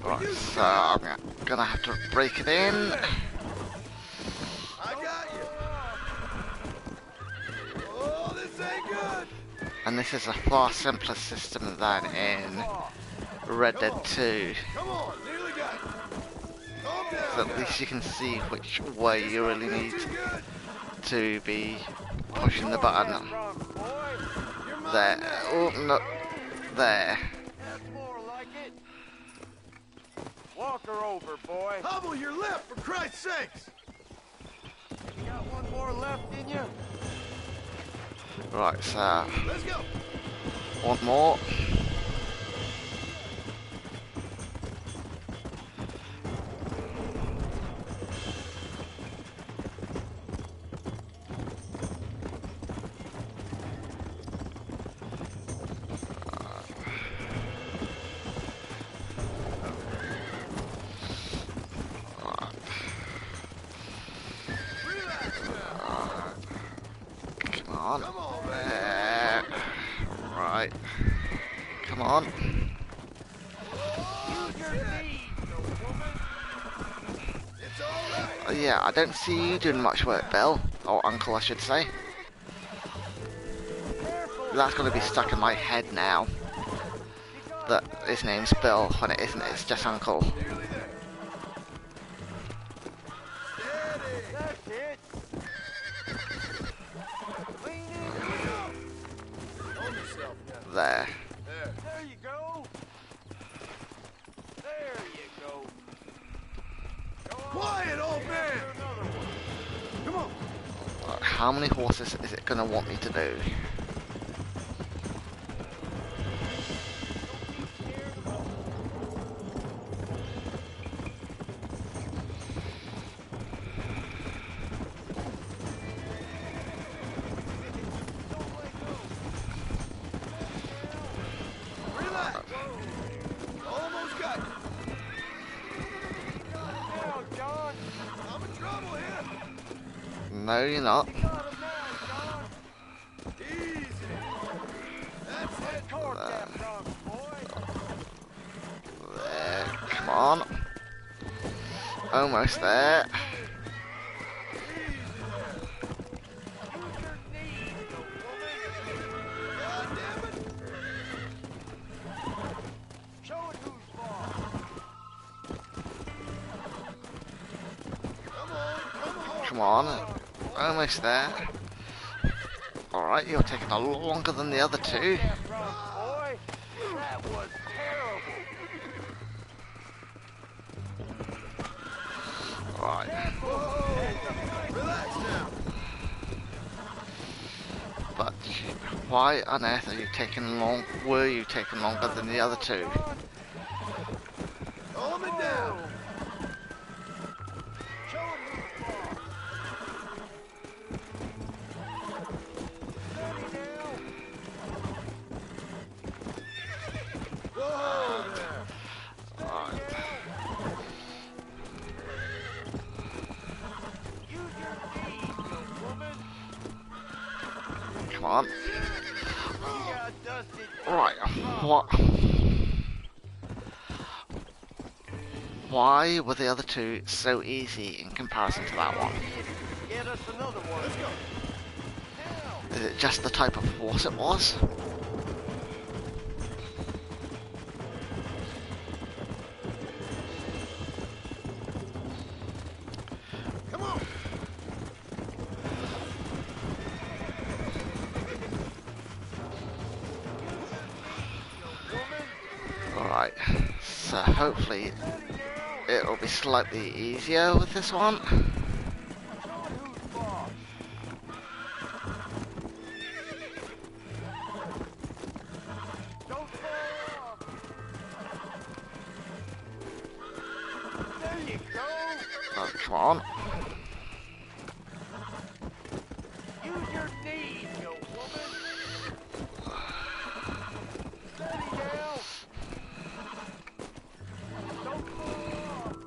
Right, so I'm gonna have to break it in. I got you. Oh, this ain't good. And this is a far simpler system than in Red Dead 2. Come on, nearly got it. Calm down. So at least you can see which way you really need to be pushing the button. There. Oh, no. There. That's more like it. Walk her over, boy. Hobble your lip, for Christ's sakes. You got one more left in you? Right, so Let's go. one more. Come on. There. Right. Come on. Yeah, I don't see you doing much work, Bill. Or Uncle, I should say. That's going to be stuck in my head now. That his name's Bill, when it isn't, it's just Uncle. That's it. Lean in. Hold yourself now. There. There you go. There you go. Quiet, old man. Come on. How many horses is it going to want me to do? Relax. Almost got you. Now, John. I'm in trouble here. No, you're not. You got him now, John. Easy. That's it. Torque that bronc, boy. There. Come on. Almost there. Come on. Almost there. Alright, you're taking a lot longer than the other two. Boy, that was terrible. Right. Relax now. But why on earth are you taking long? Were you taking longer than the other two? Calm it down. Whoa there. Alright. on. Right, what? Why were the other two so easy in comparison to that one? Get us another one. Let's go. Is it just the type of what it was? Come on. Alright, so hopefully it'll be slightly easier with this one. Oh, come on. Use your knees, you woman. Steady now. Don't fall off.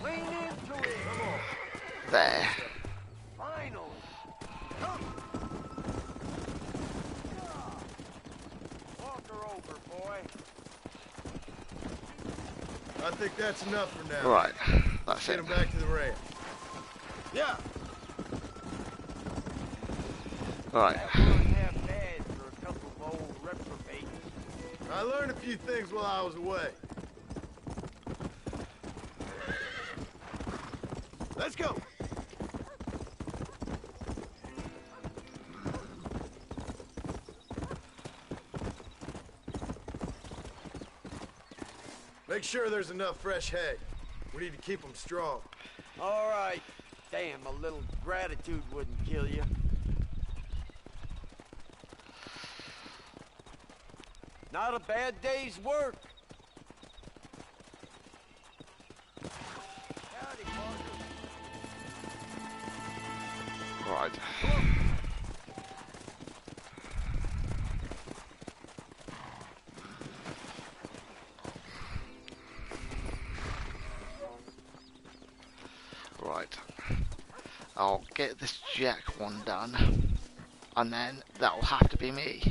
Lean into it. Come on. There. Final. Walk her over, boy. I think that's enough for now. Right, that's Get it. him back to the rail. Yeah. Right. That wasn't half bad for a couple of old reprobates. I learned a few things while I was away. Let's go. Make sure there's enough fresh hay. We need to keep them strong. All right. Damn, a little gratitude wouldn't kill you. Not a bad day's work. Howdy, partner. Right. Right. I'll get this Jack one done, and then that'll have to be me.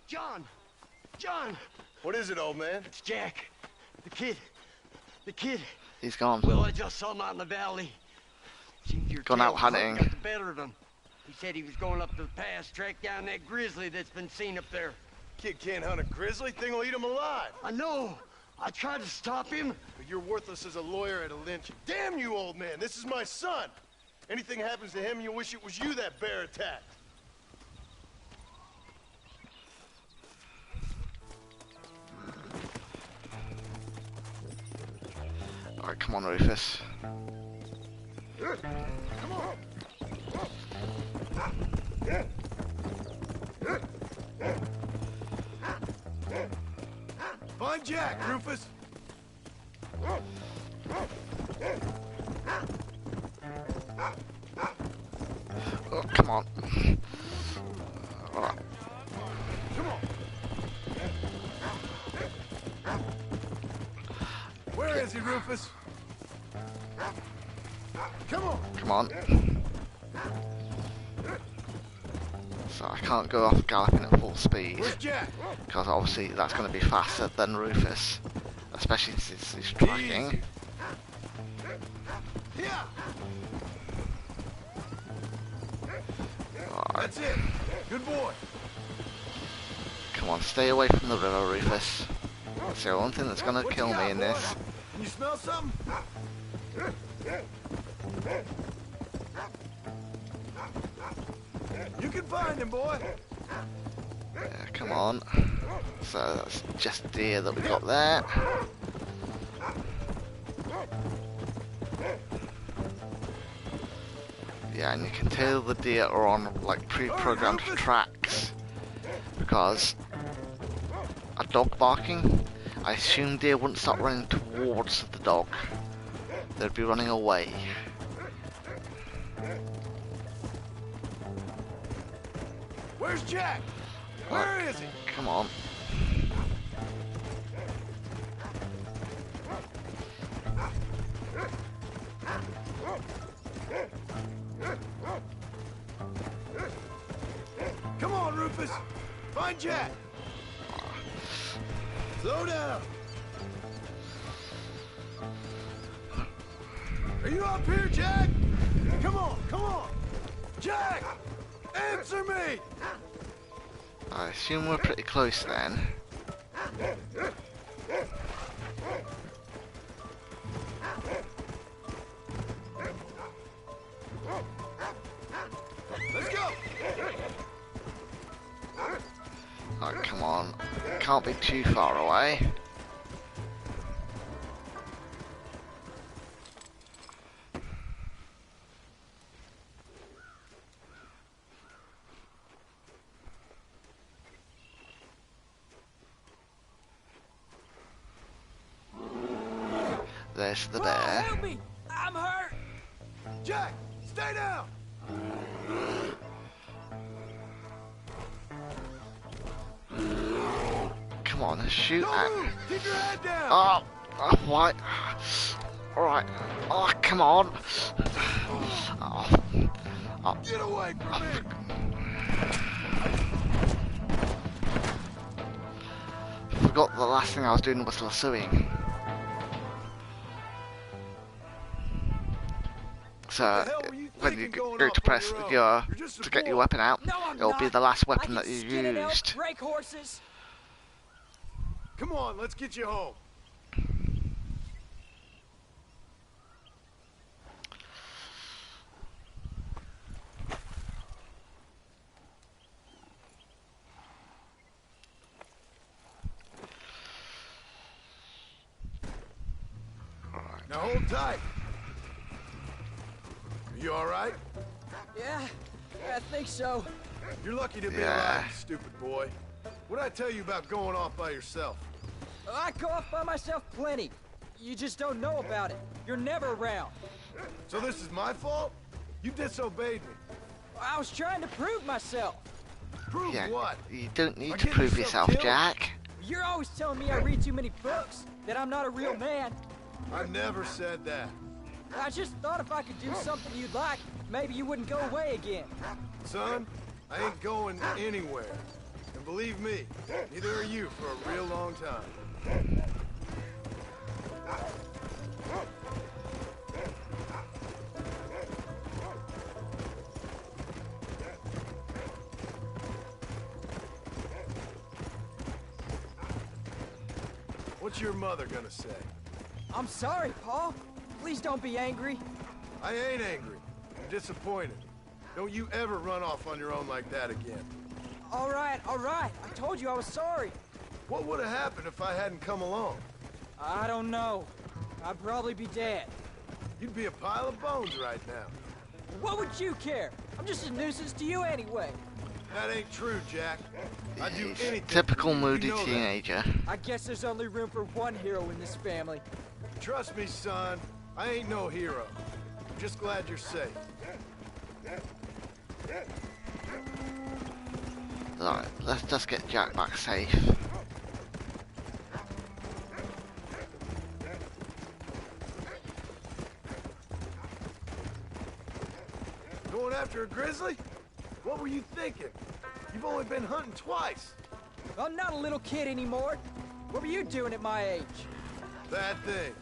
John! John! What is it, old man? It's Jack. The kid. The kid. He's gone. Well, I just saw him out in the valley. Seems your Gone out tail hunting. got the better of him. He said he was going up to the pass, track down that grizzly that's been seen up there. Kid can't hunt a grizzly. Thing will eat him alive. I know. I tried to stop him. But you're worthless as a lawyer at a lynching. Damn you, old man. This is my son. Anything happens to him, you'll wish it was you that bear attacked. Alright, come on, Rufus. Come on. Find Jack, Rufus. Oh, come on. Alright. Come on. Where is he, Rufus? Come on. Come on. So I can't go off galloping at full speed, Where's Jack? because obviously that's going to be faster than Rufus, especially since he's tracking. Yeah. Alright, That's it. Good boy. come on, stay away from the river, Rufus. That's the only thing that's going to What kill you got, me in boy? this. Can you smell something? You can find him, boy. Yeah, come on. So that's just deer that we got there. Yeah, and you can tell the deer are on like pre-programmed tracks because a dog barking, I assume deer wouldn't start running towards the dog. They'd be running away. Where's Jack? Where is he? Come on. Come on, Rufus. Find Jack. Slow down. Are you up here, Jack? Come on, come on. Jack! Answer me! I assume we're pretty close then. Let's go! Oh, come on. Can't be too far away. There's the bear. Help me! I'm hurt! Jack, stay down! Come on, shoot at... Keep your head down! Oh, what? Alright. Oh, come on. Oh. Get away from me! Forgot the last thing I was doing was lassoing. So, when you go to press your to get your weapon out, it'll be the last weapon that you used. Break horses. Come on, let's get you home. Now hold tight. Are you all right? Yeah, I think so. You're lucky to be alive, stupid boy. What'd I tell you about going off by yourself? I go off by myself plenty. You just don't know about it. You're never around. So this is my fault? You disobeyed me. I was trying to prove myself. Prove what? You don't need to prove yourself, Jack. You're always telling me I read too many books, that I'm not a real man. I never said that. I just thought if I could do something you'd like, maybe you wouldn't go away again. Son, I ain't going anywhere. And believe me, neither are you for a real long time. What's your mother gonna say? I'm sorry, Paul. Please don't be angry. I ain't angry. I'm disappointed. Don't you ever run off on your own like that again. All right, all right. I told you I was sorry. What would have happened if I hadn't come along? I don't know. I'd probably be dead. You'd be a pile of bones right now. What would you care? I'm just a nuisance to you anyway. That ain't true, Jack. I'd do anything. Typical moody teenager. I guess there's only room for one hero in this family. Trust me, son. I ain't no hero. I'm just glad you're safe. Alright, let's just get Jack back safe. Going after a grizzly? What were you thinking? You've only been hunting twice. I'm not a little kid anymore. What were you doing at my age? Bad things.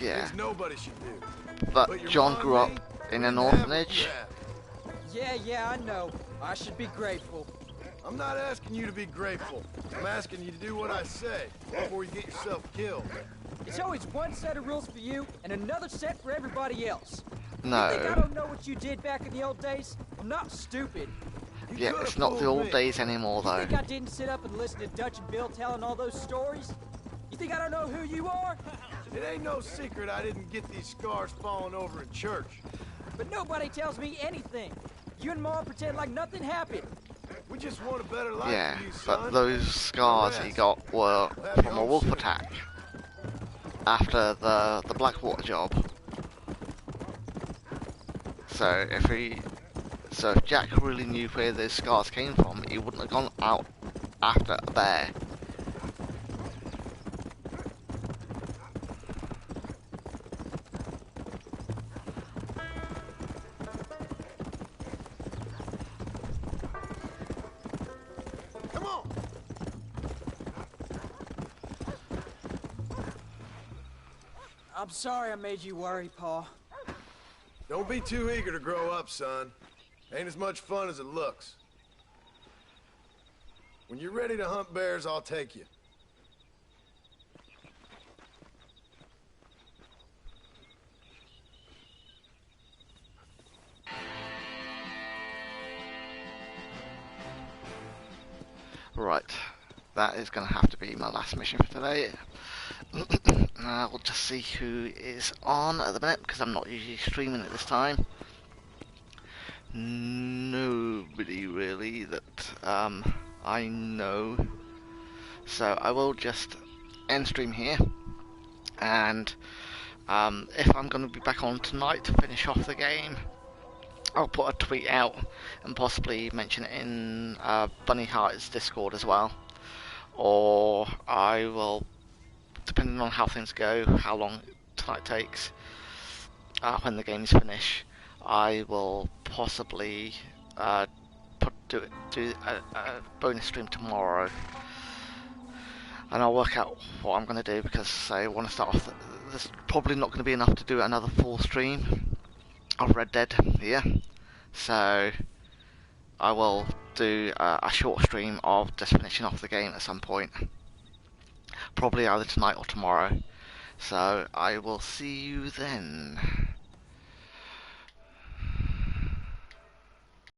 Yeah. Things nobody should do. But John grew up in an orphanage. Yeah, I know. I should be grateful. I'm not asking you to be grateful. I'm asking you to do what I say before you get yourself killed. It's always one set of rules for you and another set for everybody else. No. You think I don't know what you did back in the old days? I'm not stupid. Yeah, it's not the old days anymore, though. You think I didn't sit up and listen to Dutch and Bill telling all those stories? You think I don't know who you are? It ain't no secret I didn't get these scars falling over in church. but nobody tells me anything. You and Ma pretend like nothing happened. We just want a better life Yeah, for you, but son. those scars he got were from a wolf attack after the Blackwater job. So if Jack really knew where those scars came from, he wouldn't have gone out after a bear. Come on. I'm sorry I made you worry, Pa. Don't be too eager to grow up, son. Ain't as much fun as it looks. When you're ready to hunt bears, I'll take you. Right, that is going to have to be my last mission for today. We'll just see who is on at the minute, because I'm not usually streaming at this time. Nobody really that I know. So I will just end stream here, and if I'm going to be back on tonight to finish off the game, I'll put a tweet out and possibly mention it in Bunny Heart's Discord as well. Or I will, depending on how things go, how long tonight takes, when the game's finished, I will possibly do a bonus stream tomorrow. And I'll work out what I'm going to do, because I want to start off. There's probably not going to be enough to do another full stream of Red Dead here, so I will do a short stream of just finishing off the game at some point, probably either tonight or tomorrow. So I will see you then.